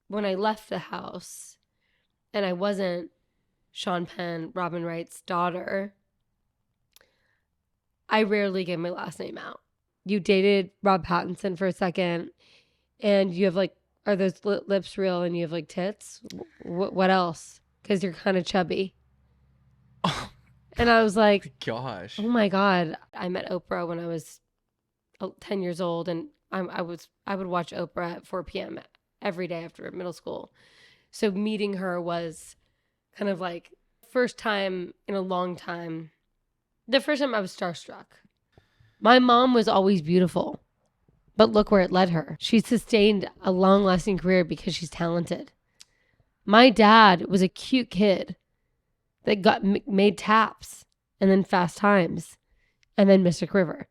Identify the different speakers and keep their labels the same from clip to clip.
Speaker 1: when I left the house and I wasn't Sean Penn, Robin Wright's daughter, I rarely give my last name out. You dated Rob Pattinson for a second and you have like, are those lips real and you have like tits? What else? Because you're kind of chubby. And I was like,
Speaker 2: gosh.
Speaker 1: Oh my God. I met Oprah when I was 10 years old, and I would watch Oprah at 4 p.m. every day after middle school. So meeting her was kind of like first time in a long time. The first time I was starstruck. My mom was always beautiful, but look where it led her. She sustained a long-lasting career because she's talented. My dad was a cute kid that made taps and then Fast Times and then Mystic River.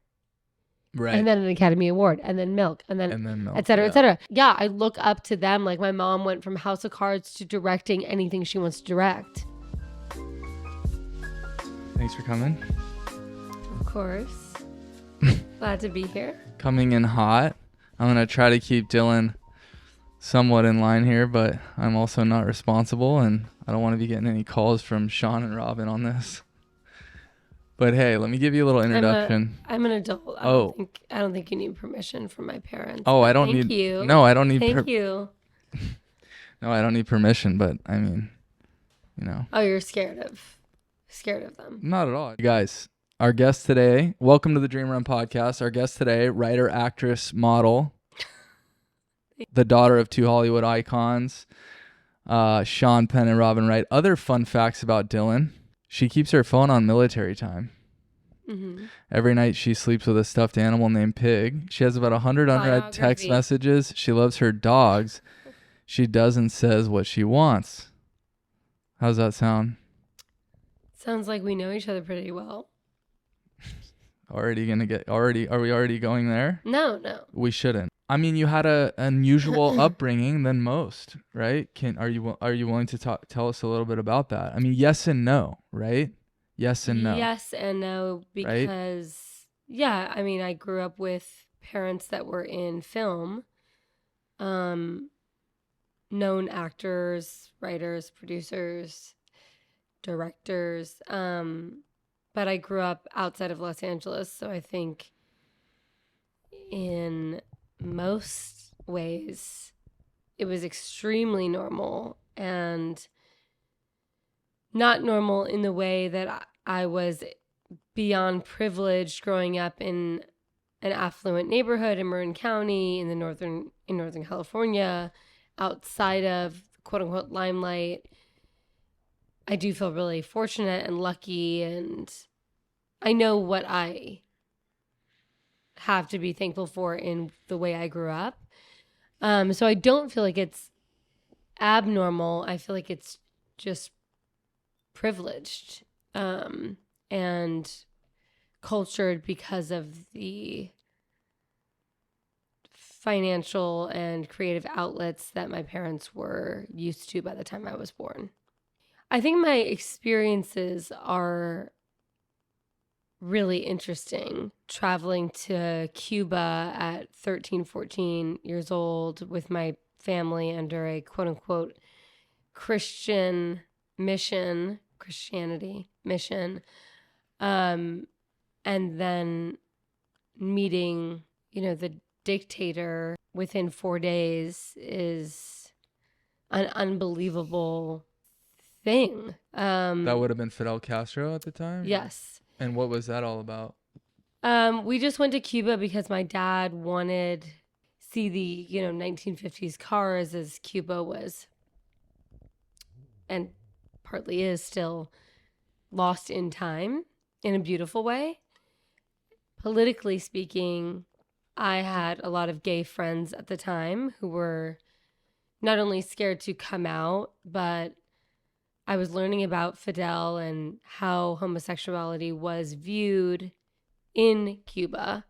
Speaker 2: Right.
Speaker 1: And then an Academy Award and then Milk and then
Speaker 2: Milk,
Speaker 1: et cetera, et cetera. Yeah, I look up to them. Like my mom went from House of Cards to directing anything she wants to direct.
Speaker 2: Thanks for coming.
Speaker 1: Of course. Glad to be here.
Speaker 2: Coming in hot. I'm going to try to keep Dylan somewhat in line here, but I'm also not responsible, and I don't want to be getting any calls from Sean and Robin on this. But hey, let me give you a little introduction.
Speaker 1: I'm an adult. I don't think you need permission from my parents.
Speaker 2: Oh, I don't
Speaker 1: need.
Speaker 2: You. No, I don't need.
Speaker 1: Thank you.
Speaker 2: No, I don't need permission. But I mean, you know.
Speaker 1: Oh, you're scared of them.
Speaker 2: Not at all, you guys. Our guest today. Welcome to the Dreamrun podcast. Our guest today, writer, actress, model, the daughter of two Hollywood icons, Sean Penn and Robin Wright. Other fun facts about Dylan. She keeps her phone on military time. Mm-hmm. Every night she sleeps with a stuffed animal named Pig. She has about 100 unread text messages. She loves her dogs. She does and says what she wants. How's that sound?
Speaker 1: Sounds like we know each other pretty well.
Speaker 2: Are we already going there?
Speaker 1: No.
Speaker 2: We shouldn't. I mean, you had an unusual upbringing than most, right? Are you willing to tell us a little bit about that? I mean, yes and no, right? Yes and no.
Speaker 1: Yes and no, because yeah, I mean, I grew up with parents that were in film, known actors, writers, producers, directors, but I grew up outside of Los Angeles, so I think in most ways it was extremely normal and not normal in the way that I was beyond privileged growing up in an affluent neighborhood in Marin County in Northern California, outside of quote unquote limelight. I do feel really fortunate and lucky, and I know what I have to be thankful for in the way I grew up. So I don't feel like it's abnormal. I feel like it's just privileged and cultured because of the financial and creative outlets that my parents were used to by the time I was born. I think my experiences are really interesting. Traveling to Cuba at 13, 14 years old with my family under a quote-unquote Christianity mission. And then meeting, the dictator within 4 days is an unbelievable thing.
Speaker 2: That would have been Fidel Castro at the time?
Speaker 1: Yes.
Speaker 2: And what was that all about?
Speaker 1: We just went to Cuba because my dad wanted to see the, 1950s cars as Cuba was, and partly is still, lost in time in a beautiful way. Politically speaking, I had a lot of gay friends at the time who were not only scared to come out, but I was learning about Fidel and how homosexuality was viewed in Cuba.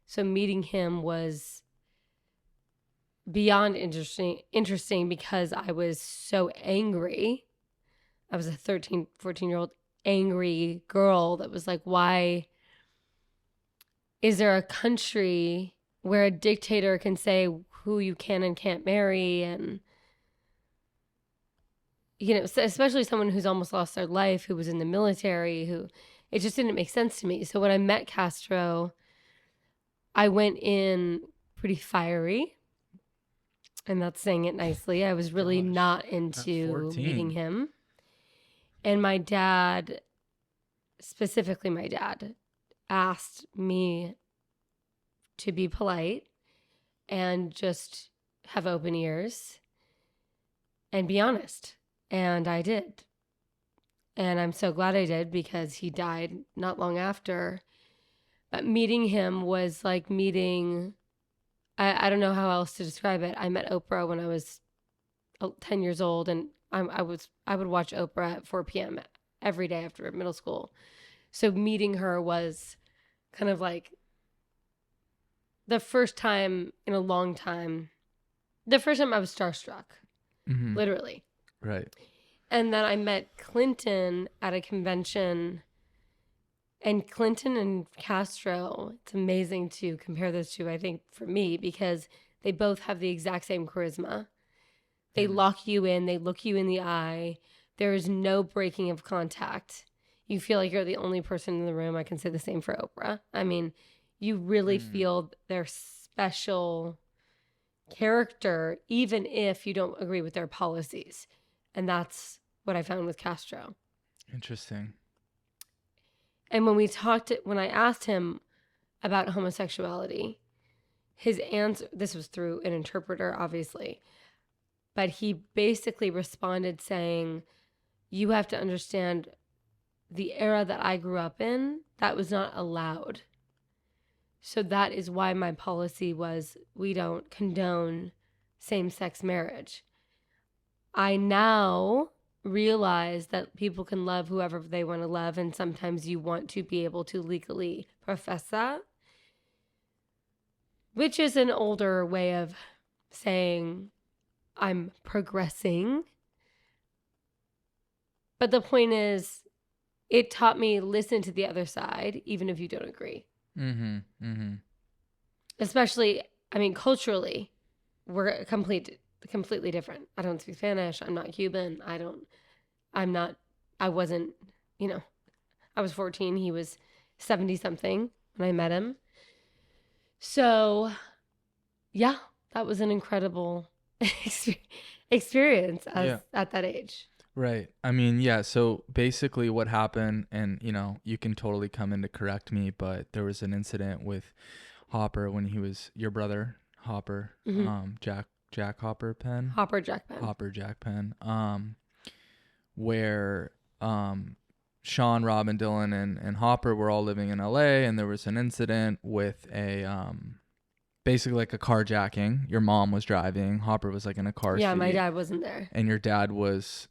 Speaker 1: So meeting him was beyond interesting because I was so angry. I was a 13, 14-year-old angry girl that was like, why is there a country where a dictator can say who you can and can't marry? And especially someone who's almost lost their life, who was in the military, it just didn't make sense to me. So when I met Castro, I went in pretty fiery, and that's saying it nicely. I was really not into meeting him. And my dad, specifically my dad, asked me to be polite and just have open ears and be honest. And I did. And I'm so glad I did, because he died not long after. But meeting him was like meeting, I don't know how else to describe it. I met Oprah when I was 10 years old, and I would watch Oprah at 4 p.m. every day after middle school. So meeting her was kind of like the first time in a long time. The first time I was starstruck, literally.
Speaker 2: Right.
Speaker 1: And then I met Clinton at a convention. And Clinton and Castro, it's amazing to compare those two, I think, for me, because they both have the exact same charisma. They lock you in. They look you in the eye. There is no breaking of contact. You feel like you're the only person in the room. I can say the same for Oprah. I mean, you really feel their special character, even if you don't agree with their policies. And that's what I found with Castro.
Speaker 2: Interesting.
Speaker 1: And when I asked him about homosexuality, his answer, this was through an interpreter, obviously, but he basically responded saying, you have to understand the era that I grew up in, that was not allowed. So that is why my policy was, we don't condone same-sex marriage. I now realize that people can love whoever they want to love, and sometimes you want to be able to legally profess that, which is an older way of saying I'm progressing. But the point is, it taught me listen to the other side, even if you don't agree. Especially, I mean, culturally, we're completely different. I don't speak Spanish. I'm not Cuban. I wasn't, I was 14. He was 70 something when I met him. So yeah, that was an incredible experience at that age.
Speaker 2: Right. I mean, yeah. So basically what happened, and you can totally come in to correct me, but there was an incident with Hopper when he was your brother, Hopper, Jack Hopper Penn.
Speaker 1: Hopper Jack
Speaker 2: Penn. Where Sean, Rob, and Dylan and Hopper were all living in LA, and there was an incident with a basically like a carjacking. Your mom was driving. Hopper was like in a car seat.
Speaker 1: Yeah, my dad wasn't there.
Speaker 2: And your dad was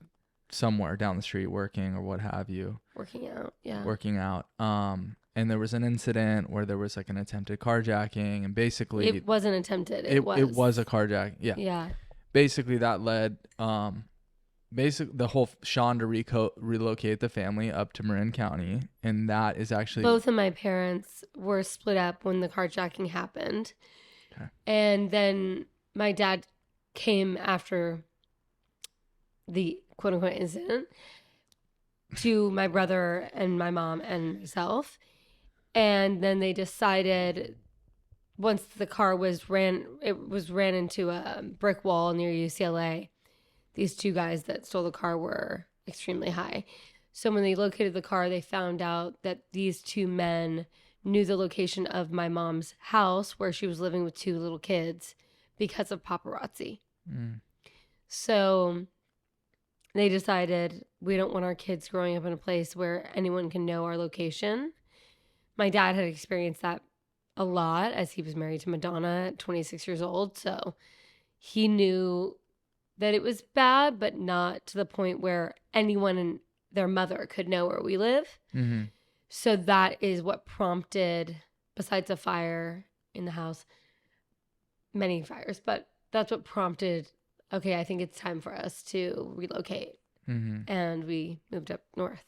Speaker 2: somewhere down the street working or what have you.
Speaker 1: Working out, yeah.
Speaker 2: Working out. And there was an incident where there was like an attempted carjacking, and basically
Speaker 1: it wasn't attempted.
Speaker 2: It was a carjacking. Yeah.
Speaker 1: Yeah.
Speaker 2: Basically that led the whole Sean to relocate the family up to Marin County, and that is actually
Speaker 1: both of my parents were split up when the carjacking happened. Okay. And then my dad came after the quote unquote incident to my brother and my mom and myself. And then they decided, once the car was ran into a brick wall near UCLA. These two guys that stole the car were extremely high. So when they located the car, they found out that these two men knew the location of my mom's house where she was living with two little kids because of paparazzi. So they decided, we don't want our kids growing up in a place where anyone can know our location. My dad had experienced that a lot as he was married to Madonna at 26 years old. So he knew that it was bad, but not to the point where anyone and their mother could know where we live. So that is what prompted, besides a fire in the house, many fires, but that's what prompted, okay, I think it's time for us to relocate. And we moved up north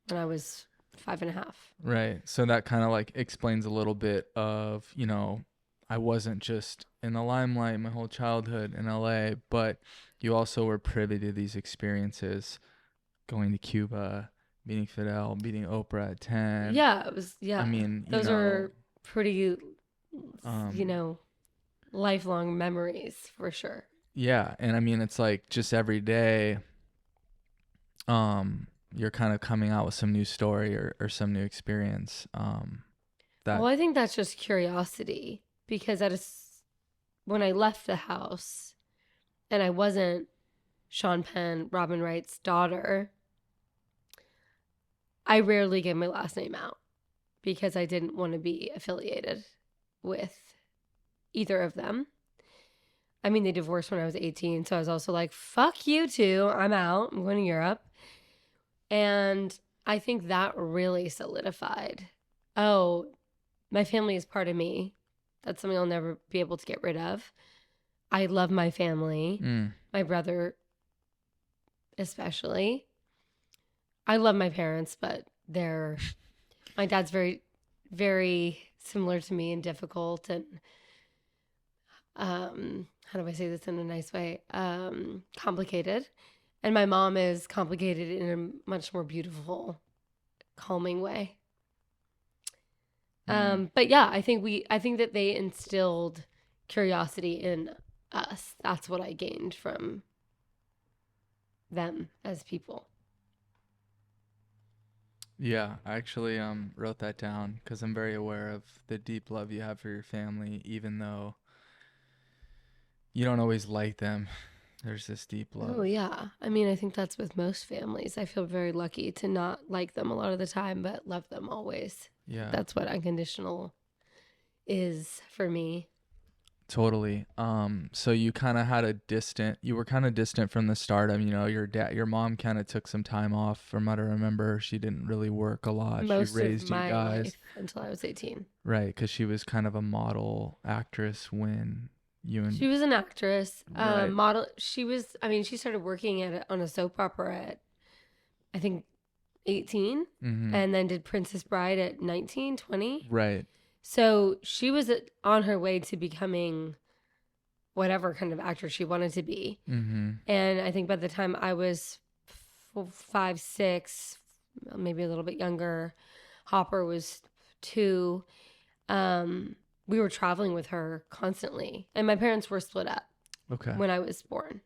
Speaker 1: when I was 5.5.
Speaker 2: Right. So that kind of like explains a little bit of, I wasn't just in the limelight my whole childhood in LA, but you also were privy to these experiences, going to Cuba, meeting Fidel, meeting Oprah at 10.
Speaker 1: Yeah, it was, yeah.
Speaker 2: I mean,
Speaker 1: those are pretty, lifelong memories for sure.
Speaker 2: Yeah. And I mean, it's like just every day, you're kind of coming out with some new story or some new experience.
Speaker 1: Well, I think that's just curiosity, because when I left the house and I wasn't Sean Penn, Robin Wright's daughter, I rarely gave my last name out because I didn't want to be affiliated with either of them. I mean, they divorced when I was 18, so I was also like, fuck you two, I'm out, I'm going to Europe. And I think that really solidified, oh, my family is part of me. That's something I'll never be able to get rid of. I love my family, my brother especially. I love my parents, but my dad's very, very similar to me and difficult, and how do I say this in a nice way? Complicated. And my mom is complicated in a much more beautiful, calming way. But yeah, I think that they instilled curiosity in us. That's what I gained from them as people.
Speaker 2: Yeah, I actually wrote that down because I'm very aware of the deep love you have for your family, even though you don't always like them. There's this deep love.
Speaker 1: Oh yeah, I mean, I think that's with most families. I feel very lucky to not like them a lot of the time, but love them always.
Speaker 2: Yeah,
Speaker 1: that's what unconditional is for me.
Speaker 2: Totally. So you kind of you were kind of distant from the start. I mean, your mom kind of took some time off. From what I remember, she didn't really work a lot.
Speaker 1: Most
Speaker 2: she raised
Speaker 1: of my
Speaker 2: you guys
Speaker 1: life until I was 18.
Speaker 2: Right, because she was kind of a model actress when
Speaker 1: she was an actress,
Speaker 2: Right.
Speaker 1: model. She started working on a soap opera at, I think, 18, and then did Princess Bride at 19, 20.
Speaker 2: Right.
Speaker 1: So she was on her way to becoming whatever kind of actress she wanted to be. And I think by the time I was 5, 6, maybe a little bit younger, Hopper was 2. We were traveling with her constantly, and my parents were split up.
Speaker 2: Okay.
Speaker 1: When I was born.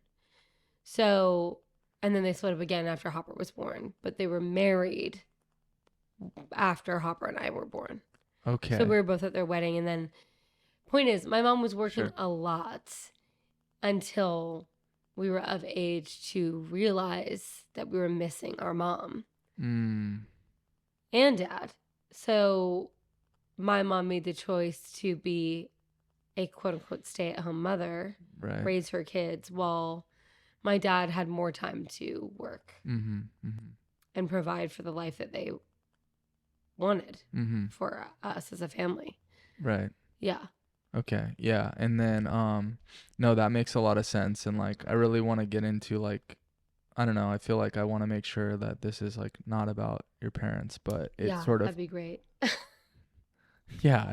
Speaker 1: So, and then they split up again after Hopper was born, but they were married after Hopper and I were born.
Speaker 2: Okay.
Speaker 1: So we were both at their wedding, and then point is, my mom was working a lot until we were of age to realize that we were missing our mom and dad. So my mom made the choice to be a quote-unquote stay-at-home mother, raise her kids, while my dad had more time to work and provide for the life that they wanted for us as a family.
Speaker 2: Right.
Speaker 1: Yeah.
Speaker 2: Okay. Yeah. And then, no, that makes a lot of sense. And like, I really want to get into like, I don't know, I feel like I want to make sure that this is like not about your parents, but it's sort of.
Speaker 1: That'd be great.
Speaker 2: Yeah,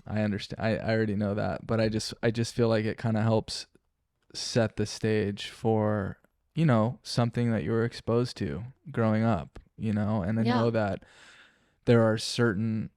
Speaker 2: I understand. I already know that, but I just feel like it kind of helps set the stage for, something that you were exposed to growing up, and I know that there are certain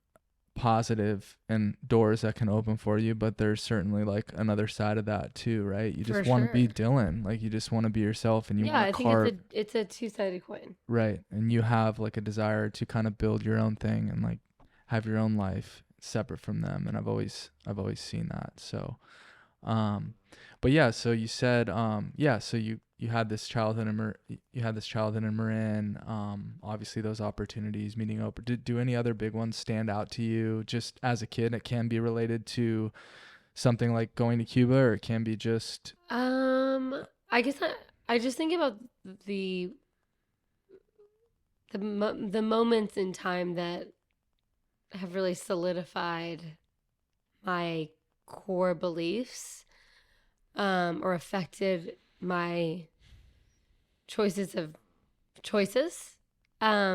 Speaker 2: positive and doors that can open for you, but there's certainly like another side of that too, right? You just want to be Dylan, like you just want to be yourself, and I think
Speaker 1: it's a two-sided coin,
Speaker 2: right? And you have like a desire to kind of build your own thing and like have your own life separate from them, and I've always seen that. So but yeah, so you said so you had this childhood in Marin, obviously those opportunities, meeting Oprah. Do any other big ones stand out to you just as a kid? It can be related to something like going to Cuba, or it can be just
Speaker 1: I guess I just think about the moments in time that have really solidified my core beliefs, or affected my choices. I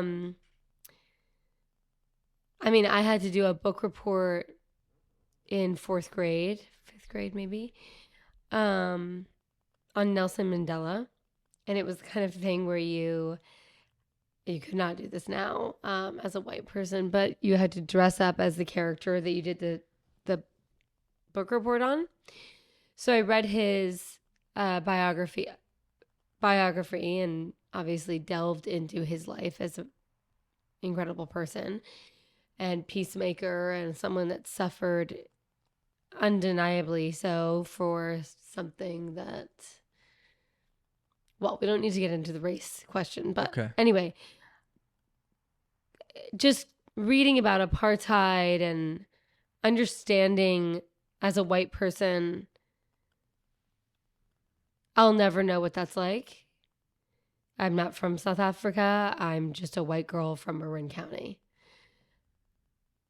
Speaker 1: mean, I had to do a book report in fifth grade maybe, on Nelson Mandela. And it was the kind of thing where you could not do this now as a white person, but you had to dress up as the character that you did the book report on. So I read his biography and obviously delved into his life as an incredible person and peacemaker and someone that suffered undeniably so for something that, well, we don't need to get into the race question, but anyway, just reading about apartheid and understanding as a white person, I'll never know what that's like. I'm not from South Africa. I'm just a white girl from Marin County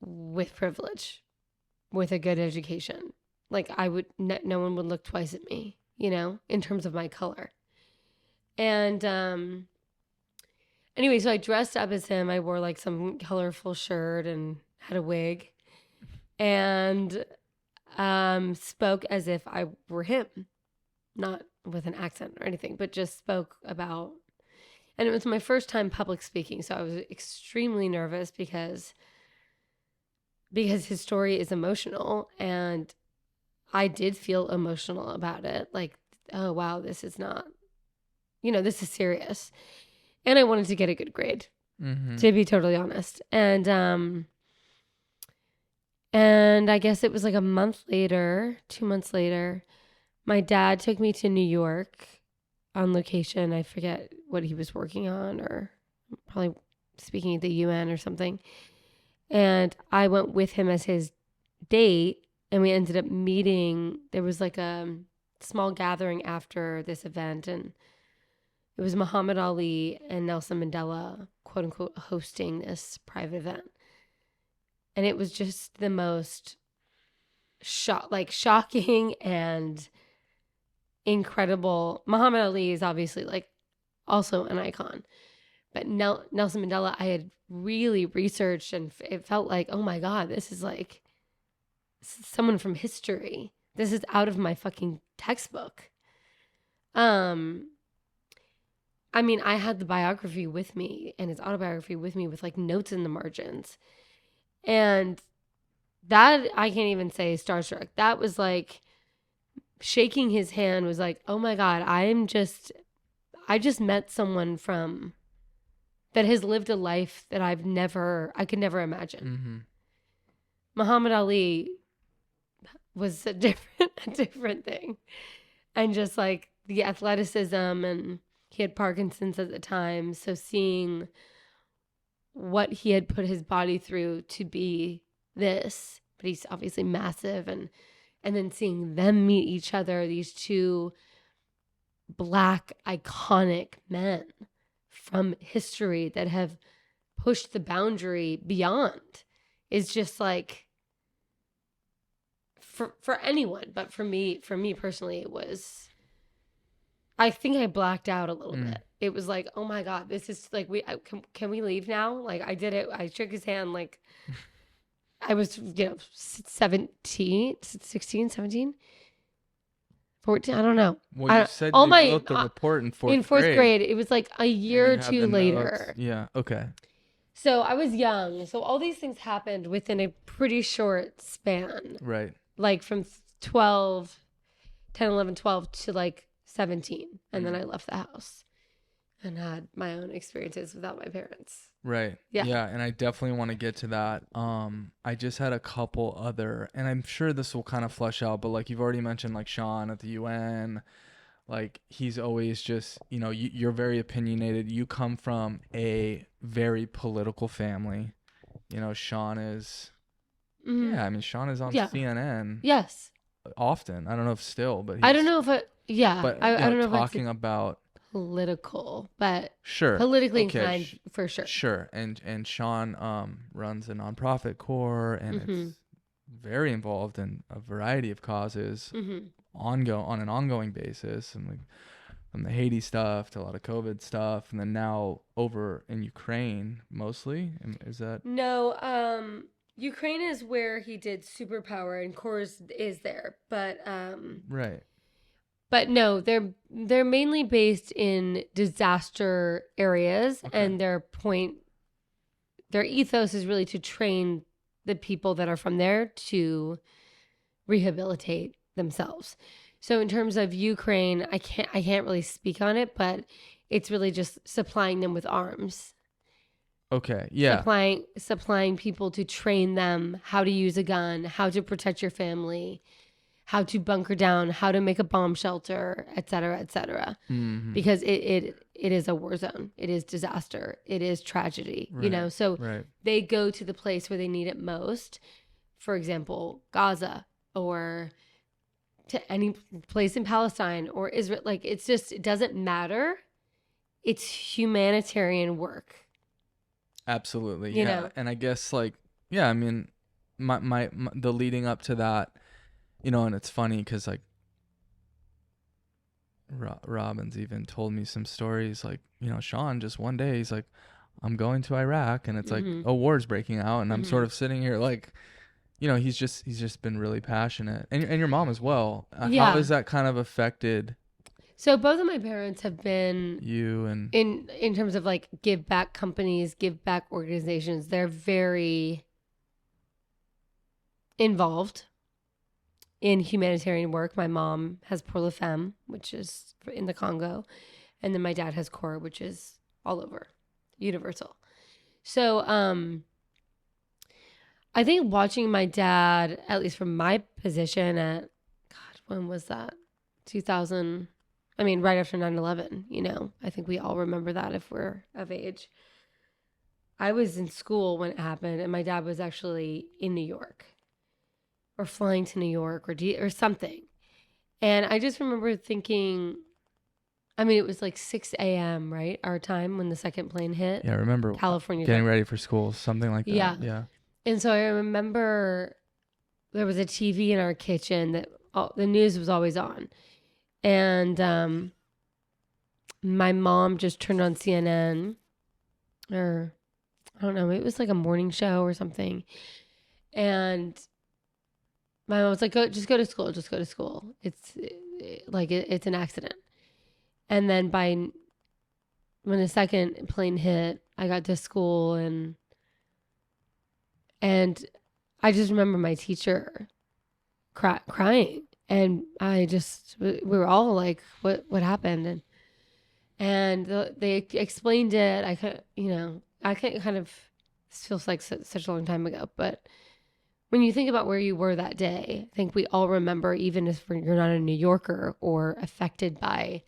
Speaker 1: with privilege, with a good education. Like no one would look twice at me, in terms of my color. And anyway, so I dressed up as him. I wore like some colorful shirt and had a wig and spoke as if I were him, not with an accent or anything, but just spoke about, and it was my first time public speaking. So I was extremely nervous because his story is emotional and I did feel emotional about it. Like, oh, wow, this is not, this is serious. And I wanted to get a good grade, to be totally honest. And I guess it was like 2 months later, my dad took me to New York on location. I forget what he was working on, or probably speaking at the UN or something. And I went with him as his date, and we ended up meeting. There was like a small gathering after this event, and it was Muhammad Ali and Nelson Mandela, quote unquote, hosting this private event. And it was just the most shocking and incredible. Muhammad Ali is obviously like also an icon, but Nelson Mandela, I had really researched, and it felt like, oh my God, this is like someone from history. This is out of my fucking textbook. I mean, I had the biography with me and his autobiography with me with like notes in the margins. And that, I can't even say starstruck. That was like shaking his hand was like, oh my God, I just met someone that has lived a life that I could never imagine. Mm-hmm. Muhammad Ali was a different thing. And just like the athleticism, and he had Parkinson's at the time. So seeing what he had put his body through to be this, but he's obviously massive, and then seeing them meet each other, these two Black iconic men from history that have pushed the boundary beyond, is just like, for anyone, but for me personally, it was, I think I blacked out a little bit. It was like, oh my God, this is like, can we leave now? Like, I did it. I shook his hand. Like, I was, 16, 17, 14. I don't know.
Speaker 2: Well, you said you wrote the report in fourth
Speaker 1: grade. It was like a year or two later.
Speaker 2: Notes. Yeah. Okay.
Speaker 1: So I was young. So all these things happened within a pretty short span.
Speaker 2: Right.
Speaker 1: Like from 10, 11, 12 to like 17. And then I left the house and had my own experiences without my parents.
Speaker 2: Right. Yeah. And I definitely want to get to that. I just had a couple other, and I'm sure this will kind of flesh out, but like you've already mentioned, like Sean at the UN, like he's always just, you're very opinionated. You come from a very political family. Sean is, Sean is on CNN.
Speaker 1: Yes.
Speaker 2: Often. I don't know if still, but
Speaker 1: I don't know if
Speaker 2: but
Speaker 1: I don't know
Speaker 2: talking about
Speaker 1: political, but
Speaker 2: sure,
Speaker 1: politically inclined for sure.
Speaker 2: Sure. And Sean runs a nonprofit corps, and it's very involved in a variety of causes on an ongoing basis, and like from the Haiti stuff to a lot of COVID stuff, and then now over in Ukraine mostly. Is that?
Speaker 1: No, Ukraine is where he did Superpower, and Kors is there, but
Speaker 2: Right.
Speaker 1: But no, they're mainly based in disaster areas,
Speaker 2: Okay.
Speaker 1: and their ethos is really to train the people that are from there to rehabilitate themselves. So in terms of Ukraine, I can't really speak on it, but it's really just supplying them with arms.
Speaker 2: Okay. Yeah.
Speaker 1: Supplying people to train them how to use a gun, how to protect your family, how to bunker down, how to make a bomb shelter, et cetera, et cetera.
Speaker 2: Mm-hmm.
Speaker 1: Because it is a war zone. It is disaster. It is tragedy,
Speaker 2: Right.
Speaker 1: you know? So
Speaker 2: Right.
Speaker 1: they go to the place where they need it most. For example, Gaza, or to any place in Palestine or Israel. Like, it's just, it doesn't matter. It's humanitarian work.
Speaker 2: Absolutely.
Speaker 1: You
Speaker 2: Yeah.
Speaker 1: know?
Speaker 2: And I guess like, yeah, I mean, my the leading up to that, you know, and it's funny because like Robin's even told me some stories like, you know, Sean just one day he's like, I'm going to Iraq, and it's like a war's breaking out, and I'm sort of sitting here like, you know, he's just been really passionate, and your mom as well.
Speaker 1: Yeah.
Speaker 2: How has that kind of affected
Speaker 1: So both of my parents have been
Speaker 2: you and
Speaker 1: in terms of like give back companies, give back organizations. They're very involved in humanitarian work. My mom has Pour La Femme, which is in the Congo, and then my dad has CORE, which is all over, universal. So I think watching my dad, at least from my position at, God, when was that? 2000, I mean, right after 9/11, you know, I think we all remember that if we're of age. I was in school when it happened, and my dad was actually in New York or flying to New York or something. And I just remember thinking, I mean, it was like 6 a.m., right? Our time when the second plane hit.
Speaker 2: yeah, I remember
Speaker 1: California
Speaker 2: getting
Speaker 1: time.
Speaker 2: ready for school, something like that.
Speaker 1: Yeah.
Speaker 2: Yeah.
Speaker 1: And so I remember there was a TV in our kitchen that the news was always on. And my mom just turned on CNN, or I don't know, it was like a morning show or something. And my mom was like, just go to school. Just go to school. It's an accident. And then when the second plane hit, I got to school, and I just remember my teacher crying, and we were all like, what happened? And they explained it. I could, you know, I can kind of, this feels like such a long time ago, but when you think about where you were that day, I think we all remember, even if you're not a New Yorker or affected by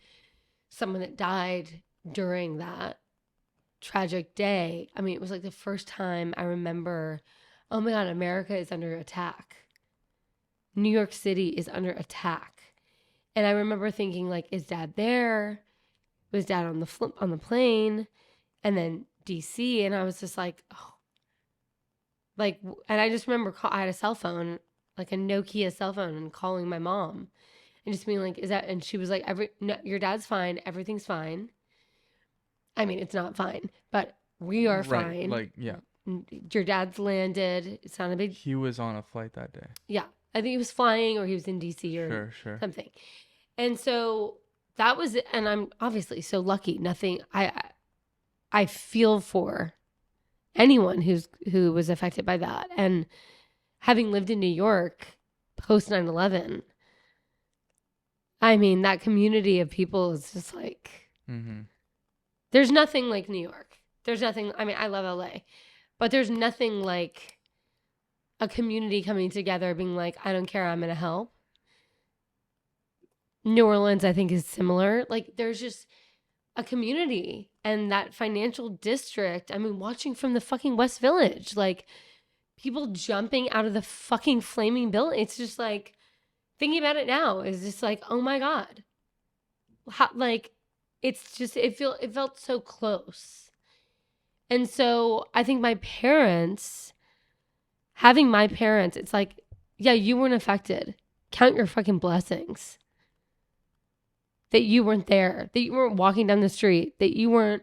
Speaker 1: someone that died during that tragic day. I mean, it was like the first time I remember, oh my God, America is under attack. New York City is under attack. And I remember thinking, like, is Dad there? Was Dad on the plane? And then DC, and I was just like, oh. Like, and I just remember I had a cell phone, like a Nokia cell phone, and calling my mom and just being like, is that, and she was like, no, your dad's fine. Everything's fine. I mean, it's not fine, but we are fine.
Speaker 2: Like, yeah.
Speaker 1: Your dad's landed. It's not a big.
Speaker 2: He was on a flight that day.
Speaker 1: Yeah. I think he was flying, or he was in DC or something. And so that was it. And I'm obviously so lucky. Nothing, I feel for anyone who was affected by that. And having lived in New York post 9/11, I mean, that community of people is just like, there's nothing like New York. There's nothing, I mean, I love LA, but there's nothing like a community coming together being like, I don't care, I'm going to help. New Orleans, I think, is similar. Like, there's just a community, and that financial district. I mean, watching from the fucking West Village, like people jumping out of the fucking flaming building. It's just like, thinking about it now is just like, oh my God. How, like, it's just, it felt so close. And so I think having my parents, it's like, yeah, you weren't affected. Count your fucking blessings. That you weren't there, that you weren't walking down the street, that your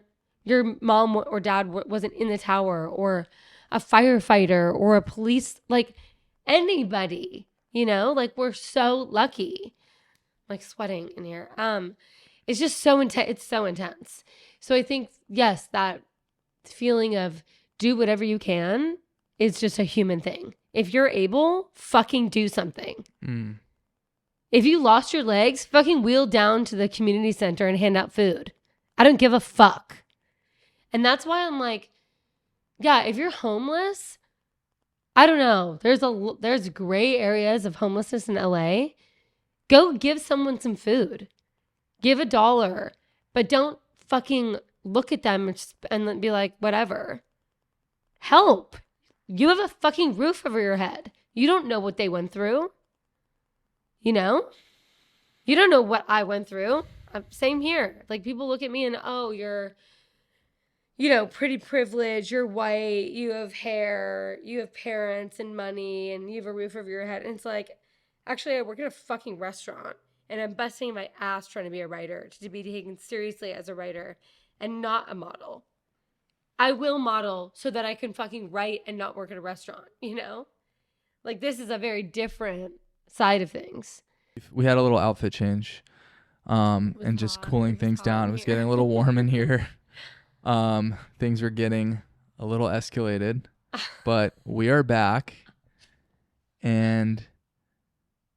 Speaker 1: mom or dad wasn't in the tower, or a firefighter or a police, like anybody, you know, like we're so lucky. I'm like sweating in here. It's just so intense. It's so intense. So I think, yes, that feeling of do whatever you can is just a human thing. If you're able, fucking do something. If you lost your legs, fucking wheel down to the community center and hand out food. I don't give a fuck. And that's why I'm like, yeah, if you're homeless, I don't know. There's gray areas of homelessness in LA. Go give someone some food. Give $1, but don't fucking look at them and be like, whatever. Help. You have a fucking roof over your head. You don't know what they went through. You know? You don't know what I went through. Same here. Like people look at me and, oh, you're, you know, pretty privileged. You're white. You have hair. You have parents and money and you have a roof over your head. And it's like, actually, I work at a fucking restaurant and I'm busting my ass trying to be a writer, to be taken seriously as a writer and not a model. I will model so that I can fucking write and not work at a restaurant, you know? Like this is a very different side of things.
Speaker 2: We had a little outfit change and just cooling things down. It was getting a little warm in here. Things were getting a little escalated, but we are back and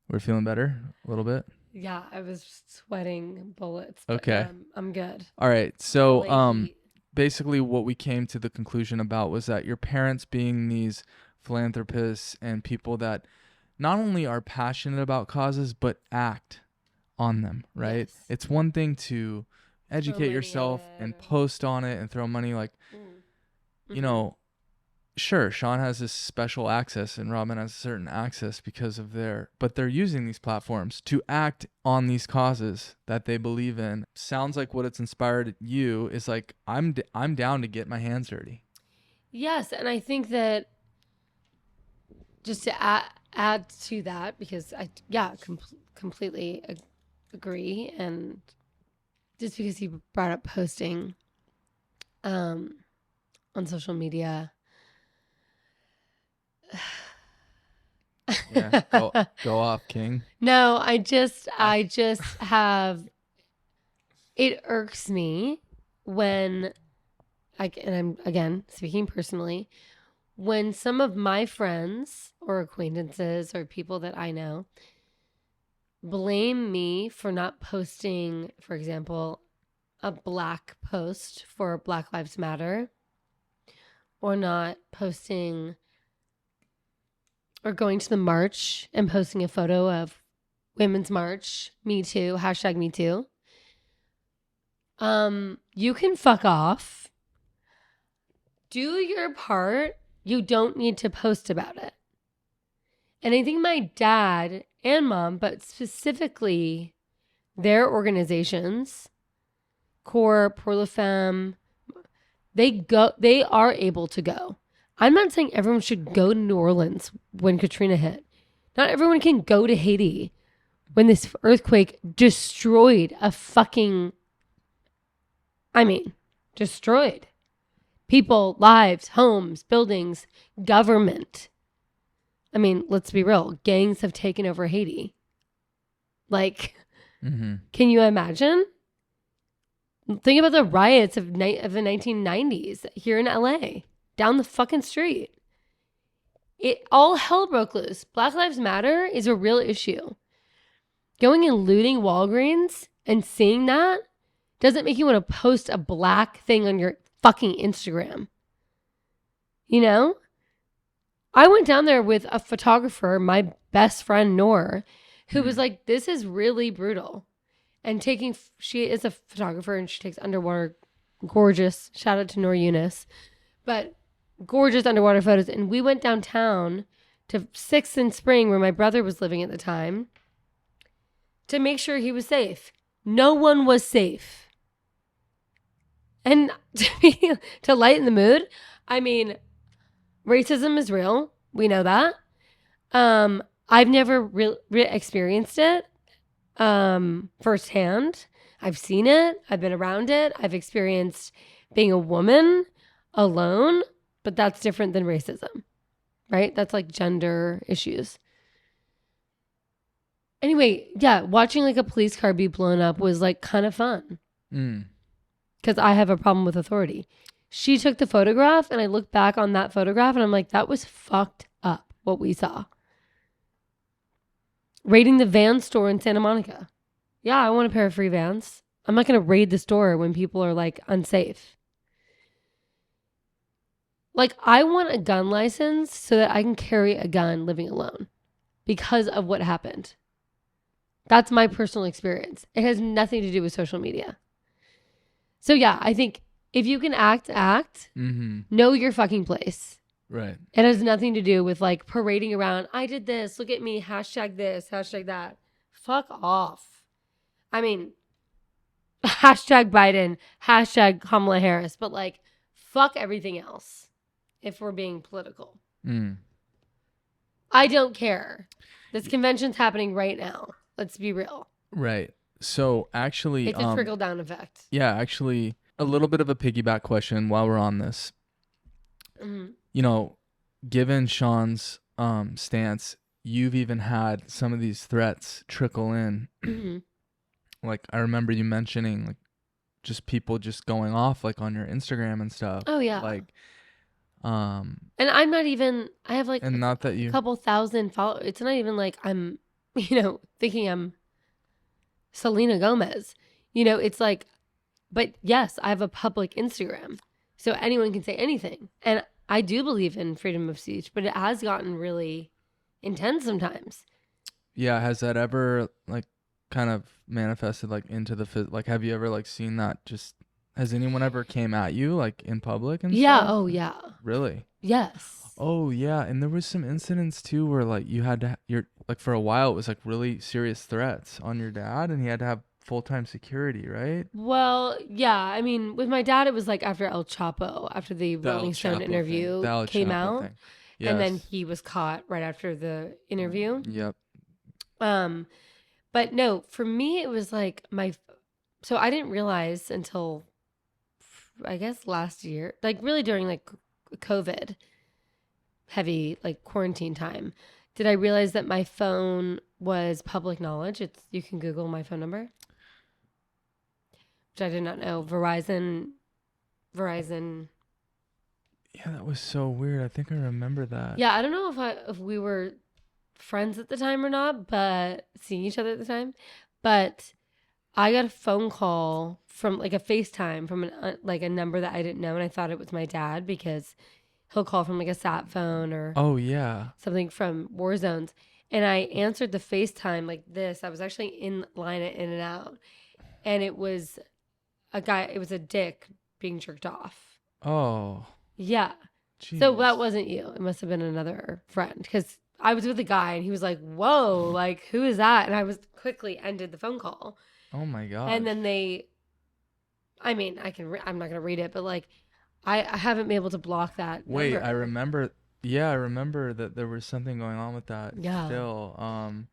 Speaker 2: we're feeling better a little bit.
Speaker 1: Yeah, I was sweating bullets.
Speaker 2: Okay.
Speaker 1: I'm good.
Speaker 2: All right. So basically what we came to the conclusion about was that your parents being these philanthropists and people that not only are passionate about causes, but act on them, right?
Speaker 1: Yes.
Speaker 2: It's one thing to educate yourself and post on it and throw money like, you know, sure, Sean has this special access and Robin has a certain access because of but they're using these platforms to act on these causes that they believe in. Sounds like what it's inspired you is like, I'm down to get my hands dirty.
Speaker 1: Yes. And I think that just to add to that, because completely agree. And just because you brought up posting on social media,
Speaker 2: yeah, go off, King.
Speaker 1: No, I just have, it irks me when and I'm again speaking personally, when some of my friends or acquaintances or people that I know blame me for not posting, for example, a black post for Black Lives Matter, or not posting or going to the march and posting a photo of Women's March, Me Too, hashtag Me Too. You can fuck off. Do your part. You don't need to post about it. And I think my dad and mom, but specifically their organizations, CORE, Pour La Femme, they are able to go. I'm not saying everyone should go to New Orleans when Katrina hit. Not everyone can go to Haiti when this earthquake destroyed destroyed people, lives, homes, buildings, government. I mean, let's be real. Gangs have taken over Haiti. Like, Can you imagine? Think about the riots of the 1990s here in LA. Down the fucking street. All hell broke loose. Black Lives Matter is a real issue. Going and looting Walgreens and seeing that doesn't make you want to post a black thing on your fucking Instagram. You know? I went down there with a photographer, my best friend Noor, who was like, this is really brutal. And she is a photographer and she takes underwater, gorgeous, shout out to Noor Yunus, but gorgeous underwater photos. And we went downtown to 6th and Spring, where my brother was living at the time, to make sure he was safe. No one was safe. And to lighten the mood, I mean, racism is real. We know that. I've never experienced it firsthand. I've seen it. I've been around it. I've experienced being a woman alone But that's different than racism, right? That's like gender issues. Anyway, yeah, watching like a police car be blown up was like kind of fun. Because I have a problem with authority. She took the photograph and I look back on that photograph and I'm like, that was fucked up what we saw. Raiding the van store in Santa Monica. Yeah, I want a pair of free Vans. I'm not going to raid the store when people are like unsafe. Like, I want a gun license so that I can carry a gun living alone because of what happened. That's my personal experience. It has nothing to do with social media. So yeah, I think if you can act, know your fucking place.
Speaker 2: Right.
Speaker 1: It has nothing to do with like parading around. I did this. Look at me. Hashtag this. Hashtag that. Fuck off. I mean, hashtag Biden. Hashtag Kamala Harris. But like, fuck everything else if we're being political. I don't care. This convention's happening right now. Let's be real.
Speaker 2: Right. So actually,
Speaker 1: it's a trickle down effect.
Speaker 2: Yeah, actually, a little bit of a piggyback question while we're on this. You know, given Sean's stance, you've even had some of these threats trickle in. Like I remember you mentioning like just people just going off like on your Instagram and stuff.
Speaker 1: Oh yeah.
Speaker 2: Like
Speaker 1: and I'm not even I have like
Speaker 2: and not that you
Speaker 1: a couple thousand followers. It's not even like I'm, thinking I'm Selena Gomez. It's like, but yes, I have a public Instagram. So anyone can say anything. And I do believe in freedom of speech, but it has gotten really intense sometimes.
Speaker 2: Yeah. Has that ever like kind of manifested like into the, like, have you ever like seen that just, has anyone ever came at you like in public and
Speaker 1: yeah.
Speaker 2: stuff?
Speaker 1: Oh yeah.
Speaker 2: Really?
Speaker 1: Yes.
Speaker 2: Oh yeah. And there was some incidents too where like you had to, you're like for a while, it was like really serious threats on your dad and he had to have full-time security, right?
Speaker 1: Well, yeah. I mean, with my dad, it was like after El Chapo, after the Rolling Stone interview came out. Yes. And then he was caught right after the interview.
Speaker 2: Yep.
Speaker 1: But no, for me, it was like so I didn't realize until, I guess last year, like really during like COVID heavy, like quarantine time, did I realize that my phone was public knowledge. You can Google my phone number. Which I did not know. Verizon.
Speaker 2: Yeah, that was so weird. I think I remember that.
Speaker 1: Yeah, I don't know if we were friends at the time or not, but seeing each other at the time. But I got a phone call from like a FaceTime from a number that I didn't know, and I thought it was my dad because he'll call from like a sat phone or something from war zones. And I answered the FaceTime like this. I was actually in line at In-N-Out, and it was a guy. It was a dick being jerked off.
Speaker 2: Oh.
Speaker 1: Yeah. Jeez. So that wasn't you. It must have been another friend because I was with a guy and he was like, whoa, like, who is that? And I was quickly ended the phone call.
Speaker 2: Oh my God.
Speaker 1: And then I'm not going to read it, but like, I haven't been able to block that.
Speaker 2: Wait,
Speaker 1: number.
Speaker 2: I remember that there was something going on with that.
Speaker 1: Yeah.
Speaker 2: Still.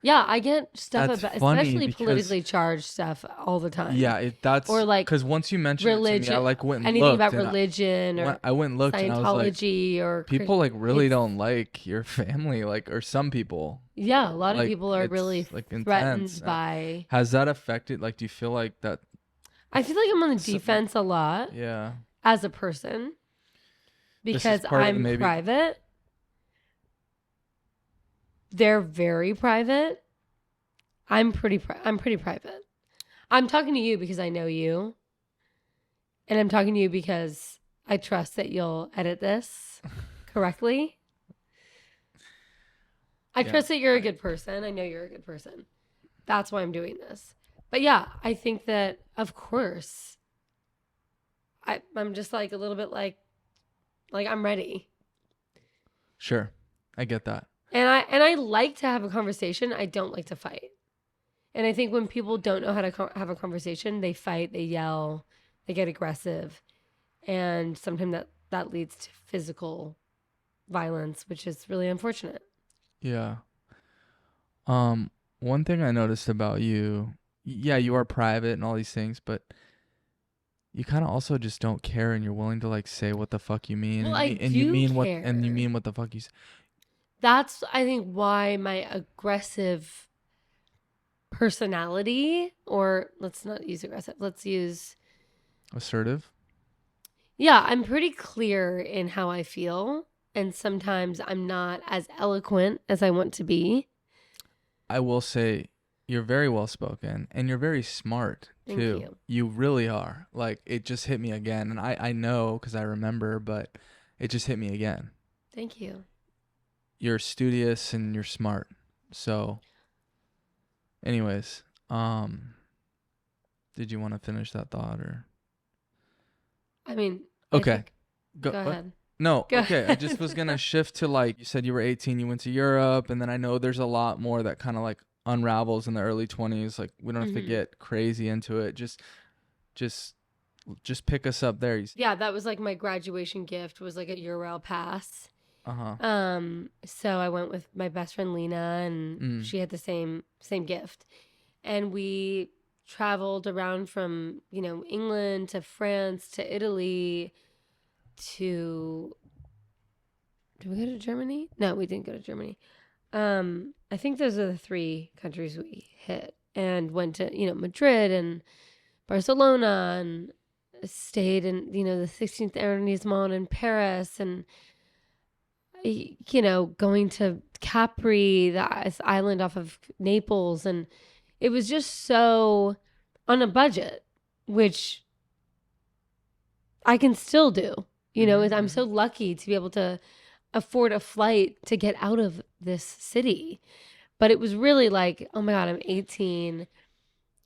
Speaker 1: Yeah, I get stuff
Speaker 2: about,
Speaker 1: especially politically charged stuff all the time.
Speaker 2: Yeah, that's
Speaker 1: or like
Speaker 2: because once you mentioned it to me, I like went and
Speaker 1: anything
Speaker 2: looked
Speaker 1: about religion or
Speaker 2: I went and looked
Speaker 1: Scientology
Speaker 2: and I was like,
Speaker 1: or
Speaker 2: people like really don't like your family, like, or some people.
Speaker 1: Yeah, a lot of people are really
Speaker 2: like
Speaker 1: threatened
Speaker 2: intense.
Speaker 1: by.
Speaker 2: Has that affected? Like, do you feel like that?
Speaker 1: I feel like I'm on the defense a lot.
Speaker 2: Yeah.
Speaker 1: As a person, because I'm private. They're very private. I'm pretty private. I'm talking to you because I know you. And I'm talking to you because I trust that you'll edit this correctly. I trust that you're a good person. I know you're a good person. That's why I'm doing this. But yeah, I think that, of course, I'm just like a little bit like I'm ready.
Speaker 2: Sure. I get that.
Speaker 1: And I like to have a conversation. I don't like to fight. And I think when people don't know how to have a conversation, they fight, they yell, they get aggressive. And sometimes that leads to physical violence, which is really unfortunate.
Speaker 2: Yeah. One thing I noticed about you, yeah, you are private and all these things, but you kind of also just don't care, and you're willing to like say what the fuck you mean.
Speaker 1: Well,
Speaker 2: and you mean what the fuck you say.
Speaker 1: That's, I think, why my aggressive personality, or let's not use aggressive, let's use
Speaker 2: assertive.
Speaker 1: Yeah, I'm pretty clear in how I feel, and sometimes I'm not as eloquent as I want to be.
Speaker 2: I will say you're very well spoken, and you're very smart too.
Speaker 1: Thank you.
Speaker 2: You really are. Like, it just hit me again, and I know because I remember, but it just hit me again.
Speaker 1: Thank you.
Speaker 2: You're studious and you're smart. So anyways, did you want to finish that thought, or?
Speaker 1: I mean,
Speaker 2: okay.
Speaker 1: Go ahead.
Speaker 2: No,
Speaker 1: Go
Speaker 2: okay.
Speaker 1: ahead.
Speaker 2: I just was going to shift to, like, you said you were 18, you went to Europe, and then I know there's a lot more that kind of like unravels in the early 20s. Like, we don't have to get crazy into it. Just pick us up there.
Speaker 1: Yeah, that was like my graduation gift, was like a Eurail pass.
Speaker 2: Uh-huh.
Speaker 1: So I went with my best friend Lena, and she had the same gift. And we traveled around from, England to France to Italy to, did we go to Germany? No, we didn't go to Germany. I think those are the 3 countries we hit, and went to, Madrid and Barcelona, and stayed in, the 16th arrondissement in Paris, and going to Capri, this island off of Naples. And it was just so on a budget, which I can still do. I'm so lucky to be able to afford a flight to get out of this city. But it was really like, oh my God, I'm 18.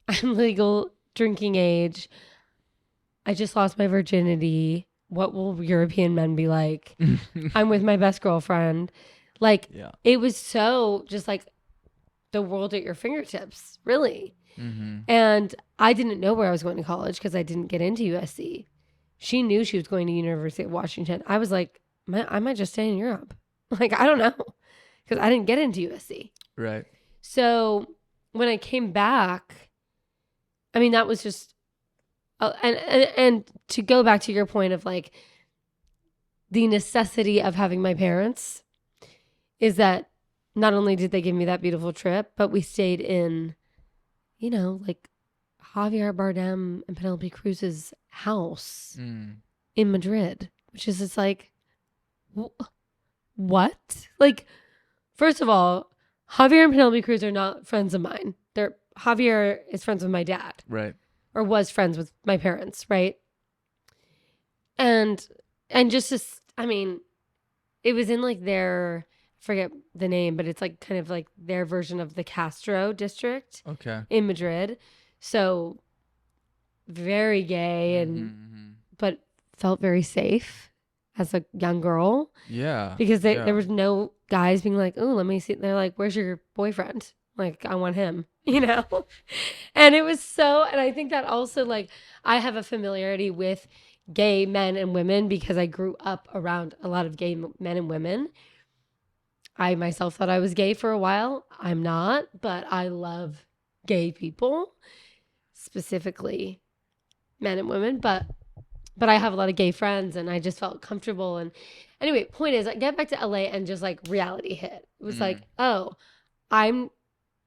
Speaker 1: I'm legal drinking age. I just lost my virginity. What will European men be like? I'm with my best girlfriend. Like, It was so just like the world at your fingertips, really.
Speaker 2: Mm-hmm.
Speaker 1: And I didn't know where I was going to college because I didn't get into USC. She knew she was going to University of Washington. I was like, I might just stay in Europe. Like, I don't know, because I didn't get into USC.
Speaker 2: Right.
Speaker 1: So when I came back, I mean, that was just, and to go back to your point of like the necessity of having my parents, is that not only did they give me that beautiful trip, but we stayed in, like Javier Bardem and Penelope Cruz's house in Madrid, which is just like, what? Like, first of all, Javier and Penelope Cruz are not friends of mine. Javier is friends with my dad.
Speaker 2: Right.
Speaker 1: Or was friends with my parents, right? And I mean, it was in like their, I forget the name, but it's like kind of like their version of the Castro district.
Speaker 2: Okay.
Speaker 1: In Madrid. So very gay, and but felt very safe as a young girl.
Speaker 2: Yeah.
Speaker 1: Because there was no guys being like, oh, let me see. They're like, where's your boyfriend? Like, I want him, And it was so, and I think that also, like, I have a familiarity with gay men and women because I grew up around a lot of gay men and women. I myself thought I was gay for a while. I'm not, but I love gay people, specifically men and women, but I have a lot of gay friends, and I just felt comfortable. And anyway, point is, I get back to LA and just like reality hit. It was like, oh, I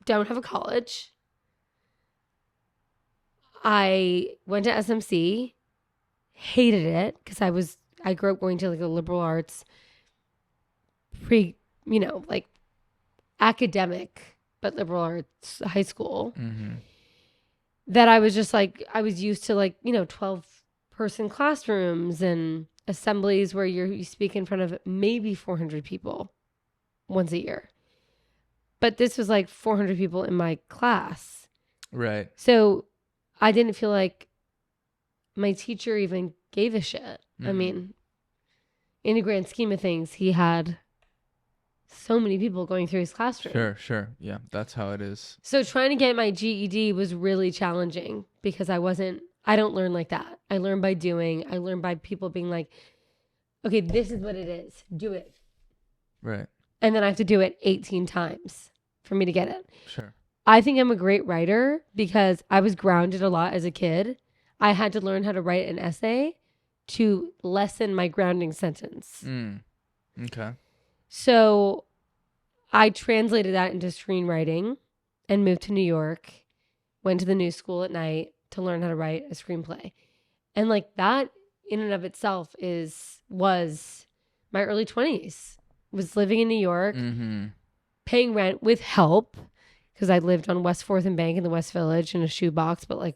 Speaker 1: don't have a college. I went to SMC, hated it because I grew up going to like a liberal arts like academic, but liberal arts high school. That I was just like, I was used to like, 12-person classrooms and assemblies where you speak in front of maybe 400 people once a year. But this was like 400 people in my class.
Speaker 2: Right.
Speaker 1: So I didn't feel like my teacher even gave a shit. I mean, in the grand scheme of things, he had so many people going through his classroom.
Speaker 2: Sure. Yeah, that's how it is.
Speaker 1: So trying to get my GED was really challenging because I don't learn like that. I learn by doing. I learn by people being like, okay, this is what it is. Do it.
Speaker 2: Right.
Speaker 1: And then I have to do it 18 times for me to get it.
Speaker 2: Sure.
Speaker 1: I think I'm a great writer because I was grounded a lot as a kid. I had to learn how to write an essay to lessen my grounding sentence.
Speaker 2: Okay.
Speaker 1: So I translated that into screenwriting and moved to New York, went to the new school at night to learn how to write a screenplay. And like that in and of itself was my early 20s. Was living in New York, paying rent with help because I lived on West 4th and Bank in the West Village in a shoebox, but like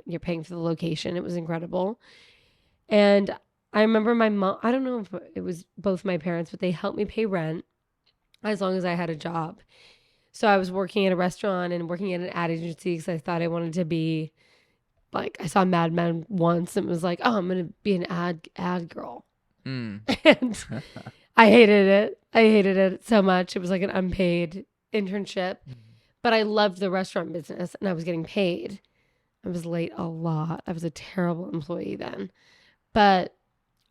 Speaker 1: you're paying for the location. It was incredible. And I remember my mom, I don't know if it was both my parents, but they helped me pay rent as long as I had a job. So I was working at a restaurant and working at an ad agency because I thought I wanted to be like, I saw Mad Men once and was like, oh, I'm going to be an ad girl. And I hated it. I hated it so much. It was like an unpaid internship, but I loved the restaurant business and I was getting paid. I was late a lot. I was a terrible employee then, but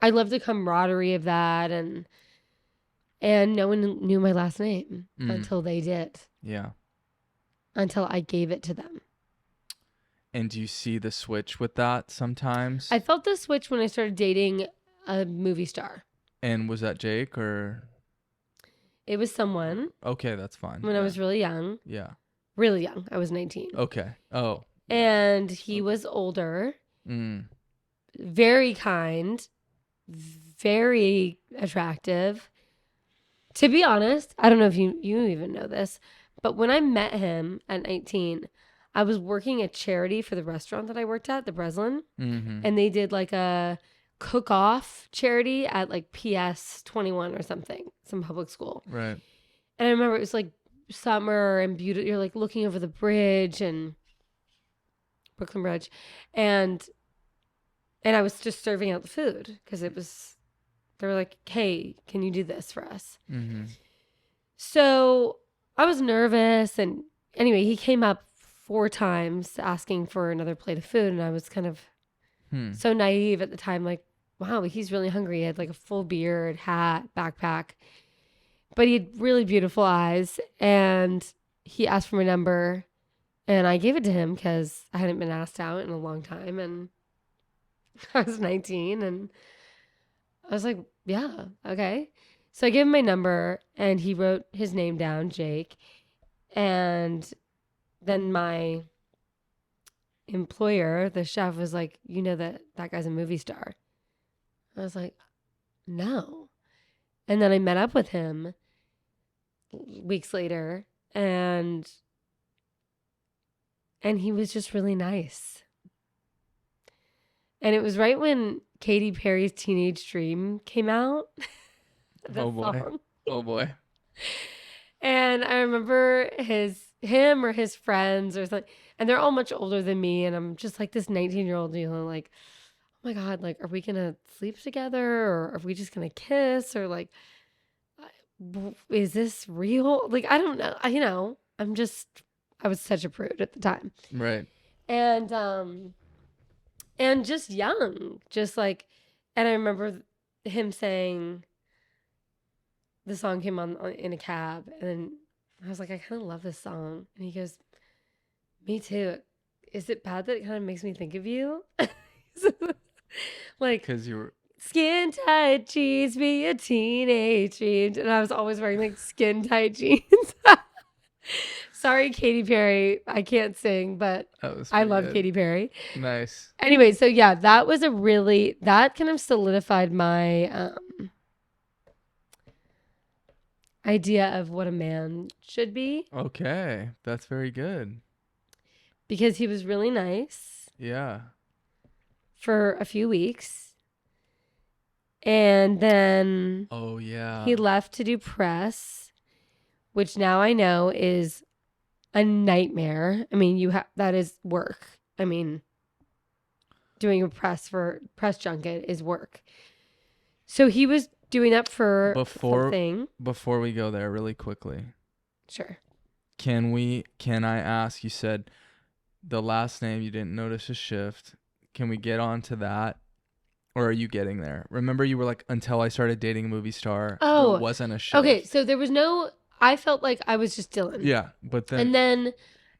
Speaker 1: I loved the camaraderie of that. And no one knew my last name until they did.
Speaker 2: Yeah.
Speaker 1: Until I gave it to them.
Speaker 2: And do you see the switch with that sometimes?
Speaker 1: I felt the switch when I started dating a movie star.
Speaker 2: And was that Jake or?
Speaker 1: It was someone.
Speaker 2: Okay, that's fine.
Speaker 1: When I was really young.
Speaker 2: Yeah.
Speaker 1: Really young. I was 19.
Speaker 2: Okay. Oh.
Speaker 1: And he was older. Very kind. Very attractive. To be honest, I don't know if you even know this, but when I met him at 19, I was working a charity for the restaurant that I worked at, the Breslin, and they did like a cook-off charity at like PS 21 or something, some public school.
Speaker 2: Right.
Speaker 1: And I remember it was like summer and beautiful. You're like looking over the bridge and Brooklyn Bridge, and I was just serving out the food because it was. They were like, hey, can you do this for us? So I was nervous. And anyway, he came up 4 times asking for another plate of food. And I was kind of so naive at the time. Like, wow, he's really hungry. He had like a full beard, hat, backpack. But he had really beautiful eyes. And he asked for my number. And I gave it to him because I hadn't been asked out in a long time. And I was 19 and I was like, yeah, okay. So I gave him my number and he wrote his name down, Jake. And then my employer, the chef, was like, you know that guy's a movie star. I was like, no. And then I met up with him weeks later and he was just really nice. And it was right when Katy Perry's Teenage Dream came out.
Speaker 2: Oh boy. Song. Oh boy.
Speaker 1: And I remember him or his friends or something, and they're all much older than me. And I'm just like this 19-year-old, like, oh my God, like, are we going to sleep together or are we just going to kiss or like, is this real? Like, I don't know. I was such a prude at the time.
Speaker 2: Right.
Speaker 1: And just young, just like, and I remember him saying, the song came on in a cab, and I was like, I kind of love this song. And he goes, me too. Is it bad that it kind of makes me think of you? Like, because you were skin tight jeans, be a teenage dream. And I was always wearing like skin tight jeans. Sorry, Katy Perry. I can't sing, but I love Katy Perry.
Speaker 2: Nice.
Speaker 1: Anyway, so yeah, that kind of solidified my idea of what a man should be.
Speaker 2: Okay, that's very good.
Speaker 1: Because he was really nice.
Speaker 2: Yeah.
Speaker 1: For a few weeks. And then he left to do press, which now I know is a nightmare. I mean, that is work. I mean, doing a press junket is work. So he was doing that for something.
Speaker 2: Before we go there really quickly.
Speaker 1: Sure.
Speaker 2: Can I ask, you said the last name, you didn't notice a shift. Can we get on to that? Or are you getting there? Remember you were like, until I started dating a movie star, there wasn't a shift.
Speaker 1: Okay, so there was I felt like I was just Dylan.
Speaker 2: Yeah, but then...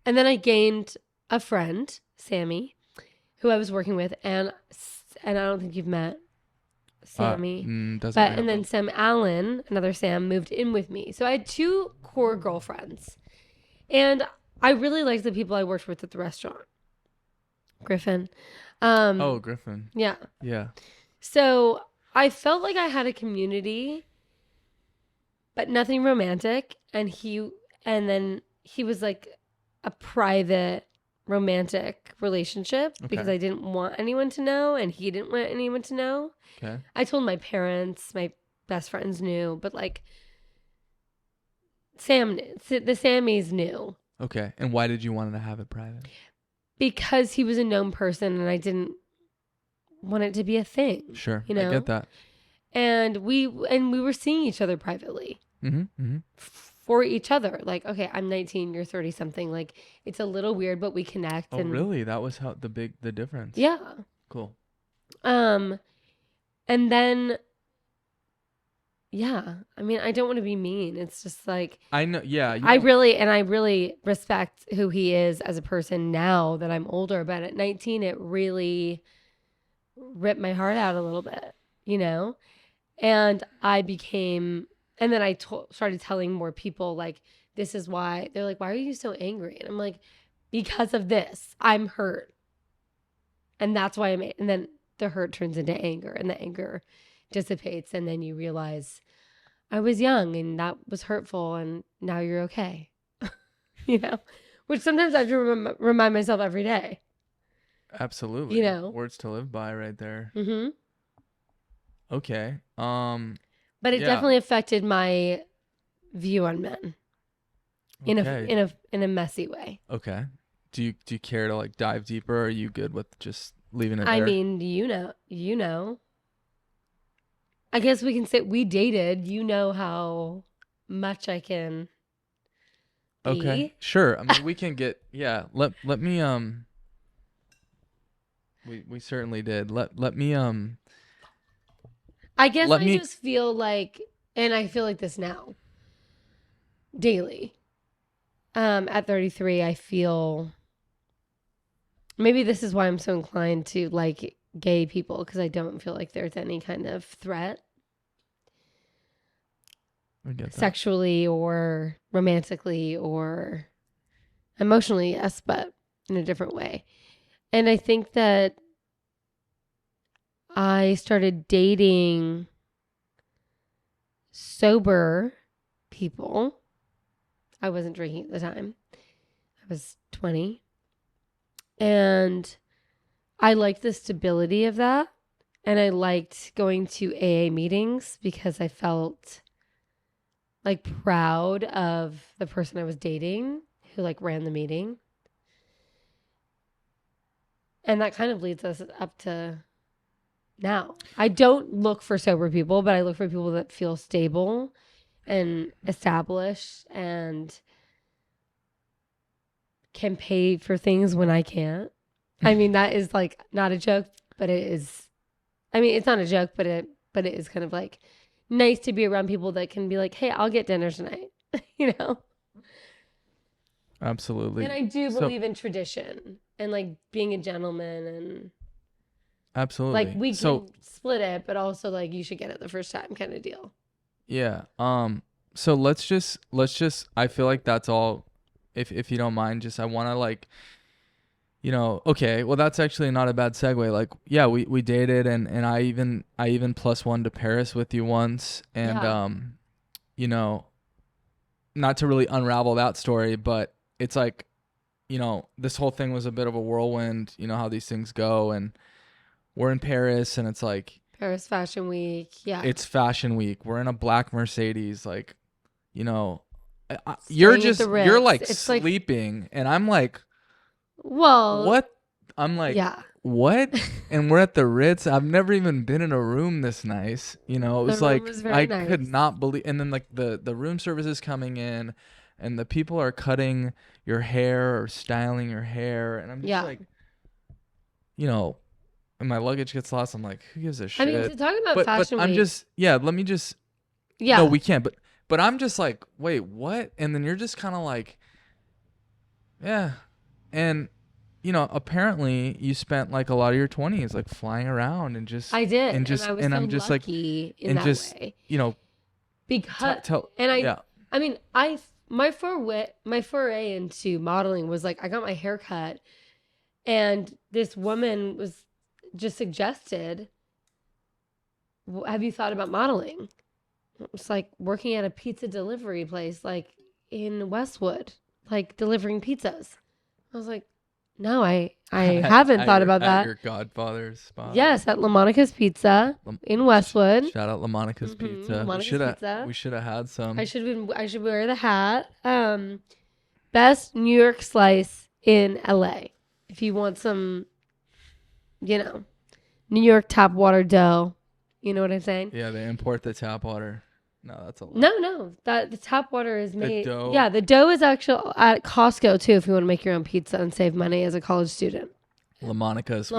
Speaker 1: And then I gained a friend, Sammy, who I was working with, and I don't think you've met Sammy,
Speaker 2: doesn't ring a
Speaker 1: and then
Speaker 2: bell.
Speaker 1: Sam Allen, another Sam, moved in with me. So I had 2 core girlfriends, and I really liked the people I worked with at the restaurant. Griffin.
Speaker 2: Griffin.
Speaker 1: Yeah.
Speaker 2: Yeah.
Speaker 1: So I felt like I had a community, but nothing romantic. And then he was like a private romantic relationship because I didn't want anyone to know, and he didn't want anyone to know.
Speaker 2: Okay.
Speaker 1: I told my parents, my best friends knew, but like Sam knew. The Sammys knew.
Speaker 2: Okay. And why did you want to have it private?
Speaker 1: Because he was a known person, and I didn't want it to be a thing.
Speaker 2: Sure.
Speaker 1: You know?
Speaker 2: I get that.
Speaker 1: And we were seeing each other privately. For each other. Like, okay, I'm 19, you're 30 something. Like, it's a little weird, but we connect.
Speaker 2: Oh, really? That was how the difference.
Speaker 1: Yeah.
Speaker 2: Cool.
Speaker 1: And then, yeah, I mean, I don't want to be mean. It's just like,
Speaker 2: I know. Yeah.
Speaker 1: I really respect who he is as a person now that I'm older. But at 19, it really ripped my heart out a little bit, you know? And then I started telling more people, like, this is why. They're like, why are you so angry? And I'm like, because of this. I'm hurt. And that's why and then the hurt turns into anger, and the anger dissipates, and then you realize I was young and that was hurtful, and now you're okay. You know? Which sometimes I have to remind myself every day.
Speaker 2: Absolutely.
Speaker 1: You know?
Speaker 2: Words to live by right there.
Speaker 1: Mm-hmm.
Speaker 2: Okay.
Speaker 1: But it definitely affected my view on men in a messy way.
Speaker 2: Okay. Do you care to like dive deeper, or are you good with just leaving it there?
Speaker 1: I mean, you know. I guess we can say we dated. You know how much I can be.
Speaker 2: Okay. Sure. I mean, we can get let me we certainly did. Let me
Speaker 1: I guess just feel like, and I feel like this now, daily. At 33, I feel, maybe this is why I'm so inclined to like gay people, because I don't feel like there's any kind of threat.
Speaker 2: I get that.
Speaker 1: Sexually or romantically or emotionally, yes, but in a different way. And I think that I started dating sober people. I wasn't drinking at the time. I was 20. And I liked the stability of that. And I liked going to AA meetings because I felt like proud of the person I was dating who like ran the meeting. And that kind of leads us up to now. I don't look for sober people, but I look for people that feel stable and established and can pay for things when I can't. I mean, that is like not a joke, but it is. I mean, it's not a joke, but it is kind of like nice to be around people that can be like, hey, I'll get dinner tonight, you know?
Speaker 2: Absolutely.
Speaker 1: And I do believe in tradition and like being a gentleman and
Speaker 2: absolutely.
Speaker 1: like we can split it, but also like you should get it the first time kind of deal.
Speaker 2: Yeah. So let's just I feel like that's all. If you don't mind, just I want to like, you know, okay, well that's actually not a bad segue. Like, yeah, we dated and I even +1 to Paris with you once, and you know, not to really unravel that story, but it's like, you know, this whole thing was a bit of a whirlwind, you know how these things go, and we're in Paris and it's like
Speaker 1: Paris Fashion Week. Yeah.
Speaker 2: It's Fashion Week. We're in a black Mercedes, like, you know, you're like it's sleeping like, and I'm like,
Speaker 1: well,
Speaker 2: what? I'm like, what? And we're at the Ritz. I've never even been in a room this nice. You know, it was like, nice. Could not believe. And then like the room service is coming in and the people are cutting your hair or styling your hair. And I'm just like, you know, and my luggage gets lost. I'm like, who gives a shit?
Speaker 1: I mean, talking about Fashion Week.
Speaker 2: I'm just, let me just, no, we can't. But I'm just like, wait, what? And then you're just kind of like, yeah. And, apparently you spent like a lot of your 20s like flying around and just
Speaker 1: I did, and I was
Speaker 2: I'm just like
Speaker 1: lucky in
Speaker 2: and
Speaker 1: that
Speaker 2: just
Speaker 1: way
Speaker 2: because
Speaker 1: I mean my foray into modeling was like I got my hair cut, and this woman was just suggested, have you thought about modeling? It's like working at a pizza delivery place, like in Westwood, like delivering pizzas. I was like, no, I haven't thought about that.
Speaker 2: At your godfather's spot.
Speaker 1: Yes, at LaMonica's Pizza in Westwood.
Speaker 2: Shout out LaMonica's Pizza. We should have had some.
Speaker 1: I should wear the hat. Best New York slice in LA. If you want some, New York tap water dough. You know what I'm saying?
Speaker 2: Yeah, they import the tap water. No, that's a lot.
Speaker 1: No. The tap water is made.
Speaker 2: The dough.
Speaker 1: Yeah, the dough is actually at Costco too. If you want to make your own pizza and save money as a college student.
Speaker 2: LaMonica's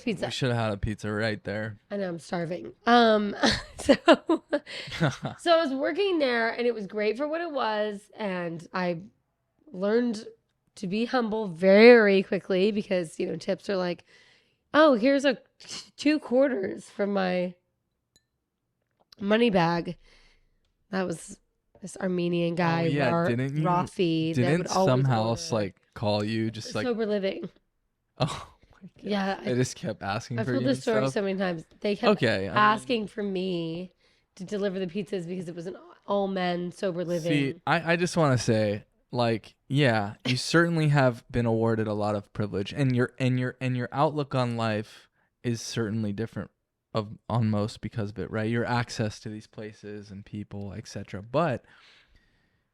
Speaker 2: Pizza. We should have had a pizza right there.
Speaker 1: I know, I'm starving. So I was working there, and it was great for what it was, and I learned to be humble very quickly because tips are like, oh, here's a 2 quarters from my money bag. That was this Armenian guy, Rafi.
Speaker 2: Didn't some house like call you just like
Speaker 1: sober living?
Speaker 2: Oh my God.
Speaker 1: Yeah,
Speaker 2: they just kept asking
Speaker 1: I've
Speaker 2: for you.
Speaker 1: I've heard this story
Speaker 2: stuff.
Speaker 1: so many times. They kept asking for me to deliver the pizzas because it was an all men sober living.
Speaker 2: See, I just want to say, like, yeah, you certainly have been awarded a lot of privilege, and your outlook on life is certainly different on most because of it, right? Your access to these places and people, etc. But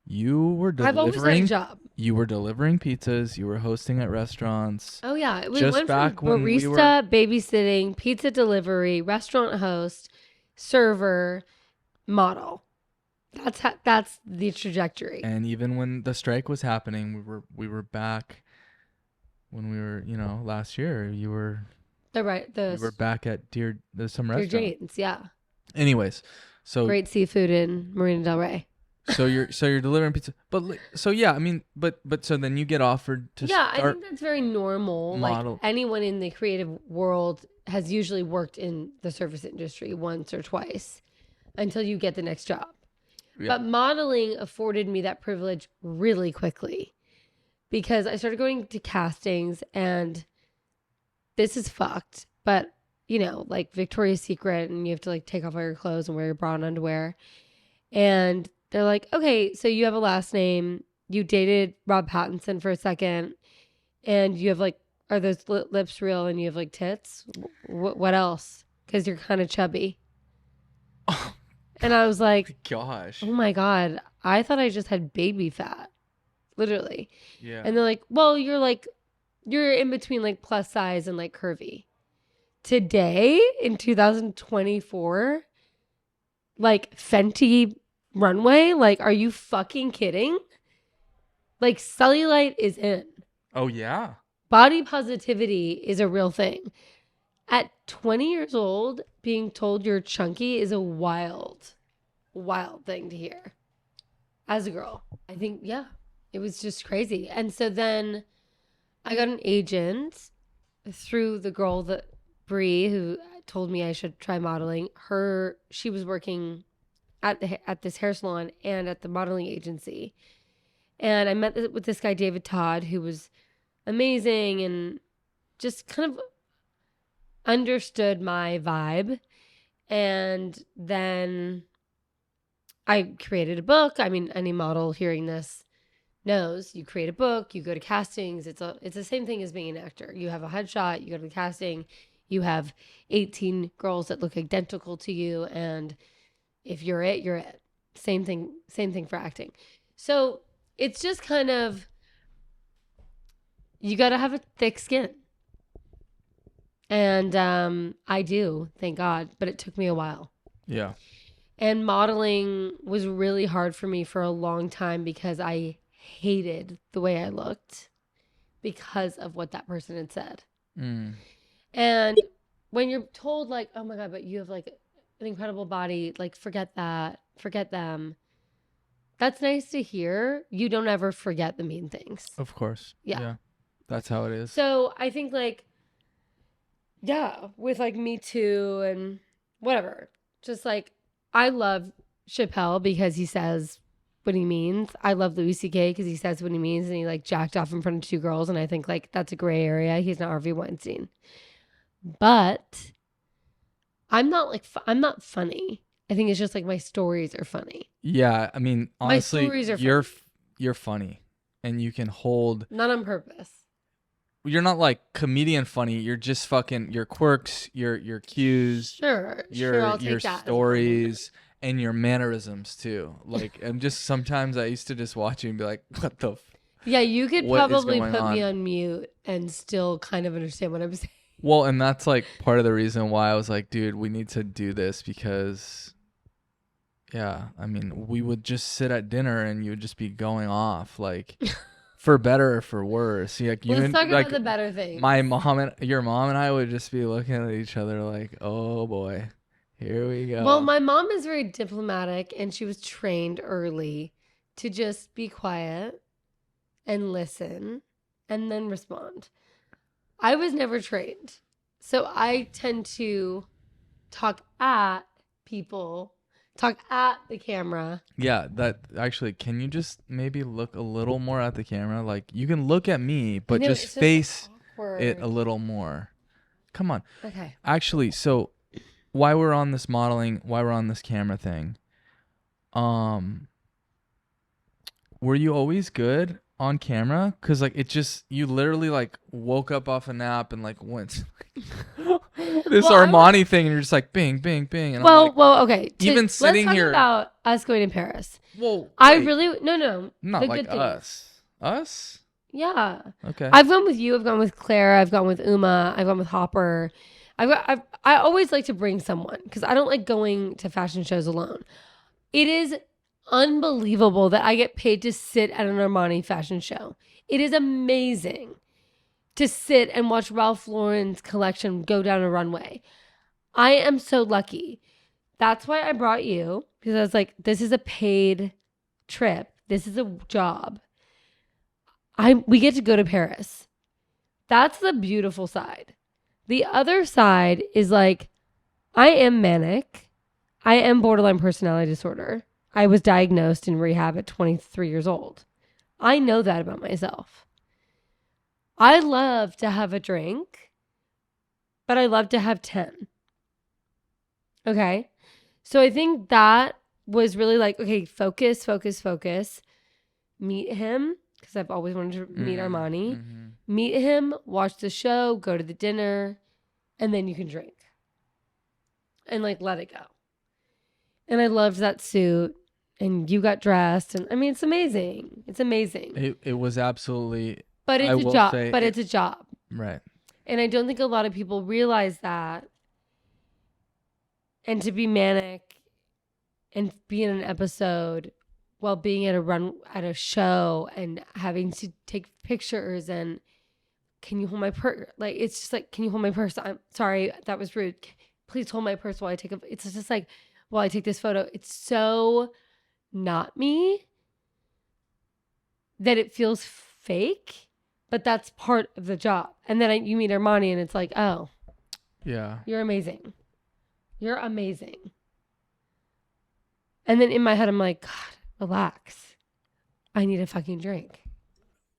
Speaker 2: you were delivering. I've always had a job. You were delivering pizzas. You were hosting at restaurants.
Speaker 1: Oh yeah, it went back from barista, babysitting, pizza delivery, restaurant host, server, model. That's the trajectory.
Speaker 2: And even when the strike was happening, we were back. When we were, last year, you were.
Speaker 1: You
Speaker 2: were back at some restaurant.
Speaker 1: Dear Jane's, yeah.
Speaker 2: Anyways, so
Speaker 1: great seafood in Marina Del Rey.
Speaker 2: So you're delivering pizza, but so yeah, I mean, but so then you get offered to
Speaker 1: I think that's very normal. Model. Like anyone in the creative world has usually worked in the service industry once or twice until you get the next job. Yeah. But modeling afforded me that privilege really quickly because I started going to castings, and this is fucked, but like Victoria's Secret, and you have to like take off all your clothes and wear your bra and underwear, and they're like, okay, so you have a last name, you dated Rob Pattinson for a second, and you have like, are those lips real, and you have like tits? What else? Because you're kind of chubby. And I was like,
Speaker 2: gosh,
Speaker 1: oh my God, I thought I just had baby fat, literally.
Speaker 2: Yeah.
Speaker 1: And they're like, well, you're in between like plus size and like curvy. Today in 2024, like Fenty runway, like, are you fucking kidding? Like cellulite is in.
Speaker 2: Oh yeah.
Speaker 1: Body positivity is a real thing. At 20 years old, being told you're chunky is a wild thing to hear. As a girl, I think, yeah, it was just crazy. And so then I got an agent through the girl that Bree, who told me I should try modeling. She was working at this hair salon and at the modeling agency. And I met with this guy, David Todd, who was amazing and just kind of understood my vibe. And then I created a book. I mean, any model hearing this knows you create a book, you go to castings. It's the same thing as being an actor. You have a headshot, you go to the casting, you have 18 girls that look identical to you, and if you're it, you're it. Same thing for acting. So it's just kind of, you got to have a thick skin. And I do, thank God, but it took me a while.
Speaker 2: Yeah.
Speaker 1: And modeling was really hard for me for a long time because I hated the way I looked because of what that person had said.
Speaker 2: Mm.
Speaker 1: And when you're told like, oh my God, but you have like an incredible body, like forget that, forget them. That's nice to hear. You don't ever forget the mean things.
Speaker 2: Of course.
Speaker 1: Yeah.
Speaker 2: That's how it is.
Speaker 1: So I think like, yeah, with like Me Too and whatever, just like I love Chappelle because he says what he means. I love Louis C.K. because he says what he means and he like jacked off in front of two girls. And I think like that's a gray area. He's not Harvey Weinstein. But I'm not like, I'm not funny. I think it's just like my stories are funny.
Speaker 2: Yeah, I mean, honestly,
Speaker 1: My stories are
Speaker 2: you're funny, and you can hold.
Speaker 1: Not on purpose.
Speaker 2: You're not like comedian funny. You're just fucking your quirks, your cues,
Speaker 1: Sure, I'll take
Speaker 2: your
Speaker 1: that
Speaker 2: stories, and your mannerisms too. Like, I'm just sometimes I used to just watch you and be like, what the.
Speaker 1: Yeah, you could
Speaker 2: what is
Speaker 1: probably
Speaker 2: going
Speaker 1: put me
Speaker 2: on?
Speaker 1: on mute and still kind of understand what I'm saying.
Speaker 2: Well, and that's like part of the reason why I was like, dude, we need to do this because, yeah, I mean, we would just sit at dinner and you would just be going off, like, for better or for worse. Like,
Speaker 1: Let's talk about the better things.
Speaker 2: Your mom and I would just be looking at each other like, oh boy, here we go.
Speaker 1: Well, my mom is very diplomatic and she was trained early to just be quiet and listen and then respond. I was never trained. So I tend to talk at people, talk at the camera.
Speaker 2: Yeah, that actually, can you just maybe look a little more at the camera? Like, you can look at me, but just face it a little more. Come on.
Speaker 1: Okay.
Speaker 2: Actually, so why we're on this modeling, why we're on this camera thing, were you always good on camera? Because like it just, you literally like woke up off a nap and like went this Armani thing and you're just like bing bing bing. And I'm like,
Speaker 1: okay.
Speaker 2: Even sitting
Speaker 1: let's
Speaker 2: here
Speaker 1: talk about us going to Paris.
Speaker 2: Whoa,
Speaker 1: I really no
Speaker 2: not
Speaker 1: the
Speaker 2: like
Speaker 1: good things.
Speaker 2: us.
Speaker 1: Yeah.
Speaker 2: Okay.
Speaker 1: I've gone with you. I've gone with Claire. I've gone with Uma. I've gone with Hopper. I always like to bring someone because I don't like going to fashion shows alone. It is unbelievable that I get paid to sit at an Armani fashion show. It is amazing to sit and watch Ralph Lauren's collection go down a runway. I am so lucky. That's why I brought you, because I was like, this is a paid trip. This is a job. We get to go to Paris. That's the beautiful side. The other side is like, I am manic. I am borderline personality disorder. I was diagnosed in rehab at 23 years old. I know that about myself. I love to have a drink, but I love to have 10. Okay? So I think that was really like, okay, focus. Meet him, because I've always wanted to meet Armani. Mm-hmm. Meet him, watch the show, go to the dinner, and then you can drink. And like let it go. And I loved that suit. And you got dressed, and I mean, it's amazing. It's amazing.
Speaker 2: It was absolutely.
Speaker 1: But it's a job. But it's a job,
Speaker 2: right?
Speaker 1: And I don't think a lot of people realize that. And to be manic, and be in an episode, while being at a show, and having to take pictures, and can you hold my purse? Like it's just like, can you hold my purse? I'm sorry, that was rude. Please hold my purse while I take a. It's just like while I take this photo. It's so not me that it feels fake, but that's part of the job. And then you meet Armani and it's like, oh
Speaker 2: yeah,
Speaker 1: you're amazing, and then in my head I'm like, God, relax, I need a fucking drink.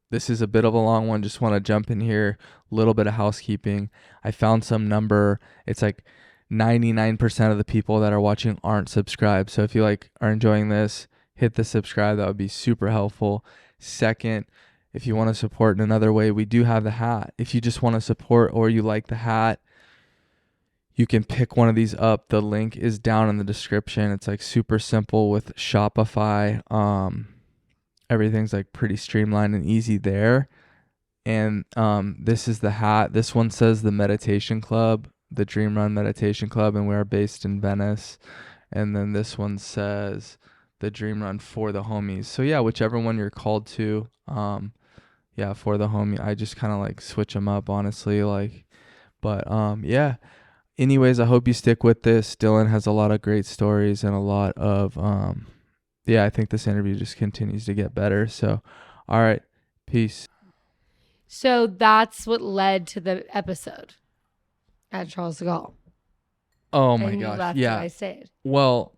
Speaker 2: This is a bit of a long one. Just want to jump in here, a little bit of housekeeping. I found some number. It's like 99% of the people that are watching aren't subscribed. So if you like are enjoying this, hit the subscribe. That would be super helpful. Second, if you want to support in another way, we do have the hat. If you just want to support or you like the hat, you can pick one of these up. The link is down in the description. It's like super simple with Shopify. Everything's like pretty streamlined and easy there. And this is the hat. This one says the Meditation Club, the Dreamrun Meditation Club, and we are based in Venice. And then this one says the Dreamrun for the homies. So yeah, whichever one you're called to, yeah, for the homie. I just kind of like switch them up, honestly. Like, but yeah. Anyways, I hope you stick with this. Dylan has a lot of great stories and a lot of yeah, I think this interview just continues to get better. So, all right, peace.
Speaker 1: So that's what led to the episode at Charles de Gaulle.
Speaker 2: Oh my
Speaker 1: And you
Speaker 2: gosh.
Speaker 1: left
Speaker 2: Yeah.
Speaker 1: and I stayed.
Speaker 2: Well,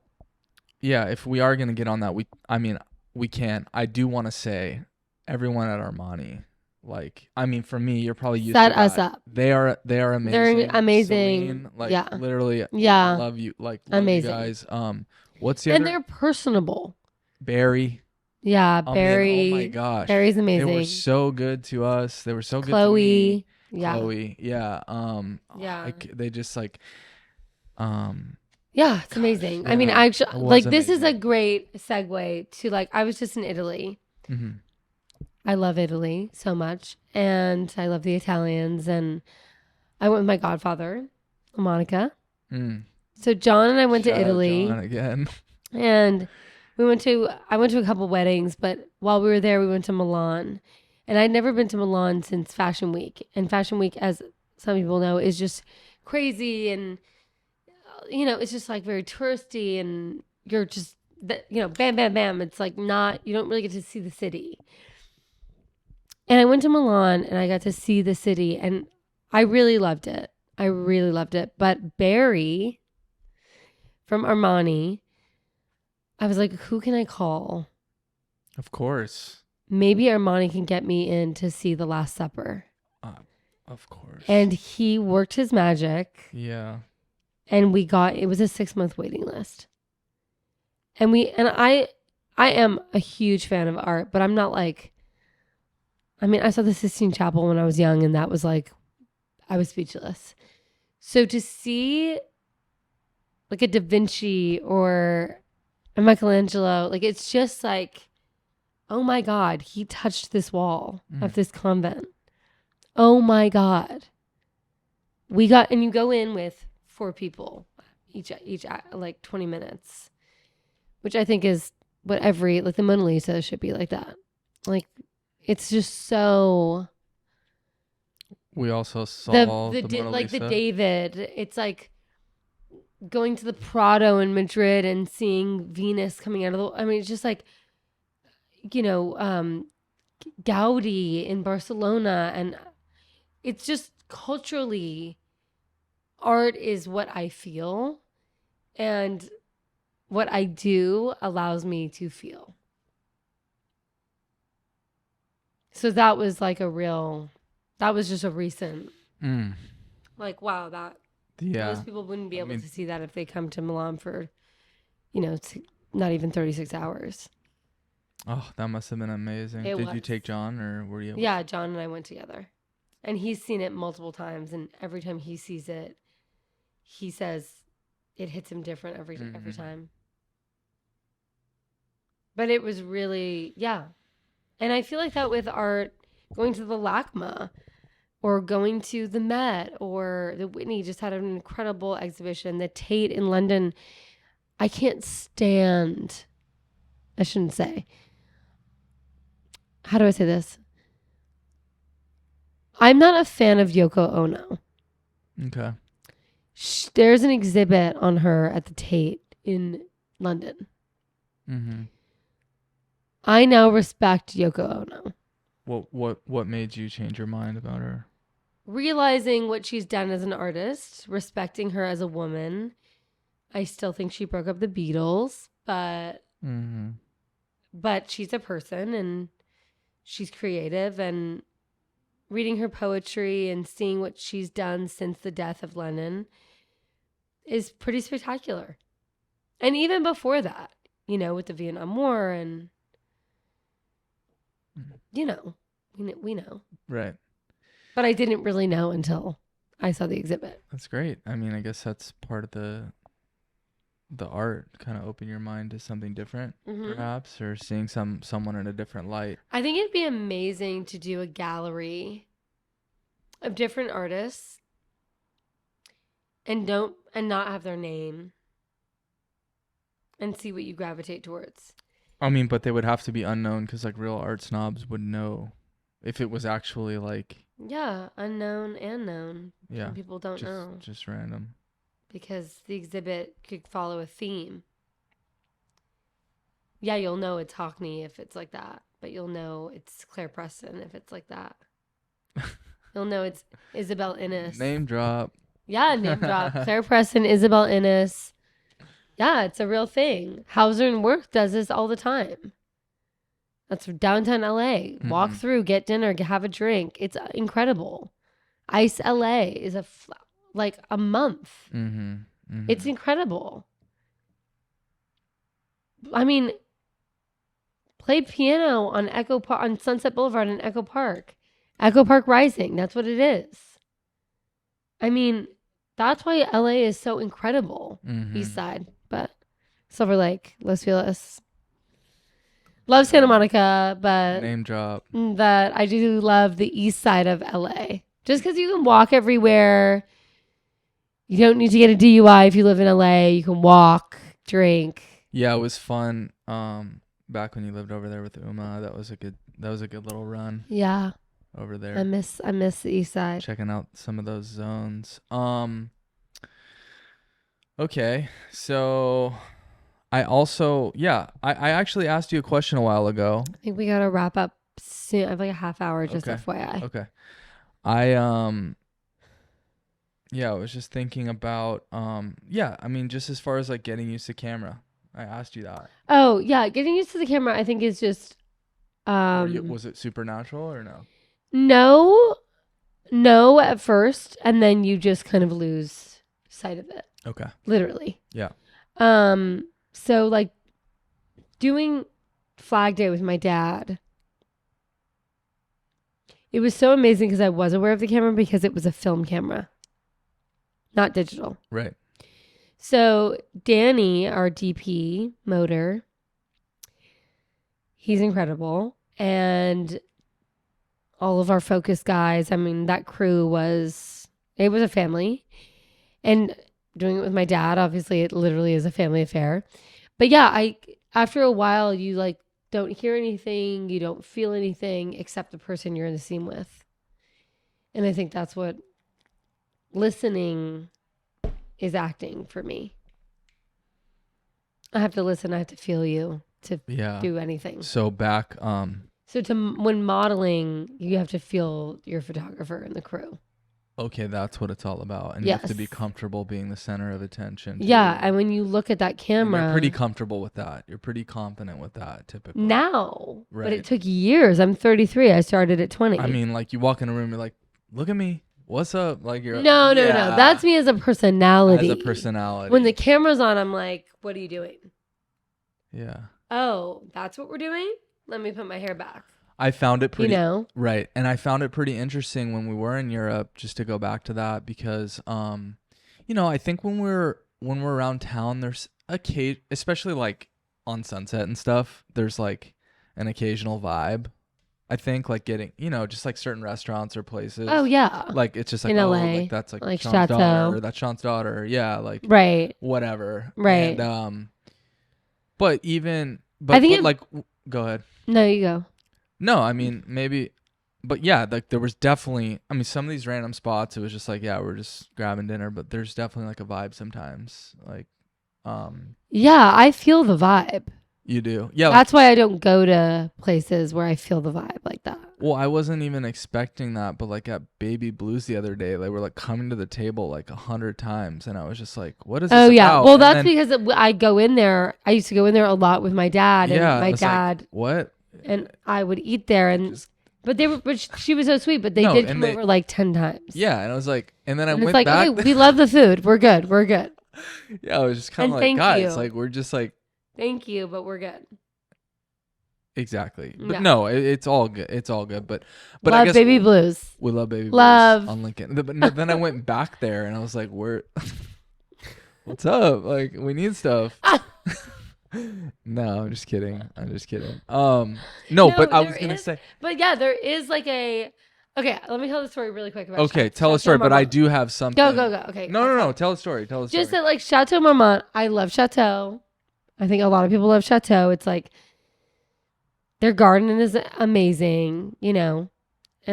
Speaker 2: yeah, if we are going to get on that, we can. I do want to say everyone at Armani, like, I mean, for me, you're probably used
Speaker 1: Set
Speaker 2: to
Speaker 1: us
Speaker 2: that.
Speaker 1: up.
Speaker 2: They are amazing.
Speaker 1: They're amazing.
Speaker 2: Celine, like,
Speaker 1: Yeah.
Speaker 2: literally,
Speaker 1: Yeah.
Speaker 2: love you. Like, love
Speaker 1: Amazing.
Speaker 2: you guys. What's the
Speaker 1: And
Speaker 2: other?
Speaker 1: they're personable.
Speaker 2: Barry.
Speaker 1: Yeah,
Speaker 2: I
Speaker 1: Barry.
Speaker 2: mean, oh my gosh.
Speaker 1: Barry's amazing.
Speaker 2: They were so good to us. They were so good to
Speaker 1: Chloe.
Speaker 2: me.
Speaker 1: Yeah.
Speaker 2: Chloe. Yeah.
Speaker 1: Yeah.
Speaker 2: They just like,
Speaker 1: yeah, it's amazing.
Speaker 2: Yeah,
Speaker 1: I mean, actually, like,
Speaker 2: amazing.
Speaker 1: this is a great segue to, like, I was just in Italy.
Speaker 2: Mm-hmm.
Speaker 1: I love Italy so much. And I love the Italians. And I went with my godfather, Monica. So John and I went to Italy.
Speaker 2: John again.
Speaker 1: And I went to a couple weddings, but while we were there, we went to Milan. And I'd never been to Milan since Fashion Week. And Fashion Week, as some people know, is just crazy. And, you know, it's just like very touristy. And you're just, you know, bam, bam, bam. It's like not, you don't really get to see the city. And I went to Milan and I got to see the city. And I really loved it. I really loved it. But Barry from Armani, I was like, who can I call?
Speaker 2: Of course.
Speaker 1: Maybe Armani can get me in to see The Last Supper.
Speaker 2: Of course.
Speaker 1: And he worked his magic.
Speaker 2: Yeah.
Speaker 1: And it was a 6-month waiting list. And I am a huge fan of art, but I'm not like, I mean, I saw the Sistine Chapel when I was young, and that was like, I was speechless. So to see like a Da Vinci or a Michelangelo, like, it's just like, oh my God, he touched this wall of this convent. Oh my God. And you go in with 4 people, each like 20 minutes, which I think is what like the Mona Lisa should be like that. Like, it's just so.
Speaker 2: We also saw the Mona
Speaker 1: like
Speaker 2: Lisa.
Speaker 1: the David. It's like going to the Prado in Madrid and seeing Venus coming out of the. I mean, it's just like, you know, Gaudi in Barcelona, and it's just culturally, art is what I feel, and what I do allows me to feel. So that was like that was just a recent, like, wow, most people wouldn't be able to see that if they come to Milan for, you know, not even 36 hours.
Speaker 2: Oh, that must have been amazing. Did you take John, or were you?
Speaker 1: Yeah, John and I went together. And he's seen it multiple times, and every time he sees it, he says it hits him different every time. But it was really, yeah. And I feel like that with art, going to the LACMA or going to the Met, or the Whitney just had an incredible exhibition. The Tate in London, I can't stand, I shouldn't say. How do I say this? I'm not a fan of Yoko Ono.
Speaker 2: Okay.
Speaker 1: There's an exhibit on her at the Tate in London.
Speaker 2: Mm-hmm.
Speaker 1: I now respect Yoko Ono.
Speaker 2: What made you change your mind about her?
Speaker 1: Realizing what she's done as an artist, respecting her as a woman. I still think she broke up the Beatles, but she's a person and she's creative, and reading her poetry and seeing what she's done since the death of Lennon is pretty spectacular. And even before that, you know, with the Vietnam War and, you know, we know.
Speaker 2: Right.
Speaker 1: But I didn't really know until I saw the exhibit.
Speaker 2: That's great. I mean, I guess that's part of the art, kind of open your mind to something different, perhaps, or seeing someone in a different light.
Speaker 1: I think it'd be amazing to do a gallery of different artists and not have their name, and see what you gravitate towards.
Speaker 2: I mean, but they would have to be unknown, because like real art snobs would know if it was actually like.
Speaker 1: Yeah, unknown and known.
Speaker 2: Yeah.
Speaker 1: Some people don't know.
Speaker 2: Just random.
Speaker 1: Because the exhibit could follow a theme. Yeah, you'll know it's Hockney if it's like that, but you'll know it's Claire Preston if it's like that. You'll know it's Isabel Innes.
Speaker 2: Name drop.
Speaker 1: Yeah, name drop. Claire Preston, Isabel Innes. Yeah, it's a real thing. Hauser and Work does this all the time. That's downtown LA. Walk through, get dinner, have a drink. It's incredible. Ice LA is like a month. It's incredible. I mean, play piano on on Sunset Boulevard in Echo Park. Echo Park Rising. That's what it is. I mean, that's why LA is so incredible. East Side, but Silver Lake, Los Feliz. Love Santa Monica, but
Speaker 2: name drop.
Speaker 1: But I do love the East Side of LA. Just because you can walk everywhere. You don't need to get a DUI if you live in LA. You can walk, drink.
Speaker 2: Yeah, it was fun. Back when you lived over there with Uma, that was a good little run.
Speaker 1: Yeah.
Speaker 2: Over there.
Speaker 1: I miss the East Side.
Speaker 2: Checking out some of those zones. Okay, so I also I actually asked you a question a while ago.
Speaker 1: I think we gotta wrap up soon. I have like a half hour, just FYI.
Speaker 2: Okay. I was just thinking about I mean, just as far as like getting used to camera. I asked you that.
Speaker 1: Oh yeah, getting used to the camera I think is just
Speaker 2: was it supernatural or no?
Speaker 1: No at first, and then you just kind of lose sight of it.
Speaker 2: Okay.
Speaker 1: Literally.
Speaker 2: Yeah.
Speaker 1: So like doing Flag Day with my dad, it was so amazing because I was aware of the camera because it was a film camera, not digital.
Speaker 2: Right.
Speaker 1: So Danny, our DP motor, he's incredible. And all of our focus guys, I mean, that crew was a family. And doing it with my dad, obviously it literally is a family affair. But yeah, after a while you like don't hear anything, you don't feel anything except the person you're in the scene with. And I think that's what listening is acting for me. I have to listen, I have to feel you to do anything.
Speaker 2: So back
Speaker 1: when modeling, you have to feel your photographer and the crew.
Speaker 2: Okay, that's what it's all about. And you have to be comfortable being the center of attention.
Speaker 1: Yeah, and when you look at that camera...
Speaker 2: You're pretty comfortable with that. You're pretty confident with that, typically.
Speaker 1: Now.
Speaker 2: Right.
Speaker 1: But it took years. I'm 33. I started at 20.
Speaker 2: I mean, like, you walk in a room, you're like, look at me. What's up? Like, you're...
Speaker 1: No. That's me as a personality.
Speaker 2: As a personality.
Speaker 1: When the camera's on, I'm like, what are you doing?
Speaker 2: Yeah.
Speaker 1: Oh, that's what we're doing? Let me put my hair back.
Speaker 2: I found it pretty,
Speaker 1: right.
Speaker 2: And I found it pretty interesting when we were in Europe, just to go back to that, because, I think when we're around town, there's especially like on Sunset and stuff, there's like an occasional vibe. I think like getting, just like certain restaurants or places.
Speaker 1: Oh yeah.
Speaker 2: Like it's just like,
Speaker 1: in LA,
Speaker 2: like that's like Sean's
Speaker 1: Chateau.
Speaker 2: daughter, or that's Sean's daughter. Yeah. Like,
Speaker 1: right.
Speaker 2: Whatever.
Speaker 1: Right.
Speaker 2: And, but I think like, go ahead.
Speaker 1: No, you go.
Speaker 2: No, I mean, maybe, but yeah, like there was definitely, I mean, some of these random spots, it was just like, yeah, we're just grabbing dinner, but there's definitely like a vibe sometimes. Like,
Speaker 1: yeah, I feel the vibe.
Speaker 2: You do. Yeah.
Speaker 1: That's why I don't go to places where I feel the vibe like that.
Speaker 2: Well, I wasn't even expecting that, but like at Baby Blues the other day, they were like coming to the table like 100 times. And I was just like, what is this
Speaker 1: Oh, yeah.
Speaker 2: about?
Speaker 1: Well, that's because I go in there. I used to go in there a lot with my dad. And my dad.
Speaker 2: Like, what?
Speaker 1: And I would eat there, but she was so sweet. But they did come over like 10 times.
Speaker 2: Yeah, and I was like, and then I went
Speaker 1: like,
Speaker 2: back.
Speaker 1: Okay, we love the food. We're good.
Speaker 2: Yeah, I was just kind of like, God, it's like we're just like,
Speaker 1: thank you, but we're good.
Speaker 2: Exactly, but no, it's all good. It's all good. But
Speaker 1: love
Speaker 2: I guess
Speaker 1: Baby Blues.
Speaker 2: We love Baby
Speaker 1: Blues
Speaker 2: on Lincoln. But then I went back there, and I was like, what's up? Like, we need stuff. No, I'm just kidding. No, but I was gonna say.
Speaker 1: But yeah, there is like a. Okay, let me tell the story really quick about.
Speaker 2: Okay, tell a story, but I do have something.
Speaker 1: Go. Okay.
Speaker 2: No. Tell a story.
Speaker 1: Just that, like Chateau Marmont. I love Chateau. I think a lot of people love Chateau. It's like their garden is amazing, and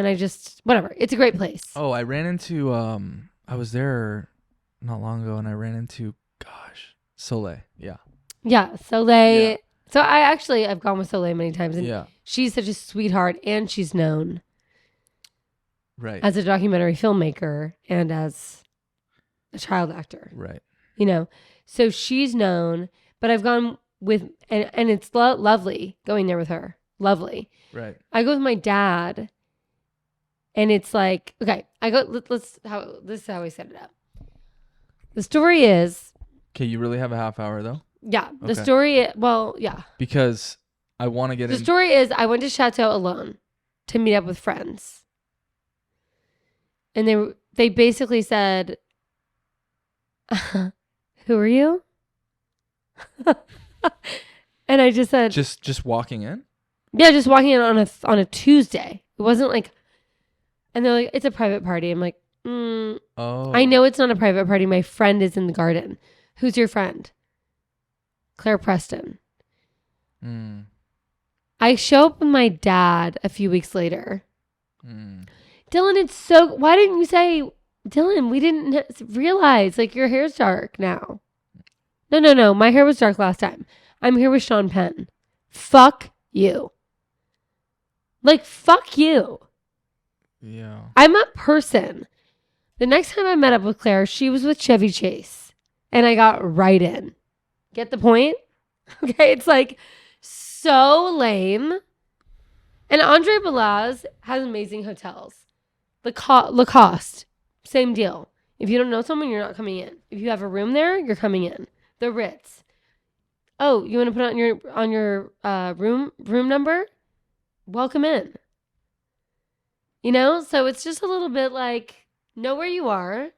Speaker 1: I just whatever. It's a great place.
Speaker 2: Oh, I ran into. I was there not long ago, and I ran into, Soleil. Yeah.
Speaker 1: Yeah, Soleil. Yeah. So I've gone with Soleil many times, and
Speaker 2: yeah,
Speaker 1: she's such a sweetheart, and she's known.
Speaker 2: Right.
Speaker 1: as a documentary filmmaker and as a child actor.
Speaker 2: Right.
Speaker 1: You know, so she's known, but I've gone with, and it's lovely going there with her. Lovely.
Speaker 2: Right.
Speaker 1: I go with my dad, and it's like, okay, this is how I set it up. The story is.
Speaker 2: Okay, you really have a half hour though?
Speaker 1: Yeah. The
Speaker 2: Okay.
Speaker 1: story, well, yeah.
Speaker 2: Because I want to get
Speaker 1: The story is I went to Chateau alone to meet up with friends. And they basically said, who are you? And I just said,
Speaker 2: just walking in?
Speaker 1: yeah, just walking in on a Tuesday. It wasn't like, and they're like, it's a private party. I'm like,
Speaker 2: Oh.
Speaker 1: I know it's not a private party. My friend is in the garden. Who's your friend? Claire Preston. I show up with my dad a few weeks later. Dylan, why didn't you say, Dylan, we didn't realize, like, your hair's dark now. No. My hair was dark last time. I'm here with Sean Penn. Fuck you. Like, fuck you.
Speaker 2: Yeah.
Speaker 1: I'm a person. The next time I met up with Claire, she was with Chevy Chase. And I got right in. Get the point? Okay, it's like so lame. And Andre Balaz has amazing hotels. Lacoste, same deal. If you don't know someone, you're not coming in. If you have a room there, you're coming in. The Ritz. Oh, you want to put it on your room number? Welcome in. You know, so it's just a little bit like know where you are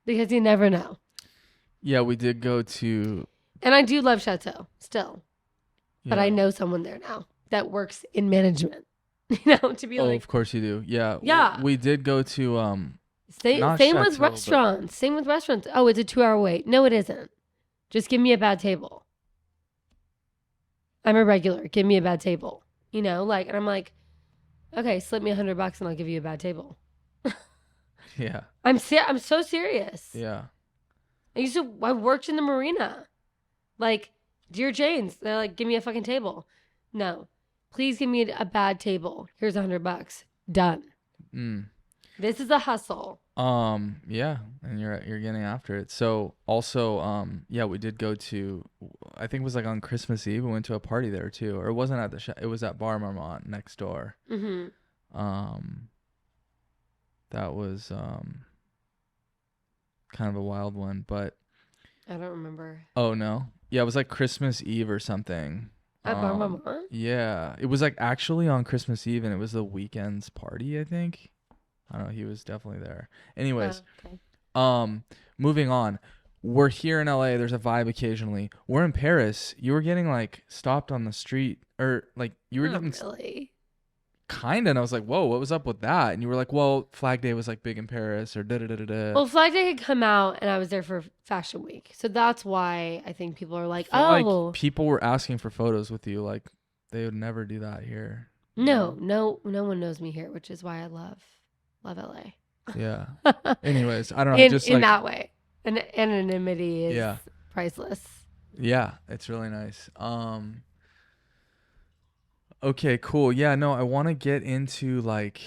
Speaker 1: because you never know.
Speaker 2: Yeah, we did go to.
Speaker 1: And I do love Chateau still, but I know someone there now that works in management. You know, to be
Speaker 2: Oh,
Speaker 1: like,
Speaker 2: of course you do. Yeah.
Speaker 1: Yeah.
Speaker 2: We did go to
Speaker 1: same with restaurants. Same with restaurants. Oh, it's a 2-hour wait. No, it isn't. Just give me a bad table. I'm a regular. Give me a bad table. You know, like, and I'm like, okay, slip me $100 and I'll give you a bad table.
Speaker 2: Yeah.
Speaker 1: I'm so serious.
Speaker 2: Yeah.
Speaker 1: I worked in the marina. Like, Dear Jane's, they're like, give me a fucking table. No. Please give me a bad table. Here's $100. Done. This is a hustle.
Speaker 2: Yeah, and you're getting after it. So also, yeah, we did go to, I think it was like on Christmas Eve. We went to a party there too, or it wasn't at it was at Bar Marmont next door. That was kind of a wild one, but
Speaker 1: I don't remember.
Speaker 2: Oh no, yeah, it was like Christmas Eve or something.
Speaker 1: At Bar Marmont?
Speaker 2: Yeah, it was like actually on Christmas Eve, and it was the weekend's party, I think. I don't know. He was definitely there. Anyways,
Speaker 1: okay.
Speaker 2: Moving on. We're here in LA. There's a vibe occasionally. We're in Paris. You were getting like stopped on the street, or like you were getting
Speaker 1: really?
Speaker 2: Kind of. And I was like, whoa, what was up with that? And you were like, well, Flag Day was like big in Paris, or da da da da da.
Speaker 1: Well, Flag Day had come out, and I was there for Fashion Week, so that's why I think people are like,
Speaker 2: Like people were asking for photos with you. Like they would never do that here.
Speaker 1: No one knows me here, which is why I love LA.
Speaker 2: Yeah. Anyways, I don't know.
Speaker 1: In that way, and anonymity is priceless.
Speaker 2: Yeah, it's really nice. Okay, cool. Yeah, no, I want to get into like,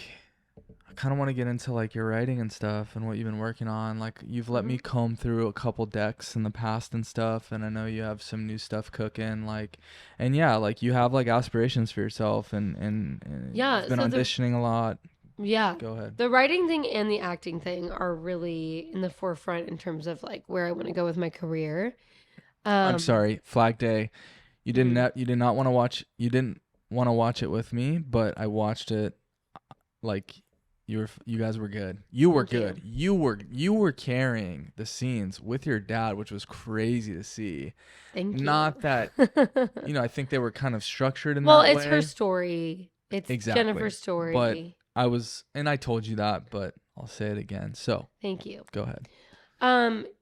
Speaker 2: I kind of want to get into like your writing and stuff and what you've been working on. Like you've let me comb through a couple decks in the past and stuff, and I know you have some new stuff cooking. Like, and yeah, like you have like aspirations for yourself, and you've been auditioning a lot.
Speaker 1: Yeah.
Speaker 2: Go ahead.
Speaker 1: The writing thing and the acting thing are really in the forefront in terms of like where I want to go with my career.
Speaker 2: I'm sorry, Flag Day. You did not want to watch. You didn't want to watch it with me, but I watched it. Like you guys were good. You were good. You were carrying the scenes with your dad, which was crazy to see.
Speaker 1: Thank you.
Speaker 2: Not that I think they were kind of structured in that way.
Speaker 1: Well, it's her story. It's exactly. Jennifer's story.
Speaker 2: But I told you that, but I'll say it again. So
Speaker 1: thank you.
Speaker 2: Go ahead.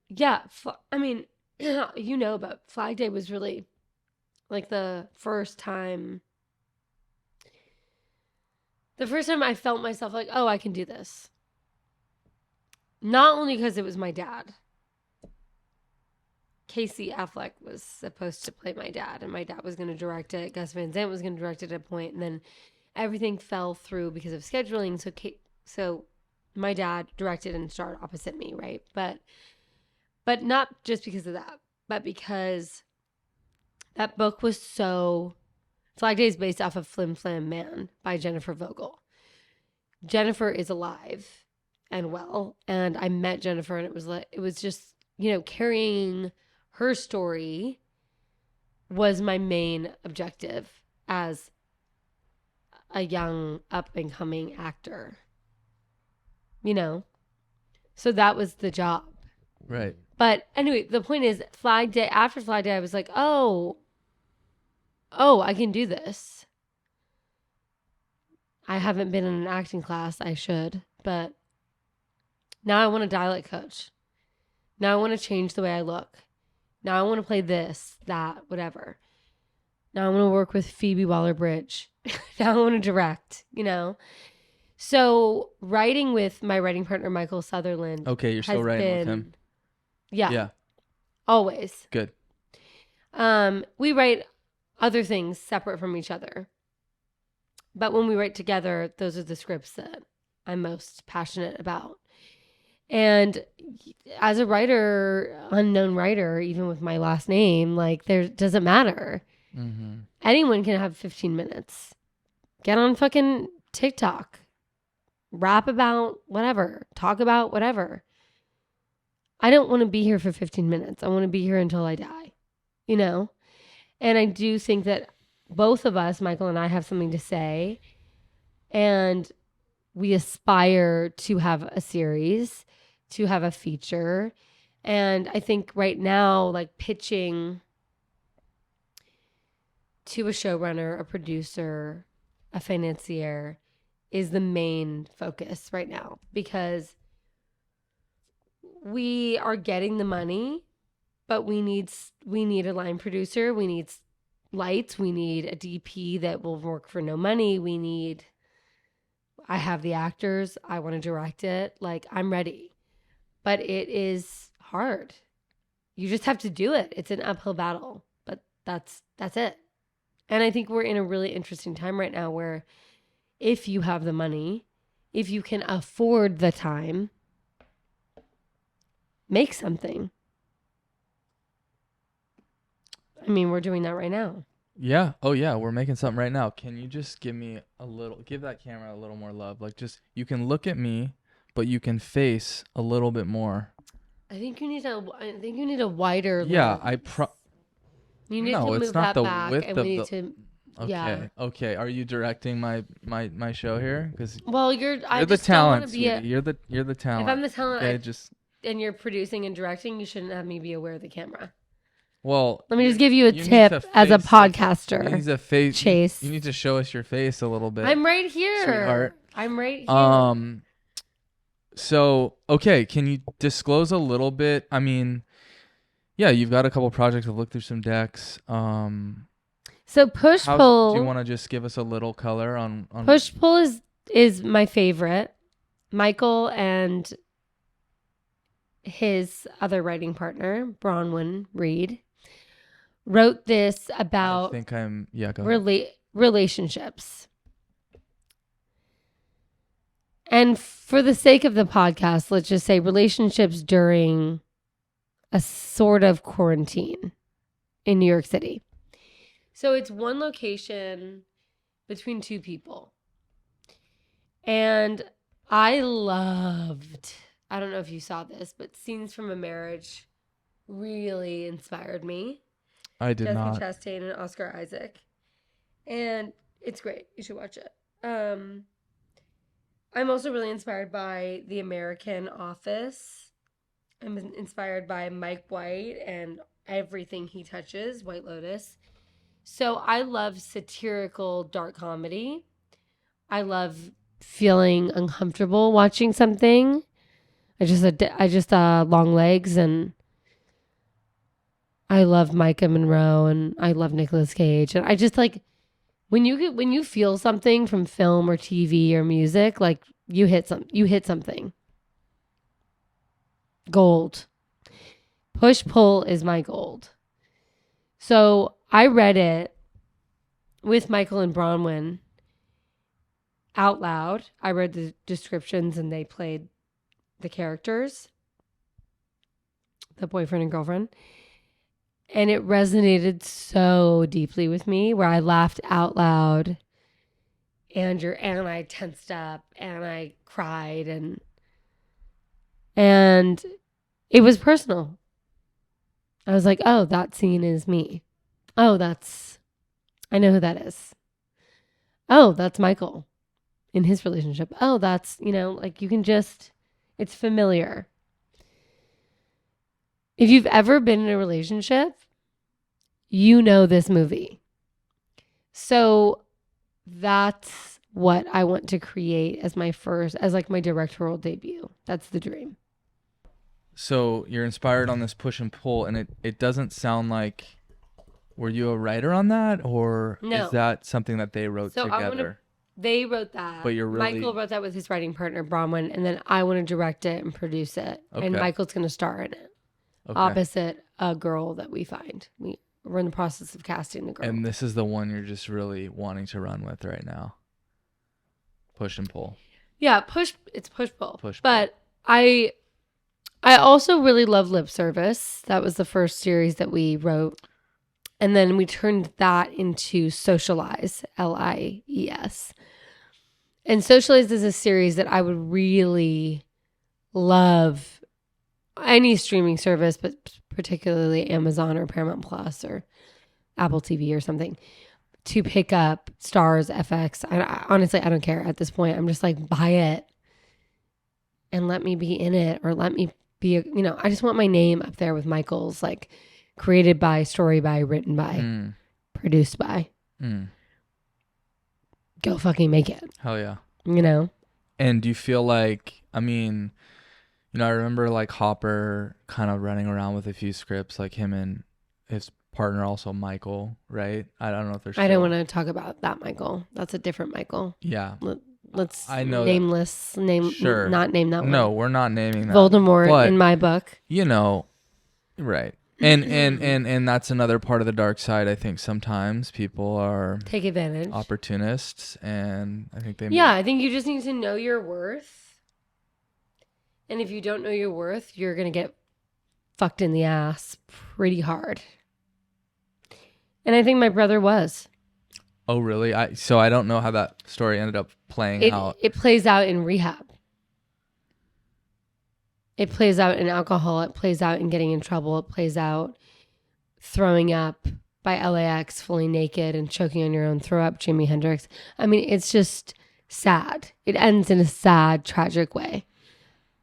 Speaker 1: Yeah. I mean, but Flag Day was really like the first time I felt myself like, oh, I can do this. Not only because it was my dad. Casey Affleck was supposed to play my dad, and my dad was going to direct it. Gus Van Sant was going to direct it at a point, and then everything fell through because of scheduling. So my dad directed and starred opposite me, right? But not just because of that, but because that book was so... Flag Day is based off of Flim Flam Man by Jennifer Vogel. Jennifer is alive and well, and I met Jennifer, and it was just, carrying her story was my main objective as a young up and coming actor. So that was the job.
Speaker 2: Right.
Speaker 1: But anyway, the point is, after Flag Day, I was like, oh, I can do this. I haven't been in an acting class. I should, but now I want a dialect coach. Now I want to change the way I look. Now I want to play this, that, whatever. Now I want to work with Phoebe Waller-Bridge. Now I want to direct, So writing with my writing partner, Michael Sutherland.
Speaker 2: Okay, you're still writing with him?
Speaker 1: Yeah.
Speaker 2: Yeah.
Speaker 1: Always.
Speaker 2: Good.
Speaker 1: We write other things separate from each other. But when we write together, those are the scripts that I'm most passionate about. And as a writer, unknown writer, even with my last name, there doesn't matter. Mm-hmm. Anyone can have 15 minutes. Get on fucking TikTok. Rap about whatever. Talk about whatever. I don't want to be here for 15 minutes. I want to be here until I die. And I do think that both of us, Michael and I, have something to say. And we aspire to have a series, to have a feature. And I think right now, pitching to a showrunner, a producer, a financier is the main focus right now, because we are getting the money, but we need a line producer. We need lights. We need a DP that will work for no money. I have the actors. I want to direct it. I'm ready. But it is hard. You just have to do it. It's an uphill battle, but that's it. And I think we're in a really interesting time right now where if you have the money, if you can afford the time, make something. I mean, we're doing that right now.
Speaker 2: Yeah. Oh, yeah. We're making something right now. Can you just give that camera a little more love? You can look at me, but you can face a little bit more.
Speaker 1: I think you need a wider
Speaker 2: Yeah,
Speaker 1: lens. You need to
Speaker 2: it's
Speaker 1: move
Speaker 2: not
Speaker 1: that
Speaker 2: the
Speaker 1: back,
Speaker 2: width
Speaker 1: and
Speaker 2: of
Speaker 1: we need
Speaker 2: the...
Speaker 1: to...
Speaker 2: Okay.
Speaker 1: Yeah.
Speaker 2: Okay. Are you directing my show here? Because
Speaker 1: you're
Speaker 2: the talent, sweetie. You're the talent.
Speaker 1: If I'm the talent,
Speaker 2: okay,
Speaker 1: and you're producing and directing, you shouldn't have me be aware of the camera.
Speaker 2: Well,
Speaker 1: let me just give you a tip as a podcaster.
Speaker 2: You need a face.
Speaker 1: Chase.
Speaker 2: You need to show us your face a little bit.
Speaker 1: I'm right here.
Speaker 2: Sweetheart.
Speaker 1: I'm right here.
Speaker 2: So, okay, can you disclose a little bit? I mean, yeah, you've got a couple projects. I've looked through some decks.
Speaker 1: So push-pull.
Speaker 2: Do you want to just give us a little color on
Speaker 1: Push-pull is my favorite. Michael and his other writing partner, Bronwyn Reed, wrote this about relationships. And for the sake of the podcast, let's just say relationships during a sort of quarantine in New York City. So it's one location between two people. And I don't know if you saw this, but Scenes from a Marriage really inspired me.
Speaker 2: I did not.
Speaker 1: Jessica Chastain and Oscar Isaac. And it's great. You should watch it. I'm also really inspired by The American Office. I'm inspired by Mike White and everything he touches, White Lotus. So I love satirical dark comedy. I love feeling uncomfortable watching something. I just Long Legs, and I love Micah Monroe, and I love Nicolas Cage, and I just when you feel something from film or TV or music, you hit something. Gold. Push Pull is my gold. So I read it with Michael and Bronwyn, out loud. I read the descriptions and they played the characters, the boyfriend and girlfriend. And it resonated so deeply with me where I laughed out loud and I tensed up and I cried and it was personal. I was like, oh, that scene is me. Oh, I know who that is. Oh, that's Michael in his relationship. Oh, that's, like you can just, it's familiar. If you've ever been in a relationship, you know this movie. So that's what I want to create as my directorial debut. That's the dream.
Speaker 2: So you're inspired on this push and pull, and it doesn't sound like, were you a writer on that, or
Speaker 1: No.
Speaker 2: is that something that they wrote together?
Speaker 1: They wrote that.
Speaker 2: But you're really...
Speaker 1: Michael wrote that with his writing partner, Bronwyn, and then I want to direct it and produce it. Okay. And Michael's going to star in it. Okay. Opposite a girl that we find. We're in the process of casting the girl.
Speaker 2: And this is the one you're just really wanting to run with right now. Push and pull.
Speaker 1: Yeah, it's push-pull. But I also really love Lip Service. That was the first series that we wrote. And then we turned that into Socialize, Lies. And Socialize is a series that I would really love any streaming service, but particularly Amazon or Paramount Plus or Apple TV or something, to pick up Stars, FX. Honestly, I don't care at this point. I'm just like, buy it and let me be in it, or let me be, I just want my name up there with Michael's, like created by, story by, written by, produced by. Go fucking make it.
Speaker 2: Hell yeah.
Speaker 1: And
Speaker 2: do you feel like, I remember like Hopper kind of running around with a few scripts, like him and his partner, also Michael, right? I don't know if there's...
Speaker 1: I don't want to talk about that Michael. That's a different Michael.
Speaker 2: Yeah.
Speaker 1: Let's
Speaker 2: I know
Speaker 1: nameless
Speaker 2: that.
Speaker 1: Name
Speaker 2: Sure.
Speaker 1: Not name that one.
Speaker 2: No, we're not naming that.
Speaker 1: Voldemort
Speaker 2: but,
Speaker 1: in my book.
Speaker 2: Right. And that's another part of the dark side. I think sometimes people are
Speaker 1: take advantage,
Speaker 2: opportunists, and I think they
Speaker 1: I think you just need to know your worth. And if you don't know your worth, you're going to get fucked in the ass pretty hard. And I think my brother was.
Speaker 2: Oh, really? So I don't know how that story ended up playing out.
Speaker 1: It plays out in rehab. It plays out in alcohol. It plays out in getting in trouble. It plays out throwing up by LAX fully naked and choking on your own throw up, Jimi Hendrix. It's just sad. It ends in a sad, tragic way.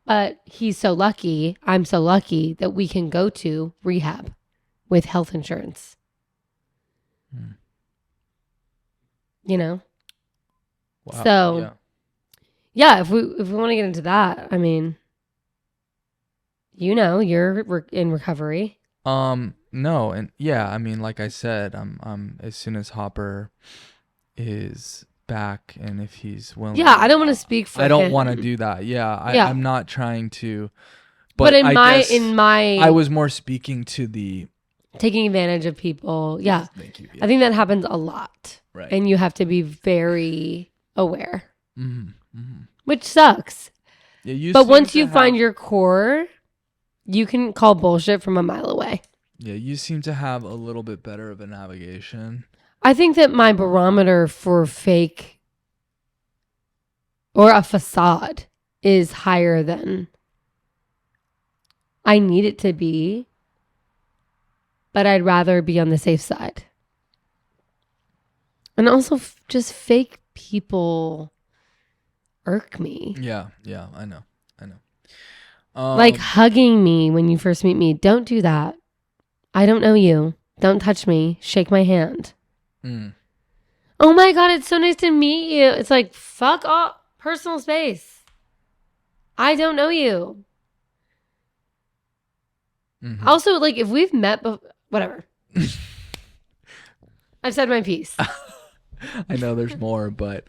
Speaker 1: But he's so lucky, I'm so lucky that we can go to rehab with health insurance. Wow. So, if we want to get into that, you're in recovery.
Speaker 2: No, and like I said, I'm as soon as Hopper is back, and if he's willing.
Speaker 1: Yeah, I don't want to speak for him.
Speaker 2: I don't want to do that. I'm not trying to.
Speaker 1: But in my
Speaker 2: I was more speaking to the
Speaker 1: taking advantage of people. Yeah.
Speaker 2: Thank you.
Speaker 1: I think that happens a lot.
Speaker 2: Right.
Speaker 1: And you have to be very aware.
Speaker 2: Mm-hmm.
Speaker 1: Which sucks.
Speaker 2: Yeah,
Speaker 1: but once you find your core, you can call bullshit from a mile away.
Speaker 2: Yeah, you seem to have a little bit better of a navigation.
Speaker 1: I think that my barometer for fake or a facade is higher than I need it to be, but I'd rather be on the safe side. And also just fake people irk me.
Speaker 2: Yeah, I know.
Speaker 1: Like hugging me when you first meet me. Don't do that. I don't know you. Don't touch me. Shake my hand. Oh my God, it's so nice to meet you. It's like, fuck off. Personal space. I don't know you. Mm-hmm. Also, like, if we've met, whatever. I've said my piece.
Speaker 2: I know there's more, but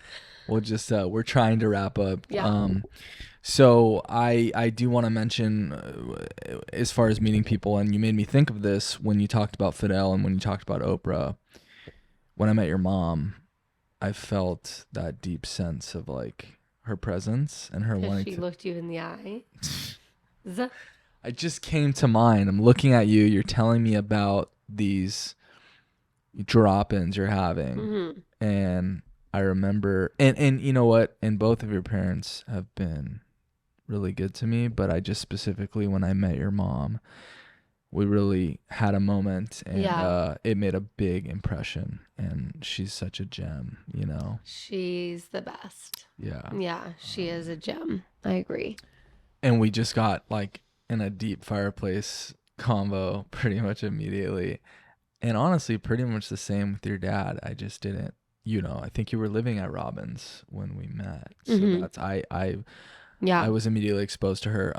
Speaker 2: we'll just, we're trying to wrap up.
Speaker 1: Yeah.
Speaker 2: So I do want to mention, as far as meeting people, and you made me think of this when you talked about Fidel and when you talked about Oprah. When I met your mom, I felt that deep sense of like her presence and her wanting
Speaker 1: she
Speaker 2: to.
Speaker 1: looked you in the eye.
Speaker 2: I just came to mind. I'm looking at you. You're telling me about these drop-ins you're having, and I remember. And you know what? And both of your parents have been really good to me. But I just specifically, when I met your mom, we really had a moment, and it made a big impression. And she's such a gem, you know.
Speaker 1: She's the best.
Speaker 2: Yeah.
Speaker 1: Yeah, she is a gem. I agree.
Speaker 2: And we just got like in a deep fireplace convo pretty much immediately. And honestly, pretty much the same with your dad. I just didn't, I think you were living at Robbins when we met. So that's, I was immediately exposed to her.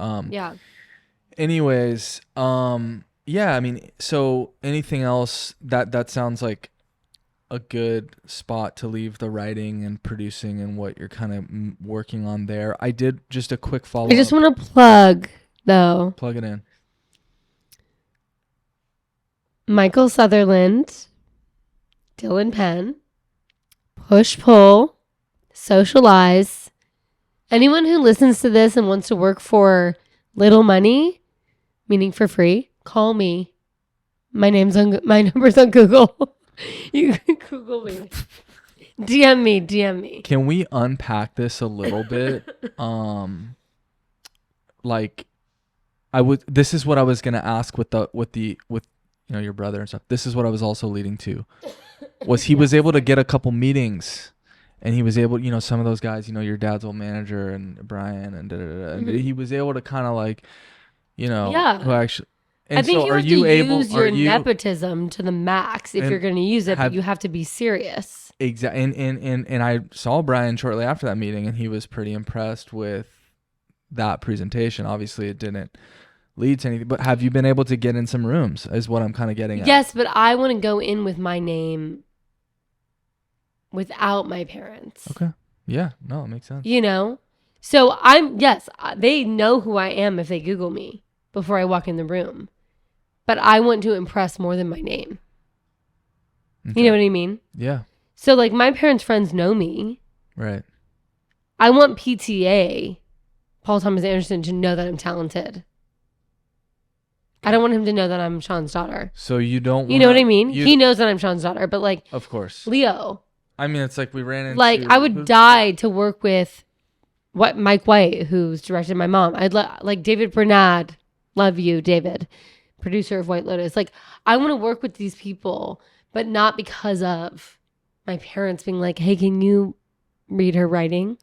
Speaker 2: Anyways, yeah, I mean, so anything else that sounds like a good spot to leave the writing and producing and what you're kind of working on there. I did just a quick follow-up.
Speaker 1: I just want to plug, though.
Speaker 2: Plug it in.
Speaker 1: Michael Sutherland, Dylan Penn, Push Pull, Socialize. Anyone who listens to this and wants to work for little money, meaning for free, call me. My number's on Google. You can Google me. DM me.
Speaker 2: Can we unpack this a little bit? This is what I was gonna ask with your brother and stuff. This is what I was also leading to. Was he was able to get a couple meetings, and he was able, some of those guys, your dad's old manager and Brian and and he was able to kind of like, who actually. And
Speaker 1: I think
Speaker 2: so
Speaker 1: you have to use your nepotism to the max if you're going to use it, but you have to be serious.
Speaker 2: Exactly. And I saw Brian shortly after that meeting, and he was pretty impressed with that presentation. Obviously, it didn't lead to anything, but have you been able to get in some rooms is what I'm kind of getting at.
Speaker 1: Yes, but I want to go in with my name without my parents.
Speaker 2: Okay. Yeah. No, it makes sense.
Speaker 1: So they know who I am if they Google me before I walk in the room. But I want to impress more than my name. Okay. You know what I mean?
Speaker 2: Yeah.
Speaker 1: So like my parents' friends know me.
Speaker 2: Right.
Speaker 1: I want PTA, Paul Thomas Anderson, to know that I'm talented. I don't want him to know that I'm Sean's daughter.
Speaker 2: So you don't
Speaker 1: You know what I mean? He knows that I'm Sean's daughter, but like...
Speaker 2: Of course.
Speaker 1: Leo.
Speaker 2: I mean, it's like we ran into...
Speaker 1: Like, I would die to work with Mike White, who's directed my mom. I'd like David Bernard. Love you, David. Producer of White Lotus. Like, I want to work with these people, but not because of my parents being like, hey, can you read her writing?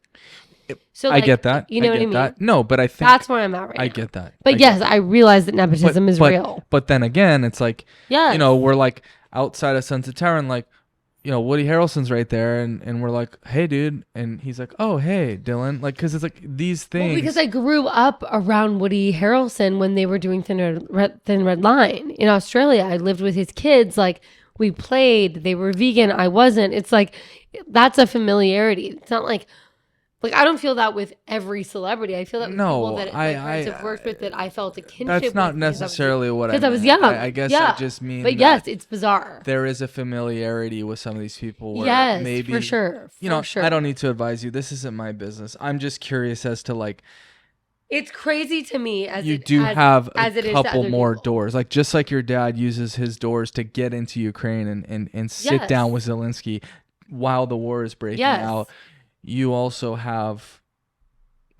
Speaker 1: So
Speaker 2: I get that.
Speaker 1: You know what I mean?
Speaker 2: That. No, but I think...
Speaker 1: That's where I'm at right now.
Speaker 2: I get that.
Speaker 1: But yes, I realize that nepotism is real.
Speaker 2: But then again, it's like, we're like outside of Sunset Tower and like, Woody Harrelson's right there, and we're like, hey, dude. And he's like, oh, hey, Dylan. Like, because it's like these things. Well,
Speaker 1: because I grew up around Woody Harrelson when they were doing Thin Red Line. In Australia, I lived with his kids. Like, we played. They were vegan. I wasn't. It's like, that's a familiarity. It's not like I don't feel that with every celebrity. I feel that with people that my parents have worked with that I felt a kinship with.
Speaker 2: That's not necessarily what I meant.
Speaker 1: Because I was young.
Speaker 2: I guess I just mean
Speaker 1: But yes, it's bizarre.
Speaker 2: There is a familiarity with some of these people where maybe...
Speaker 1: for sure.
Speaker 2: I don't need to advise you. This isn't my business. I'm just curious as to like...
Speaker 1: It's crazy to me as
Speaker 2: you do have a couple more doors. Like just like your dad uses his doors to get into Ukraine and sit down with Zelensky while the war is breaking out. You also have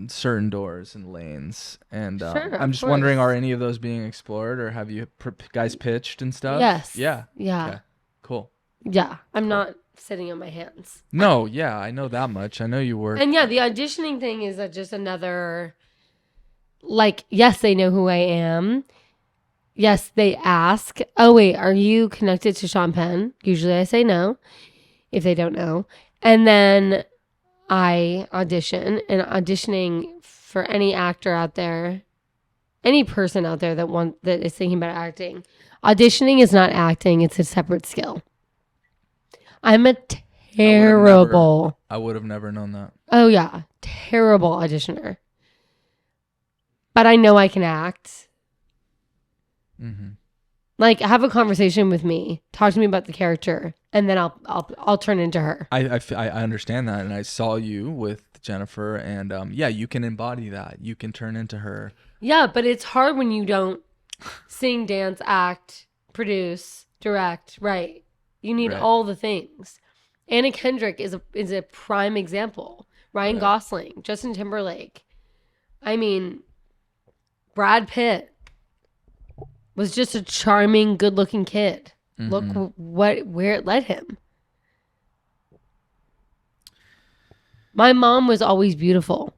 Speaker 2: certain doors and lanes, and I'm just wondering, are any of those being explored, or have you guys pitched and stuff?
Speaker 1: Yes.
Speaker 2: Yeah.
Speaker 1: Okay.
Speaker 2: Cool.
Speaker 1: Yeah, I'm not sitting on my hands.
Speaker 2: No, yeah, I know that much. I know you were.
Speaker 1: And the auditioning thing is just another, like, yes, they know who I am. Yes, they ask, oh, wait, are you connected to Sean Penn? Usually I say no, if they don't know. And then I audition, and auditioning for any actor out there, any person out there that is thinking about acting, auditioning is not acting, it's a separate skill. I'm a terrible...
Speaker 2: I would have never known that.
Speaker 1: Oh, yeah. Terrible auditioner. But I know I can act.
Speaker 2: Mm-hmm.
Speaker 1: Like, have a conversation with me. Talk to me about the character. and then I'll turn into her.
Speaker 2: I understand that, and I saw you with Jennifer, and yeah, you can embody that. You can turn into her.
Speaker 1: Yeah, but it's hard when you don't sing, dance, act, produce, direct, write. You need all the things. Anna Kendrick is a prime example. Ryan Gosling, Justin Timberlake. I mean, Brad Pitt was just a charming, good-looking kid. Look where it led him. My mom was always beautiful,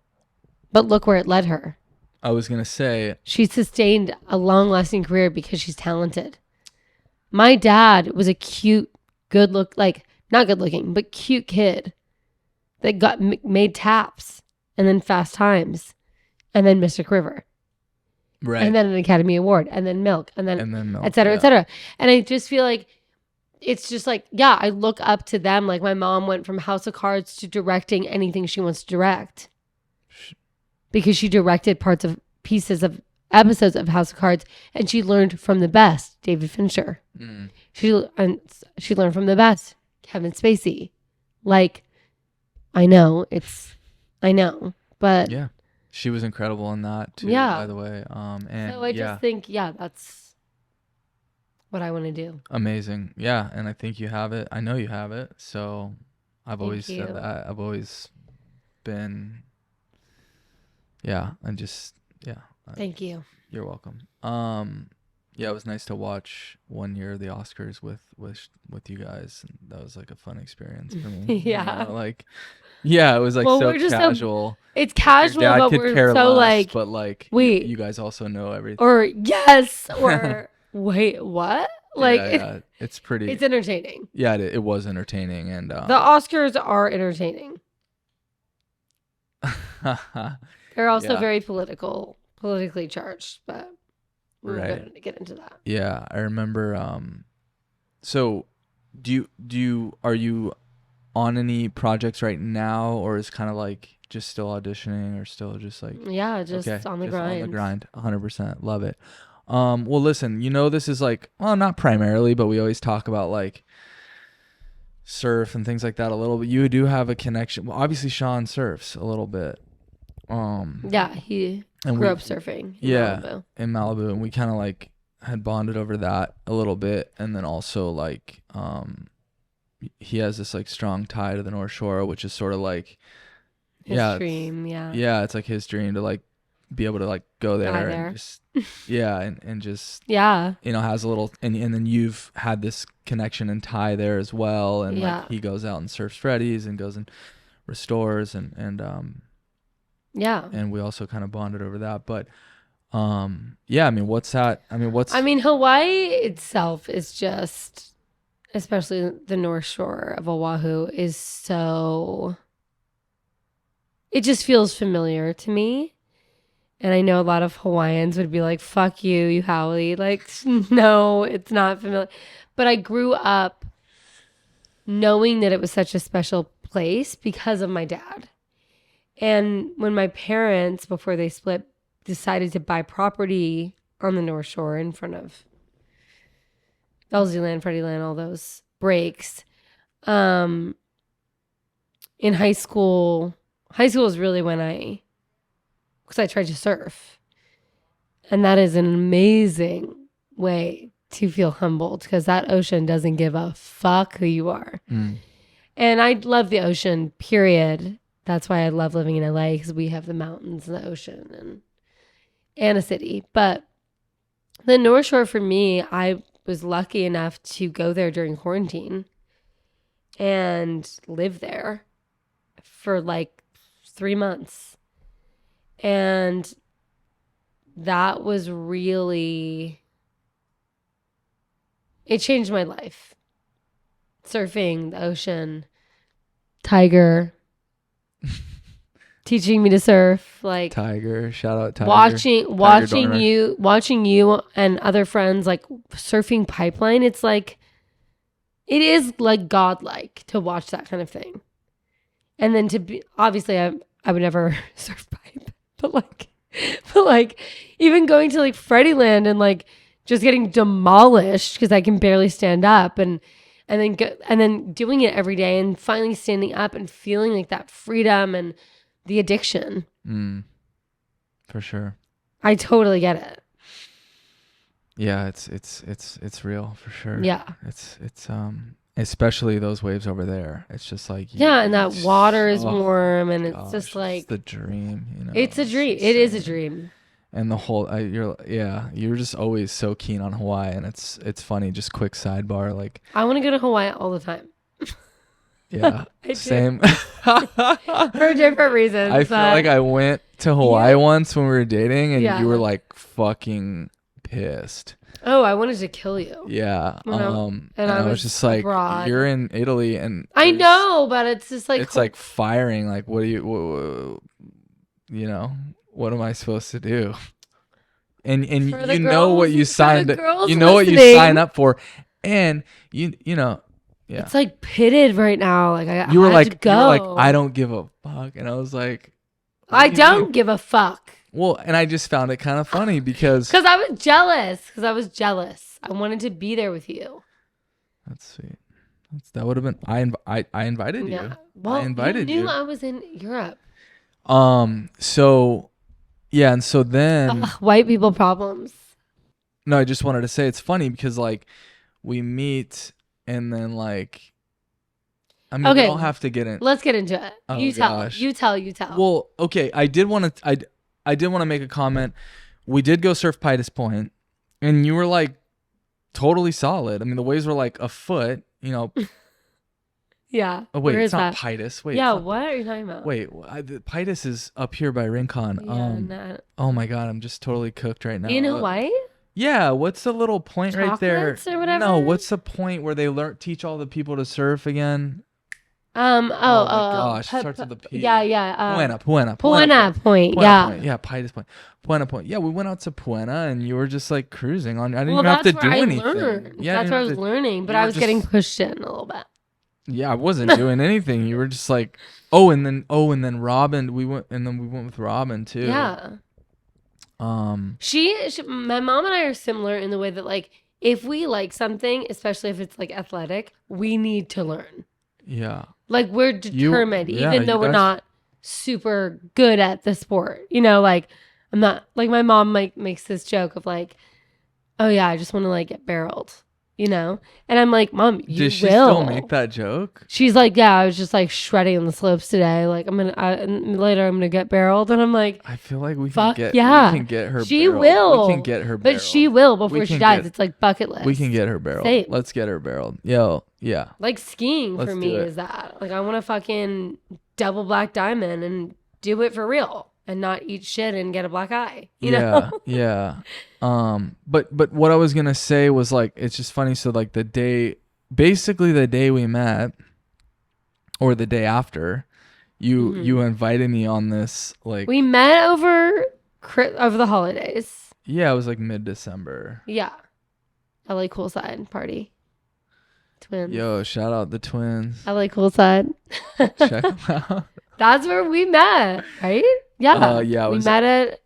Speaker 1: but look where it led her.
Speaker 2: I was going to say,
Speaker 1: she sustained a long-lasting career because she's talented. My dad was a cute, not good-looking, but cute kid that got made Taps and then Fast Times and then Mystic River.
Speaker 2: Right.
Speaker 1: And then an Academy Award and then Milk and then
Speaker 2: Milk,
Speaker 1: et cetera, et cetera. And I just feel like it's just like, yeah, I look up to them. Like my mom went from House of Cards to directing anything she wants to direct because she directed pieces of episodes of House of Cards, and she learned from the best, David Fincher. She learned from the best, Kevin Spacey. Like, I know, but
Speaker 2: yeah, she was incredible in that too.
Speaker 1: Yeah.
Speaker 2: By the way, and
Speaker 1: so I just think, that's what I want to do.
Speaker 2: Amazing. Yeah, and I think you have it. I know you have it. So I've always said that. I've always been. Yeah, and just
Speaker 1: Thank you.
Speaker 2: You're welcome. Yeah, it was nice to watch one year of the Oscars with you guys. And that was like a fun experience for me.
Speaker 1: Yeah.
Speaker 2: You know, like, yeah, it was like so casual.
Speaker 1: It's casual,
Speaker 2: Your dad
Speaker 1: but
Speaker 2: could
Speaker 1: we're
Speaker 2: care
Speaker 1: so
Speaker 2: less,
Speaker 1: like,
Speaker 2: but like,
Speaker 1: wait,
Speaker 2: you guys also know everything.
Speaker 1: Or yes, or wait, what? Like,
Speaker 2: yeah, it's pretty.
Speaker 1: It's entertaining.
Speaker 2: Yeah, it was entertaining, and
Speaker 1: the Oscars are entertaining. They're also very politically charged, but we're going to get into that.
Speaker 2: Yeah, I remember. So, are you on any projects right now, or is kind of like just still auditioning, or still just like
Speaker 1: just on the grind?
Speaker 2: On the grind, 100%. Love it. Well, listen, this is like, well, not primarily, but we always talk about like surf and things like that a little bit. You do have a connection. Well, obviously Sean surfs a little bit.
Speaker 1: He grew up surfing
Speaker 2: in Malibu, and we kind of like had bonded over that a little bit, and then also like he has this like strong tie to the North Shore, which is sort of like
Speaker 1: his dream.
Speaker 2: It's like his dream to like be able to like go there and just and just has a little, and then you've had this connection and tie there as well, and like he goes out and surfs Freddy's and goes and restores and and we also kind of bonded over that. But
Speaker 1: Hawaii itself is just, especially the North Shore of Oahu, is so, it just feels familiar to me. And I know a lot of Hawaiians would be like, fuck you Haole. Like, no, it's not familiar. But I grew up knowing that it was such a special place because of my dad. And when my parents, before they split, decided to buy property on the North Shore in front of LZ Land, Freddie Land, all those breaks, in high school is really when because I tried to surf. And that is an amazing way to feel humbled, because that ocean doesn't give a fuck who you are. And I love the ocean, period. That's why I love living in LA, because we have the mountains and the ocean and a city. But the North Shore, for me, I was lucky enough to go there during quarantine and live there for like 3 months. And that was really, it changed my life. Surfing, the ocean, Tiger, teaching me to surf, like
Speaker 2: Tiger, shout out Tiger.
Speaker 1: Watching you and other friends like surfing pipeline. It's like, it is like godlike to watch that kind of thing. And then to be, obviously I would never surf pipe, but like even going to like Freddie Land and like just getting demolished because I can barely stand up, and and then doing it every day and finally standing up and feeling like that freedom and the addiction.
Speaker 2: For sure.
Speaker 1: I totally get it.
Speaker 2: Yeah, it's real for sure.
Speaker 1: Yeah.
Speaker 2: It's especially those waves over there. It's just like
Speaker 1: and that water is warm and it's just like
Speaker 2: it's the dream,
Speaker 1: It's a dream. It is a dream.
Speaker 2: And the whole you're just always so keen on Hawaii, and it's funny. Just quick sidebar, like
Speaker 1: I want to go to Hawaii all the time.
Speaker 2: Yeah, same.
Speaker 1: For different reasons.
Speaker 2: I feel like I went to Hawaii once when we were dating, and you were like fucking pissed.
Speaker 1: Oh, I wanted to kill you.
Speaker 2: Yeah.
Speaker 1: And
Speaker 2: I was just like, abroad. You're in Italy, and
Speaker 1: I know, but it's just like
Speaker 2: it's like firing. Like, what do what am I supposed to do? And you know what you signed. You know what you sign up for, and you know. Yeah.
Speaker 1: It's like pitted right now. Like
Speaker 2: you were like, I don't give a fuck, and I was like,
Speaker 1: I don't give a fuck.
Speaker 2: Well, and I just found it kind of funny because
Speaker 1: I was jealous. I wanted to be there with you.
Speaker 2: That's sweet. That would have been. I invited you.
Speaker 1: Yeah. Well,
Speaker 2: I invited you.
Speaker 1: You knew I was in Europe.
Speaker 2: So, yeah, and so then
Speaker 1: white people problems.
Speaker 2: No, I just wanted to say it's funny because like we meet. And then like, I mean, we don't have to get in.
Speaker 1: Let's get into it.
Speaker 2: Oh,
Speaker 1: you tell.
Speaker 2: Well, okay. I did want to make a comment. We did go surf Pitus Point, and you were like totally solid. I mean, the waves were like a foot,
Speaker 1: Yeah.
Speaker 2: Oh wait, it's not Pitus. Wait.
Speaker 1: Yeah. What are you talking about?
Speaker 2: Wait, Pitus is up here by Rincon.
Speaker 1: Yeah,
Speaker 2: oh my god, I'm just totally cooked right now.
Speaker 1: In Hawaii?
Speaker 2: Yeah, what's the little point right there?
Speaker 1: Or whatever?
Speaker 2: No, what's the point where they teach all the people to surf again?
Speaker 1: Oh my
Speaker 2: gosh, starts with a P.
Speaker 1: Yeah.
Speaker 2: Puena
Speaker 1: Point. Yeah.
Speaker 2: Yeah, Pitus Point. Puena Point. Yeah, we went out to Puena and you were just like cruising on. I didn't even have to do anything.
Speaker 1: Learned. Yeah, that's where I was learning, but I was getting pushed in a little bit.
Speaker 2: Yeah, I wasn't doing anything. You were just like, and then Robin. We went with Robin too.
Speaker 1: Yeah. My mom and I are similar in the way that like if we like something, especially if it's like athletic, we need to learn.
Speaker 2: Yeah.
Speaker 1: Like we're determined, even though we're not super good at the sport. Like I'm not like my mom makes this joke of like, oh yeah, I just want to like get barreled. And I'm like, Mom, you
Speaker 2: Does she
Speaker 1: will.
Speaker 2: Still make that joke?
Speaker 1: She's like, yeah, I was just like shredding on the slopes today. Like later I'm gonna get barreled, and I'm like,
Speaker 2: I feel like we
Speaker 1: can
Speaker 2: get her.
Speaker 1: She
Speaker 2: barreled.
Speaker 1: will.
Speaker 2: We can get her,
Speaker 1: but she will before she dies. It's like bucket list.
Speaker 2: We can get her barreled.
Speaker 1: Same.
Speaker 2: Let's get her barreled. Yo, yeah.
Speaker 1: Like skiing for me is that. Like I want to fucking double black diamond and do it for real. And not eat shit and get a black eye. You know?
Speaker 2: Yeah. But what I was gonna say was like it's just funny. So like the day we met, or the day after, you invited me on this like
Speaker 1: we met over the holidays.
Speaker 2: Yeah, it was like mid-December.
Speaker 1: Yeah, LA Coolside party. Twins.
Speaker 2: Yo, shout out the twins.
Speaker 1: LA Coolside.
Speaker 2: Check them out.
Speaker 1: That's where we met, right? Yeah. We met at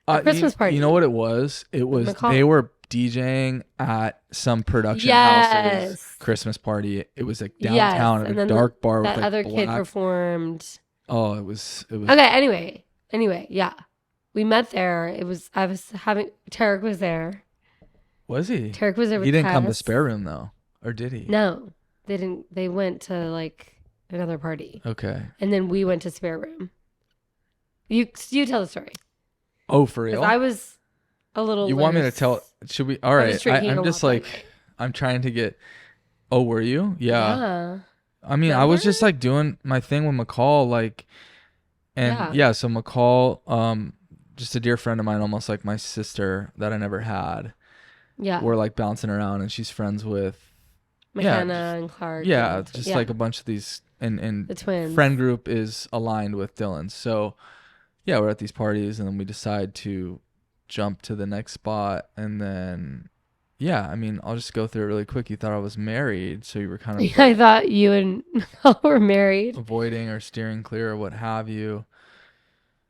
Speaker 1: a Christmas party.
Speaker 2: You know what it was? It was they were DJing at some production house's Christmas party. It was like downtown at a dark bar with
Speaker 1: that
Speaker 2: like
Speaker 1: other
Speaker 2: black.
Speaker 1: Kid performed.
Speaker 2: Oh, it was
Speaker 1: okay. Anyway, yeah, we met there. Tarek was there.
Speaker 2: Was he?
Speaker 1: Tarek was there.
Speaker 2: He didn't come to Spare Room though, or did he?
Speaker 1: No, they didn't. They went to like another party.
Speaker 2: Okay.
Speaker 1: And then we went to Spare Room. You tell the story.
Speaker 2: Oh, for real?
Speaker 1: I was a little.
Speaker 2: You want me to tell? Should we? All right. I'm just like, I'm trying to get. Oh, were you? Yeah. I mean, I was just like doing my thing with McCall, like, and so McCall, just a dear friend of mine, almost like my sister that I never had.
Speaker 1: Yeah.
Speaker 2: We're like bouncing around, and she's friends with
Speaker 1: McKenna and Clark.
Speaker 2: Yeah, just like a bunch of these, and
Speaker 1: the twins.
Speaker 2: Friend group is aligned with Dylan, so. Yeah, we're at these parties, and then we decide to jump to the next spot, and then, I mean, I'll just go through it really quick. You thought I was married, so you were kind of...
Speaker 1: I thought you and Mel were married.
Speaker 2: Avoiding or steering clear or what have you.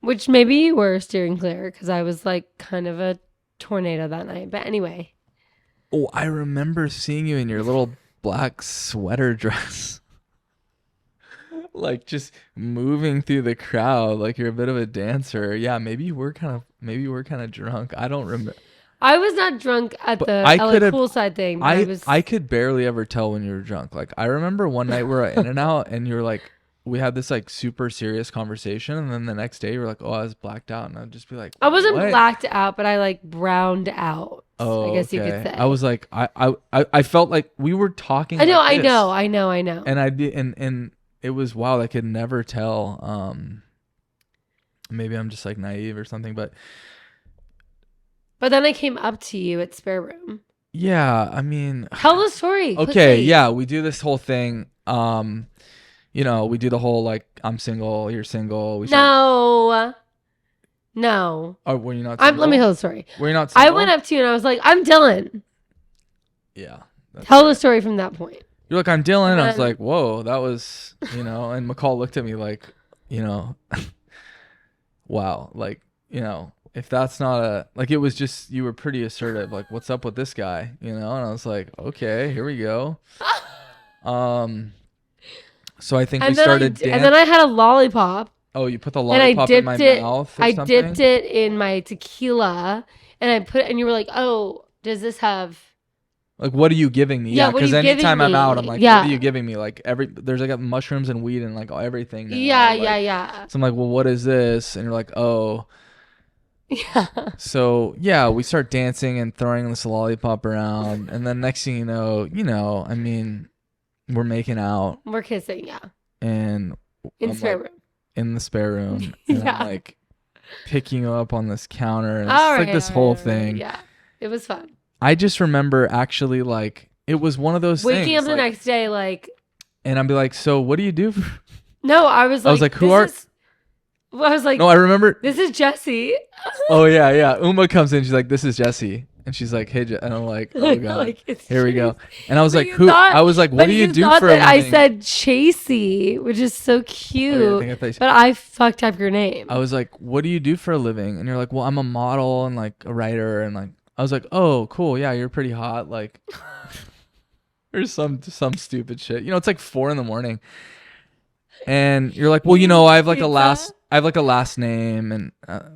Speaker 1: Which maybe you were steering clear, because I was like kind of a tornado that night. But anyway.
Speaker 2: Oh, I remember seeing you in your little black sweater dress. Like just moving through the crowd like you're a bit of a dancer. Yeah, maybe you were kind of drunk. I don't remember.
Speaker 1: I was not drunk at
Speaker 2: But
Speaker 1: the
Speaker 2: I
Speaker 1: LA
Speaker 2: could've-
Speaker 1: poolside thing. But
Speaker 2: I could barely ever tell when you were drunk. Like I remember one night we were at In-N-Out and you were like, we had this like super serious conversation, and then the next day you were like, oh, I was blacked out, and I'd just be like,
Speaker 1: I wasn't
Speaker 2: what?
Speaker 1: blacked out, but I like browned out.
Speaker 2: Oh,
Speaker 1: I guess
Speaker 2: okay.
Speaker 1: you could say.
Speaker 2: I was like, I felt like we were talking.
Speaker 1: I know,
Speaker 2: like this.
Speaker 1: I know.
Speaker 2: And I did, and it was wild. I could never tell. Maybe I'm just like naive or something, but
Speaker 1: then I came up to you at Spare Room.
Speaker 2: yeah, I mean,
Speaker 1: Tell the story.
Speaker 2: okay,
Speaker 1: quickly.
Speaker 2: yeah, we do this whole thing. You know, we do the whole like I'm single, you're single.
Speaker 1: No.
Speaker 2: Oh, were you not single?
Speaker 1: Let me tell the story.
Speaker 2: Were you not single?
Speaker 1: I went up to you and I was like, I'm Dylan.
Speaker 2: Yeah.
Speaker 1: Tell the story from that point.
Speaker 2: You're like, I'm Dylan.
Speaker 1: And
Speaker 2: I was
Speaker 1: then-
Speaker 2: like, whoa, that was, you know, and McCall looked at me like, you know, wow. Like, you know, if that's not like, it was just, you were pretty assertive. Like, what's up with this guy? You know? And I was like, okay, here we go. So I think we started dancing.
Speaker 1: And then I had a lollipop.
Speaker 2: Oh, you put the
Speaker 1: And
Speaker 2: lollipop in my mouth or
Speaker 1: I
Speaker 2: something?
Speaker 1: dipped it in my tequila. And I put it, and you were like, oh, does this have...
Speaker 2: Like, what are you giving me?
Speaker 1: Yeah, what are
Speaker 2: because
Speaker 1: you giving
Speaker 2: anytime I'm
Speaker 1: me?
Speaker 2: out, I'm like,
Speaker 1: Yeah.
Speaker 2: what are you giving me? Like, there's like mushrooms and weed and like everything now.
Speaker 1: Yeah,
Speaker 2: like,
Speaker 1: yeah.
Speaker 2: So I'm like, well, what is this? And you're like, oh.
Speaker 1: Yeah.
Speaker 2: So yeah, we start dancing and throwing this lollipop around, and then next thing you know, I mean, we're making out
Speaker 1: We're kissing, yeah.
Speaker 2: and
Speaker 1: In
Speaker 2: I'm
Speaker 1: spare
Speaker 2: like,
Speaker 1: room.
Speaker 2: in the spare room, and
Speaker 1: Yeah.
Speaker 2: I'm like picking you up on this counter, and it's
Speaker 1: All
Speaker 2: like
Speaker 1: right,
Speaker 2: this
Speaker 1: all
Speaker 2: whole
Speaker 1: right.
Speaker 2: thing.
Speaker 1: Yeah, it was fun.
Speaker 2: I just remember actually like it was one of those
Speaker 1: Waking
Speaker 2: things.
Speaker 1: up the
Speaker 2: like,
Speaker 1: next day, like,
Speaker 2: and I'd be like, so what do you do?
Speaker 1: no, I was like,
Speaker 2: who are?
Speaker 1: I was like,
Speaker 2: No, I remember.
Speaker 1: this is Jesse.
Speaker 2: Oh yeah. Uma comes in. She's like, "This is Jesse," and she's like, "Hey," and I'm like, "Oh god,
Speaker 1: Like, it's
Speaker 2: here we go."
Speaker 1: Chase.
Speaker 2: And I was
Speaker 1: But
Speaker 2: like,
Speaker 1: you
Speaker 2: "Who?"
Speaker 1: thought-
Speaker 2: I was like, "What
Speaker 1: but
Speaker 2: do you do
Speaker 1: thought
Speaker 2: for a
Speaker 1: that
Speaker 2: living?"
Speaker 1: I said Chasey, which is so cute.
Speaker 2: Oh, yeah, I think
Speaker 1: but I fucked up your name.
Speaker 2: I was like, "What do you do for a living?" And you're like, "Well, I'm a model and like a writer," and like I was like, "Oh, cool, yeah, you're pretty hot," like, or some stupid shit. You know, it's like 4 a.m. And you're like, well, you know, I have like a last name, and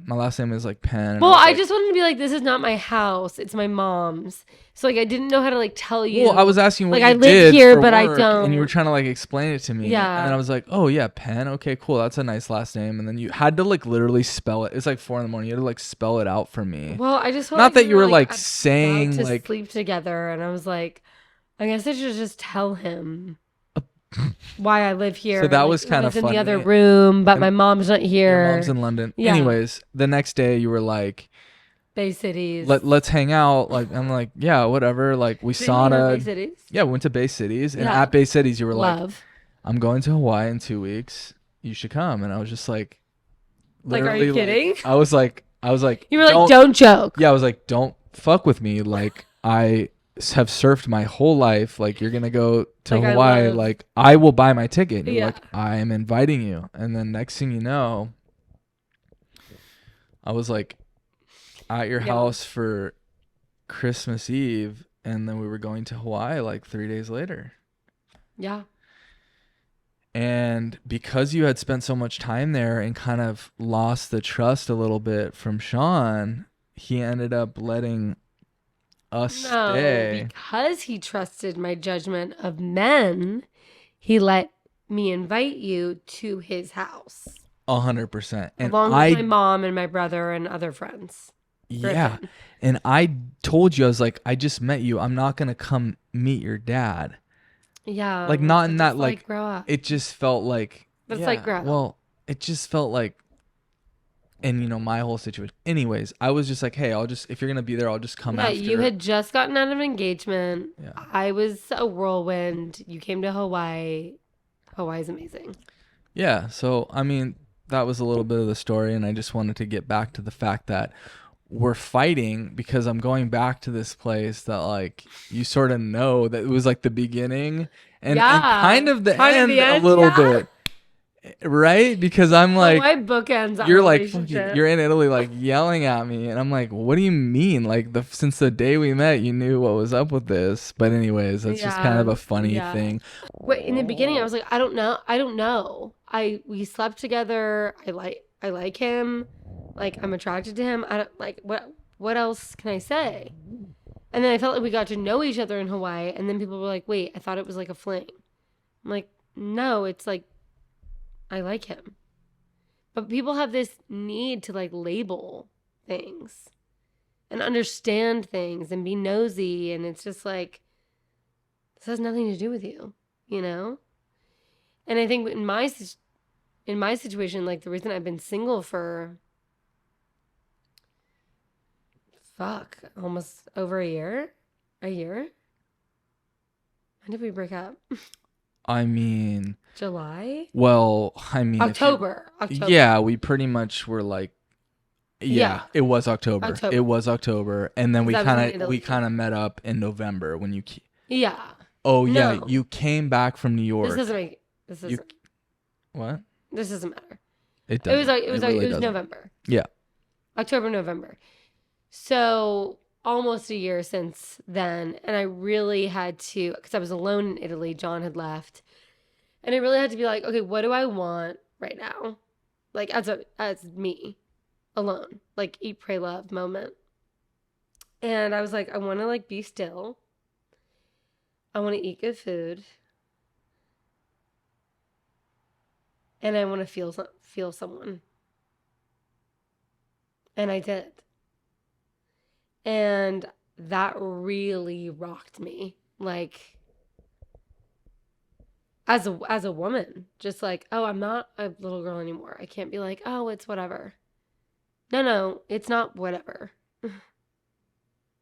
Speaker 2: my last name is like Penn. And
Speaker 1: well,
Speaker 2: was
Speaker 1: I
Speaker 2: like,
Speaker 1: just wanted to be like, this is not my house. It's my mom's. So like, I didn't know how to like tell you.
Speaker 2: Well, I was asking what
Speaker 1: like,
Speaker 2: you
Speaker 1: I
Speaker 2: did
Speaker 1: live here,
Speaker 2: for
Speaker 1: but I
Speaker 2: work,
Speaker 1: don't.
Speaker 2: and you were trying to like explain it to me.
Speaker 1: Yeah.
Speaker 2: And I was like, oh yeah, Penn. Okay, cool. That's a nice last name. And then you had to like literally spell it. It's like 4 a.m. You had to like spell it out for me.
Speaker 1: Well, I just felt
Speaker 2: Not
Speaker 1: like
Speaker 2: that
Speaker 1: we
Speaker 2: you were like
Speaker 1: about
Speaker 2: saying
Speaker 1: to
Speaker 2: like
Speaker 1: sleep together, and I was like, I guess I should just tell him why I live here.
Speaker 2: So that
Speaker 1: Like,
Speaker 2: was kind of
Speaker 1: Uma's in
Speaker 2: funny.
Speaker 1: the other room, but
Speaker 2: And
Speaker 1: my mom's not here.
Speaker 2: your mom's in London.
Speaker 1: Yeah.
Speaker 2: Anyways, the next day you were like,
Speaker 1: Bay Cities.
Speaker 2: let's hang out. Like I'm like, yeah, whatever. Like we
Speaker 1: Didn't you have Bay
Speaker 2: sauna.
Speaker 1: Cities?
Speaker 2: Yeah, we went to Bay Cities, and
Speaker 1: Yeah.
Speaker 2: at Bay Cities you were like,
Speaker 1: Love.
Speaker 2: I'm going to Hawaii in 2 weeks. You should come. And I was just like,
Speaker 1: Like, are you
Speaker 2: literally,
Speaker 1: kidding?
Speaker 2: I was like,
Speaker 1: You were like, don't joke.
Speaker 2: Yeah, I was like, don't fuck with me. Like I have surfed my whole life. Like you're gonna go to
Speaker 1: Like, I
Speaker 2: Hawaii.
Speaker 1: love-
Speaker 2: Like I will buy my ticket. And you're
Speaker 1: Yeah.
Speaker 2: like, I am inviting you. And then next thing you know, I was like at your
Speaker 1: Yeah.
Speaker 2: house for Christmas Eve, and then we were going to Hawaii like 3 days later.
Speaker 1: Yeah.
Speaker 2: And because you had spent so much time there and kind of lost the trust a little bit from Sean, he ended up letting us stay.
Speaker 1: Because he trusted my judgment of men, he let me invite you to his house.
Speaker 2: 100%. And
Speaker 1: Along with my mom and my brother and other friends.
Speaker 2: yeah.
Speaker 1: Griffin.
Speaker 2: And I told you, I was like, I just met you. I'm not going to come meet your dad.
Speaker 1: Yeah.
Speaker 2: Like, not in
Speaker 1: it's
Speaker 2: that, like,
Speaker 1: grow up.
Speaker 2: It just felt like.
Speaker 1: That's
Speaker 2: yeah,
Speaker 1: like grow up.
Speaker 2: Well, it just felt like. And, you know, my whole situation. Anyways, I was just like, hey, if you're going to be there, I'll just come after.
Speaker 1: You had just gotten out of an engagement.
Speaker 2: Yeah.
Speaker 1: I was a whirlwind. You came to Hawaii. Hawaii's amazing.
Speaker 2: Yeah. So, I mean, that was a little bit of the story. And I just wanted to get back to the fact that we're fighting because I'm going back to this place that, like, you sort of know that it was like the beginning and kind of the end a little bit. Right? Because I'm like,
Speaker 1: Hawaii bookends our
Speaker 2: you're like,
Speaker 1: relationship.
Speaker 2: you're in Italy, like yelling at me, and I'm like, what do you mean? Like since the day we met, you knew what was up with this. But anyways, that's just kind of a funny thing.
Speaker 1: Wait, in the beginning, I was like, I don't know. We slept together. I like him. Like, I'm attracted to him. I don't like what else can I say? And then I felt like we got to know each other in Hawaii, and then people were like, wait, I thought it was like a fling. I'm like, no, it's like I like him. But people have this need to like label things and understand things and be nosy, and it's just like this has nothing to do with you, you know? And I think in my situation, like the reason I've been single for almost over a year. When did we break up?
Speaker 2: I mean,
Speaker 1: July?
Speaker 2: well, I mean,
Speaker 1: October.
Speaker 2: Yeah, we pretty much were like, yeah. It was October. It was October, and then we kind of met up in November when you.
Speaker 1: Yeah.
Speaker 2: Oh yeah, you came back from New York. What?
Speaker 1: This doesn't matter.
Speaker 2: It does.
Speaker 1: It was November.
Speaker 2: Yeah.
Speaker 1: October, November. So almost a year since then, and I really had to, because I was alone in Italy. John had left, and I really had to be like, okay, what do I want right now? Like as me, alone, like eat, pray, love moment. And I was like, I want to like be still. I want to eat good food, and I want to feel someone. And I did. And that really rocked me. Like as a woman, just like, oh, I'm not a little girl anymore. I can't be like, oh, it's whatever. No, it's not whatever.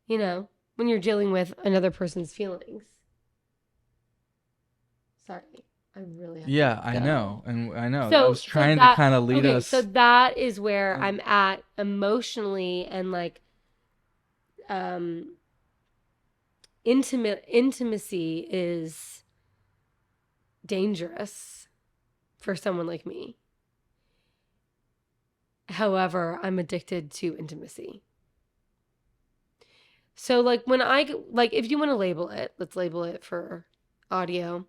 Speaker 1: You know, when you're dealing with another person's feelings. Sorry. I really have
Speaker 2: to I know. And I know.
Speaker 1: So,
Speaker 2: I was trying to kind of lead us.
Speaker 1: So that is where I'm at emotionally, and like intimacy is dangerous for someone like me. However, I'm addicted to intimacy. So like when if you want to label it, let's label it for audio.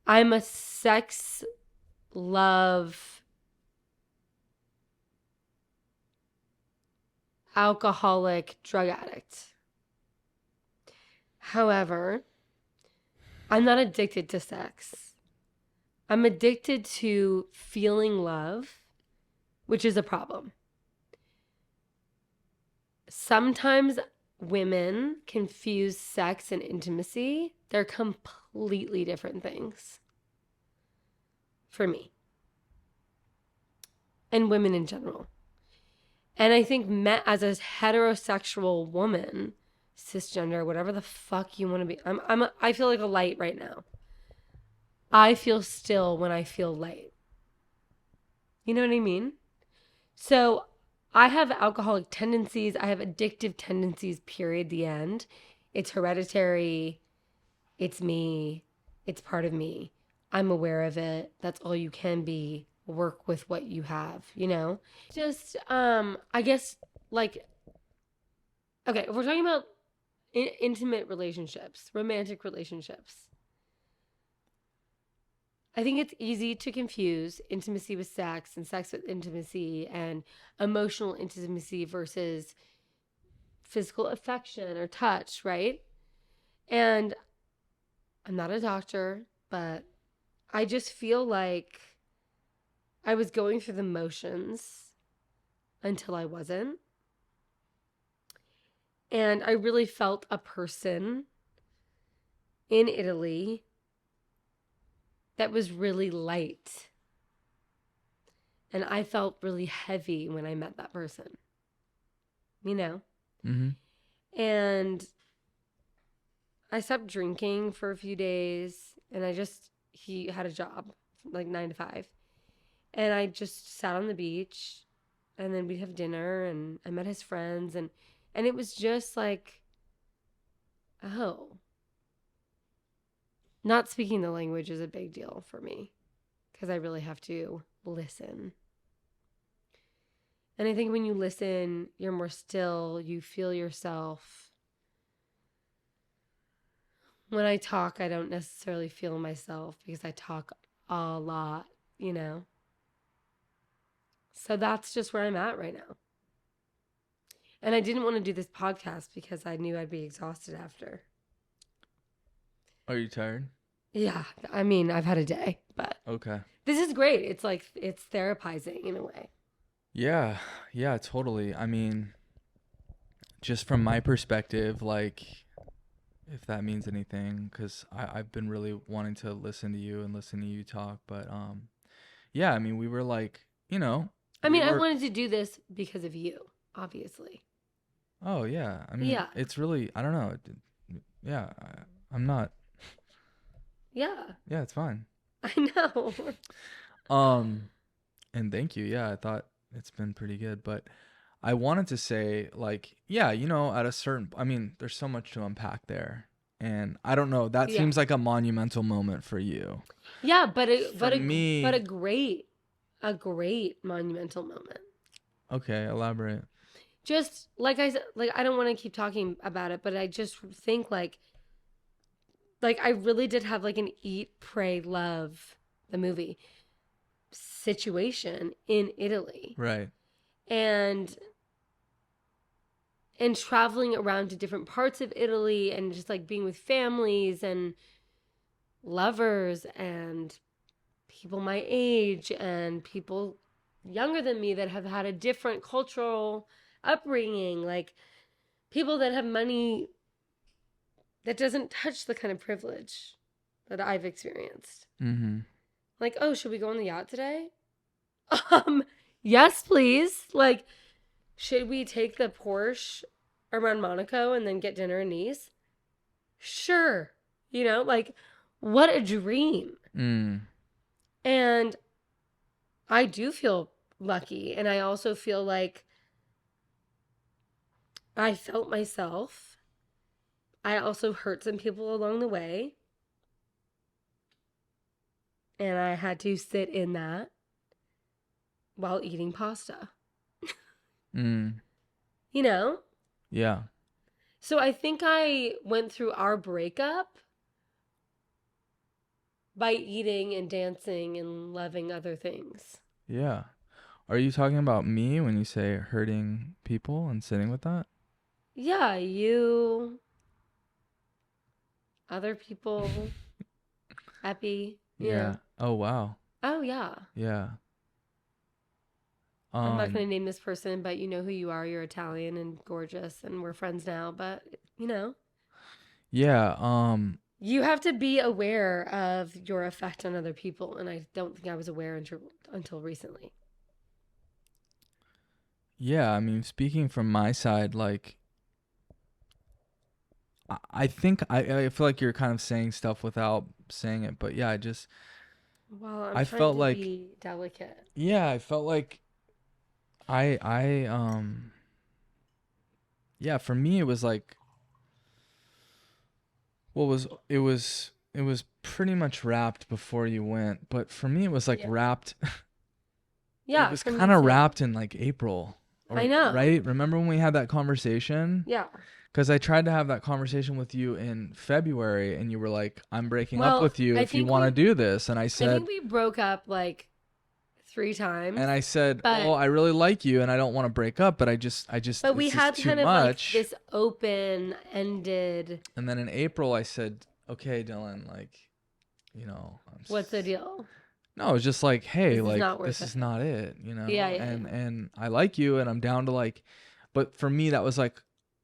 Speaker 1: I'm a sex, love, alcoholic, drug addict. However, I'm not addicted to sex. I'm addicted to feeling love, which is a problem. Sometimes women confuse sex and intimacy. They're completely different things for me. And women in general. And I think as a heterosexual woman, cisgender, whatever the fuck you want to be, I feel like a light right now. I feel still when I feel light. You know what I mean? So I have alcoholic tendencies. I have addictive tendencies, period, the end. It's hereditary. It's me. It's part of me. I'm aware of it. That's all you can be. Work with what you have, you know? Just, I guess, like, okay, if we're talking about intimate relationships, romantic relationships, I think it's easy to confuse intimacy with sex and sex with intimacy and emotional intimacy versus physical affection or touch, right? And I'm not a doctor, but I just feel like I was going through the motions until I wasn't. And I really felt a person in Italy that was really light. And I felt really heavy when I met that person. You know?
Speaker 2: Mm-hmm.
Speaker 1: And I stopped drinking for a few days. And he had a job, like 9 to 5. And I just sat on the beach. And then we'd have dinner. And I met his friends. And it was just like, oh. Not speaking the language is a big deal for me. because I really have to listen. And I think when you listen, you're more still, you feel yourself. When I talk, I don't necessarily feel myself because I talk a lot, you know? So that's just where I'm at right now. And I didn't want to do this podcast because I knew I'd be exhausted after.
Speaker 2: Are you tired?
Speaker 1: Yeah. I mean, I've had a day, but
Speaker 2: Okay.
Speaker 1: this is great. It's like, it's therapizing in a way.
Speaker 2: Yeah. Yeah, totally. I mean, just from my perspective, like, if that means anything, because I've been really wanting to listen to you and listen to you talk. But, yeah, I mean, we were like, you know.
Speaker 1: I mean, I wanted to do this because of you, obviously.
Speaker 2: Oh, yeah. I mean,
Speaker 1: Yeah.
Speaker 2: it's really, I don't know. Yeah, I'm not.
Speaker 1: Yeah.
Speaker 2: Yeah, it's fine.
Speaker 1: I know.
Speaker 2: And thank you. Yeah, I thought it's been pretty good. But I wanted to say, like, yeah, you know, at a certain, I mean, there's so much to unpack there. And I don't know, that seems like a monumental moment for you.
Speaker 1: Yeah, but
Speaker 2: me,
Speaker 1: a great monumental moment.
Speaker 2: Okay, elaborate.
Speaker 1: Just like I said, like I don't want to keep talking about it, but I just think like I really did have like an eat, pray, love the movie situation in Italy.
Speaker 2: Right.
Speaker 1: And traveling around to different parts of Italy and just like being with families and lovers and people my age and people younger than me that have had a different cultural upbringing, like people that have money that doesn't touch the kind of privilege that I've experienced.
Speaker 2: Mm-hmm.
Speaker 1: Like, oh, should we go on the yacht today? Yes, please. Like, should we take the Porsche around Monaco and then get dinner in Nice? Sure. You know, like, what a dream.
Speaker 2: Mm.
Speaker 1: And I do feel lucky. And I also feel like I felt myself. I also hurt some people along the way. And I had to sit in that while eating pasta.
Speaker 2: Mm.
Speaker 1: You know?
Speaker 2: Yeah.
Speaker 1: So I think I went through our breakup by eating and dancing and loving other things.
Speaker 2: Yeah. Are you talking about me when you say hurting people and sitting with that?
Speaker 1: Yeah, you, other people, Epi.
Speaker 2: Yeah. Oh, wow.
Speaker 1: Oh, yeah.
Speaker 2: Yeah.
Speaker 1: I'm not going to name this person, but you know who you are. You're Italian and gorgeous, and we're friends now, but, you know.
Speaker 2: Yeah.
Speaker 1: You have to be aware of your effect on other people, and I don't think I was aware until recently.
Speaker 2: Yeah, I mean, speaking from my side, like, I think I feel like you're kind of saying stuff without saying it, but yeah,
Speaker 1: Well, I'm
Speaker 2: I
Speaker 1: trying
Speaker 2: felt
Speaker 1: to
Speaker 2: like,
Speaker 1: be delicate.
Speaker 2: yeah, I felt like yeah, for me it was like, it was pretty much wrapped before you went, but for me it was like wrapped.
Speaker 1: Yeah,
Speaker 2: it was kind of wrapped in like April.
Speaker 1: I know.
Speaker 2: Right? Remember when we had that conversation?
Speaker 1: Yeah.
Speaker 2: Because I tried to have that conversation with you in February, and you were like, I'm breaking up with you if you want to do this. And I said,
Speaker 1: I think we broke up like 3 times.
Speaker 2: And I said, oh, I really like you, and I don't want to break up, but I just,
Speaker 1: but we had kind of
Speaker 2: much.
Speaker 1: like this open-ended.
Speaker 2: And then in April, I said, okay, Dylan, like, you know.
Speaker 1: What's the deal?
Speaker 2: No, it was just like, hey,
Speaker 1: this
Speaker 2: is not it, you know?
Speaker 1: Yeah.
Speaker 2: And I like you, and I'm down to like, but for me, that was like,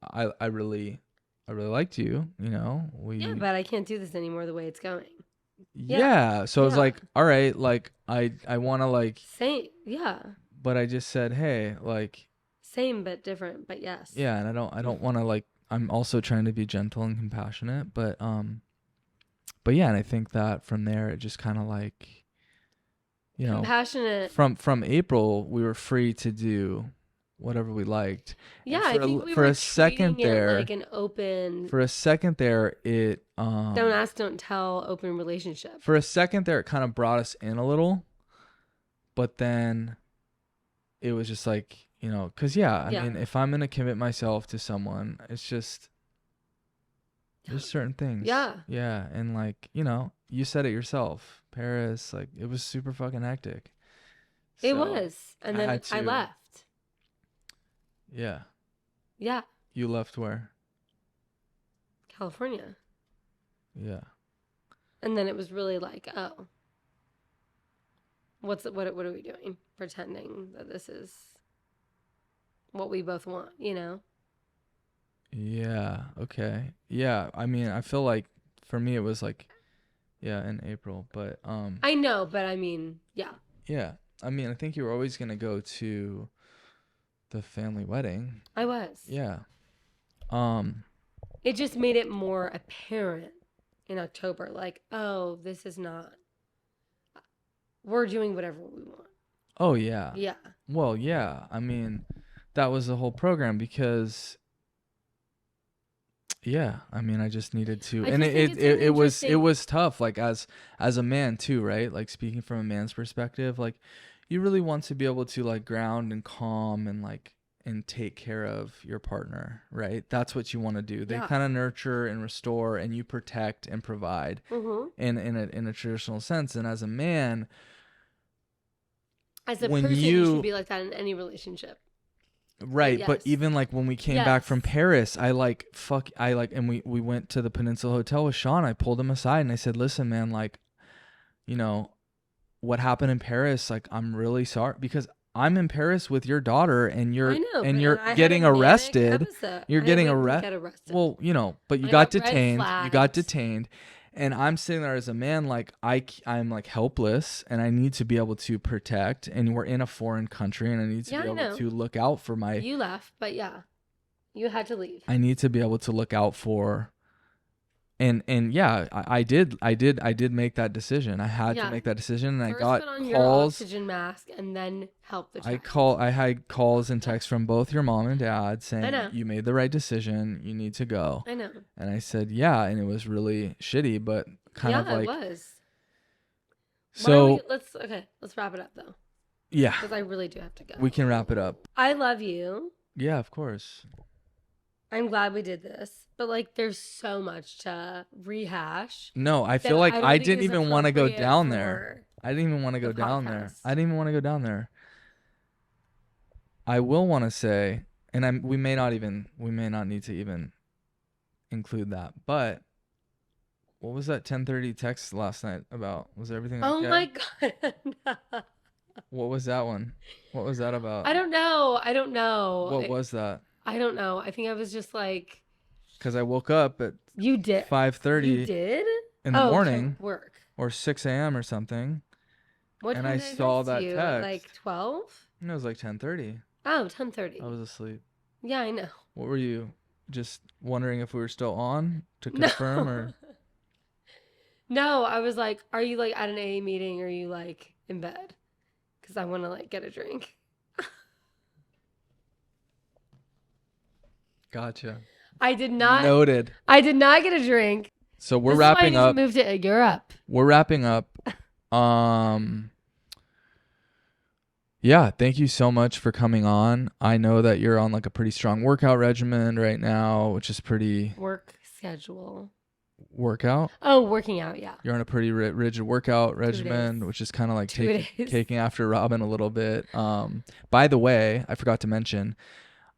Speaker 2: I really liked you, you know?
Speaker 1: Yeah, but I can't do this anymore the way it's going.
Speaker 2: Yeah. So I was like, all right, like, I want to like.
Speaker 1: Same, yeah.
Speaker 2: But I just said, hey, like.
Speaker 1: Same but different, but yes.
Speaker 2: Yeah, and I don't want to like, I'm also trying to be gentle and compassionate, but yeah, and I think that from there, it just kind of like, you know.
Speaker 1: Compassionate.
Speaker 2: From April, we were free to do whatever we liked.
Speaker 1: Yeah,
Speaker 2: And
Speaker 1: I think we
Speaker 2: for
Speaker 1: were
Speaker 2: a second
Speaker 1: treating it
Speaker 2: there,
Speaker 1: like an open.
Speaker 2: for a second there, it
Speaker 1: Don't ask, don't tell, open relationship.
Speaker 2: for a second there, it kind of brought us in a little, but then it was just like, you know, because I mean, if I'm gonna commit myself to someone, it's just there's certain things. Yeah, and like, you know, you said it yourself, Paris, like it was super fucking hectic.
Speaker 1: It
Speaker 2: So,
Speaker 1: was, and then I left.
Speaker 2: Yeah.
Speaker 1: Yeah.
Speaker 2: You left where?
Speaker 1: California.
Speaker 2: Yeah.
Speaker 1: And then it was really like, oh, what are we doing? Pretending that this is what we both want, you know?
Speaker 2: Yeah. Okay. Yeah. I mean, I feel like for me it was like, in April, but
Speaker 1: I know, but I mean, yeah.
Speaker 2: Yeah. I mean, I think you were always gonna go to the family wedding.
Speaker 1: I was.
Speaker 2: Yeah.
Speaker 1: It just made it more apparent in October, like, oh, this is not. We're doing whatever we want.
Speaker 2: Oh yeah.
Speaker 1: Yeah.
Speaker 2: Well, yeah. I mean, that was the whole program because. Yeah, I mean, I just needed to, and it was tough, like as a man too, right? Like speaking from a man's perspective, like you really want to be able to like ground and calm and like and take care of your partner, right? That's what you want to do. They kind of nurture and restore, and you protect and provide, in a traditional sense. And as a man,
Speaker 1: as a person, you should be like that in any relationship.
Speaker 2: Right, but even like when we came back from Paris, and we went to the Peninsula Hotel with Sean. I pulled him aside and I said, "Listen, man, like, you know, what happened in Paris? Like, I'm really sorry because I'm in Paris with your daughter, and you're getting arrested. You're getting arrested. Well, you know, but you got detained. You got detained." And I'm sitting there as a man, like I'm like helpless, and I need to be able to protect. And we're in a foreign country, and I need to be able to look out for my.
Speaker 1: You left, but you had to leave.
Speaker 2: I need to be able to look out for. And I did make that decision. I had to make that decision, and
Speaker 1: First
Speaker 2: I got
Speaker 1: put on
Speaker 2: calls.
Speaker 1: Your oxygen mask, and then help the child.
Speaker 2: I had calls and texts from both your mom and dad saying you made the right decision. You need to go.
Speaker 1: I know.
Speaker 2: And I said and it was really shitty, but kind of like
Speaker 1: it was.
Speaker 2: So
Speaker 1: let's wrap it up though.
Speaker 2: Yeah,
Speaker 1: because I really do have to go.
Speaker 2: We can wrap it up.
Speaker 1: I love you.
Speaker 2: Yeah, of course.
Speaker 1: I'm glad we did this, but like there's so much to rehash.
Speaker 2: No, I feel like I didn't even want to go down there. I didn't even want to go down there. I will want to say, and we may not need to even include that, but what was that 10:30 text last night about? Was everything okay?
Speaker 1: Oh my God. No.
Speaker 2: What was that one? What was that about?
Speaker 1: I don't know.
Speaker 2: What was that?
Speaker 1: I don't know. I think I was just like...
Speaker 2: Because I woke up at 5:30
Speaker 1: You did?
Speaker 2: in the morning.
Speaker 1: Work.
Speaker 2: Or 6 a.m. or something.
Speaker 1: What time
Speaker 2: and I saw that
Speaker 1: you?
Speaker 2: text.
Speaker 1: Like 12?
Speaker 2: No, it was like 10:30.
Speaker 1: Oh, 10:30.
Speaker 2: I was asleep.
Speaker 1: Yeah, I know.
Speaker 2: What were you? Just wondering if we were still on to confirm or...
Speaker 1: No, I was like, are you like at an AA meeting or are you like in bed? Because I want to like get a drink.
Speaker 2: Gotcha.
Speaker 1: I did not.
Speaker 2: Noted.
Speaker 1: I did not get a drink.
Speaker 2: So we're wrapping up.
Speaker 1: Moved to Europe.
Speaker 2: We're wrapping up. Yeah, thank you so much for coming on. I know that you're on like a pretty strong workout regimen right now, which is pretty
Speaker 1: work schedule.
Speaker 2: Workout?
Speaker 1: Oh, working out, yeah.
Speaker 2: You're on a pretty rigid workout regimen, which is kind of like taking after Robin a little bit. By the way, I forgot to mention,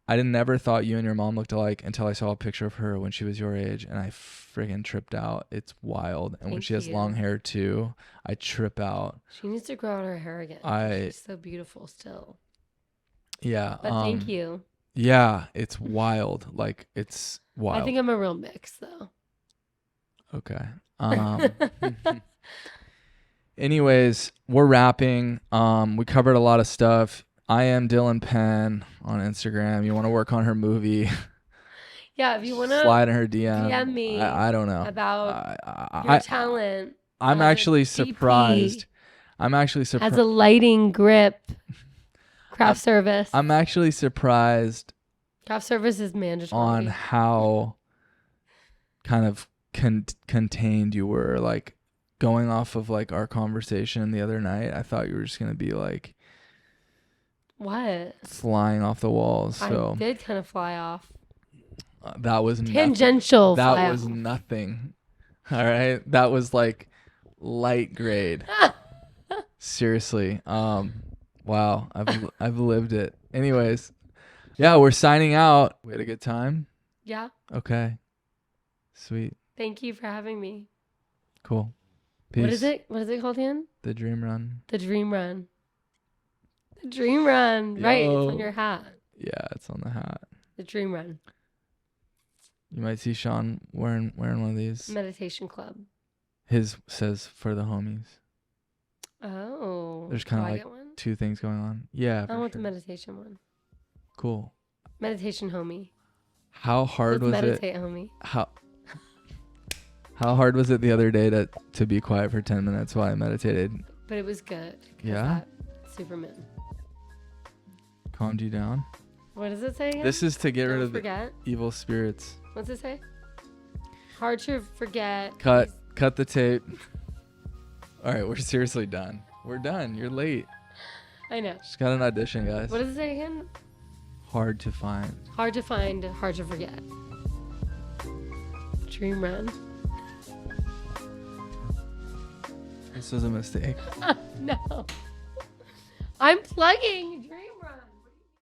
Speaker 2: I never thought you and your mom looked alike until I saw a picture of her when she was your age, and I friggin' tripped out. It's wild. And when she has long hair too, I trip out.
Speaker 1: She needs to grow out her hair again. She's so beautiful still.
Speaker 2: Yeah.
Speaker 1: But thank you.
Speaker 2: Yeah, it's wild. Like, it's wild.
Speaker 1: I think I'm a real mix though.
Speaker 2: Okay. Anyways, we're wrapping. We covered a lot of stuff. I am Dylan Penn on Instagram. You want to work on her movie?
Speaker 1: Yeah, if you want to
Speaker 2: slide in her DM
Speaker 1: me.
Speaker 2: I don't know
Speaker 1: about your talent.
Speaker 2: I'm actually surprised. I'm actually surprised.
Speaker 1: As a lighting grip Craft service.
Speaker 2: I'm actually surprised
Speaker 1: Craft service is mandatory.
Speaker 2: on how kind of contained you were, like going off of like our conversation the other night. I thought you were just gonna be like,
Speaker 1: what?
Speaker 2: Flying off the walls. So
Speaker 1: I did kind of fly off.
Speaker 2: That was
Speaker 1: tangential.
Speaker 2: That was nothing. All right, that was like light grade. Seriously. Wow. I've lived it. Anyways, yeah, we're signing out. We had a good time.
Speaker 1: Yeah.
Speaker 2: Okay. Sweet.
Speaker 1: Thank you for having me.
Speaker 2: Cool. Peace.
Speaker 1: What is it called again?
Speaker 2: The Dream Run.
Speaker 1: The Dream Run. The Dream Run. Right. It's on your hat.
Speaker 2: Yeah, it's on the hat.
Speaker 1: The Dream Run.
Speaker 2: You might see Sean wearing one of these.
Speaker 1: Meditation Club.
Speaker 2: His says for the homies.
Speaker 1: Oh.
Speaker 2: There's kind of like two things going on. Yeah.
Speaker 1: I want the meditation one.
Speaker 2: Cool.
Speaker 1: Meditation homie.
Speaker 2: How hard was
Speaker 1: meditate,
Speaker 2: it?
Speaker 1: Homie.
Speaker 2: How hard was it the other day to be quiet for 10 minutes while I meditated?
Speaker 1: But it was good.
Speaker 2: Yeah.
Speaker 1: Superman.
Speaker 2: Calmed you down?
Speaker 1: What does it say again?
Speaker 2: This is to get rid of
Speaker 1: the
Speaker 2: evil spirits.
Speaker 1: What's it say? Hard to forget.
Speaker 2: Cut the tape. All right, we're seriously done. We're done. You're late.
Speaker 1: I know.
Speaker 2: Just got an audition, guys.
Speaker 1: What does it say again?
Speaker 2: Hard to find.
Speaker 1: Hard to find, hard to forget. Dream Run.
Speaker 2: This was a mistake.
Speaker 1: No. I'm plugging.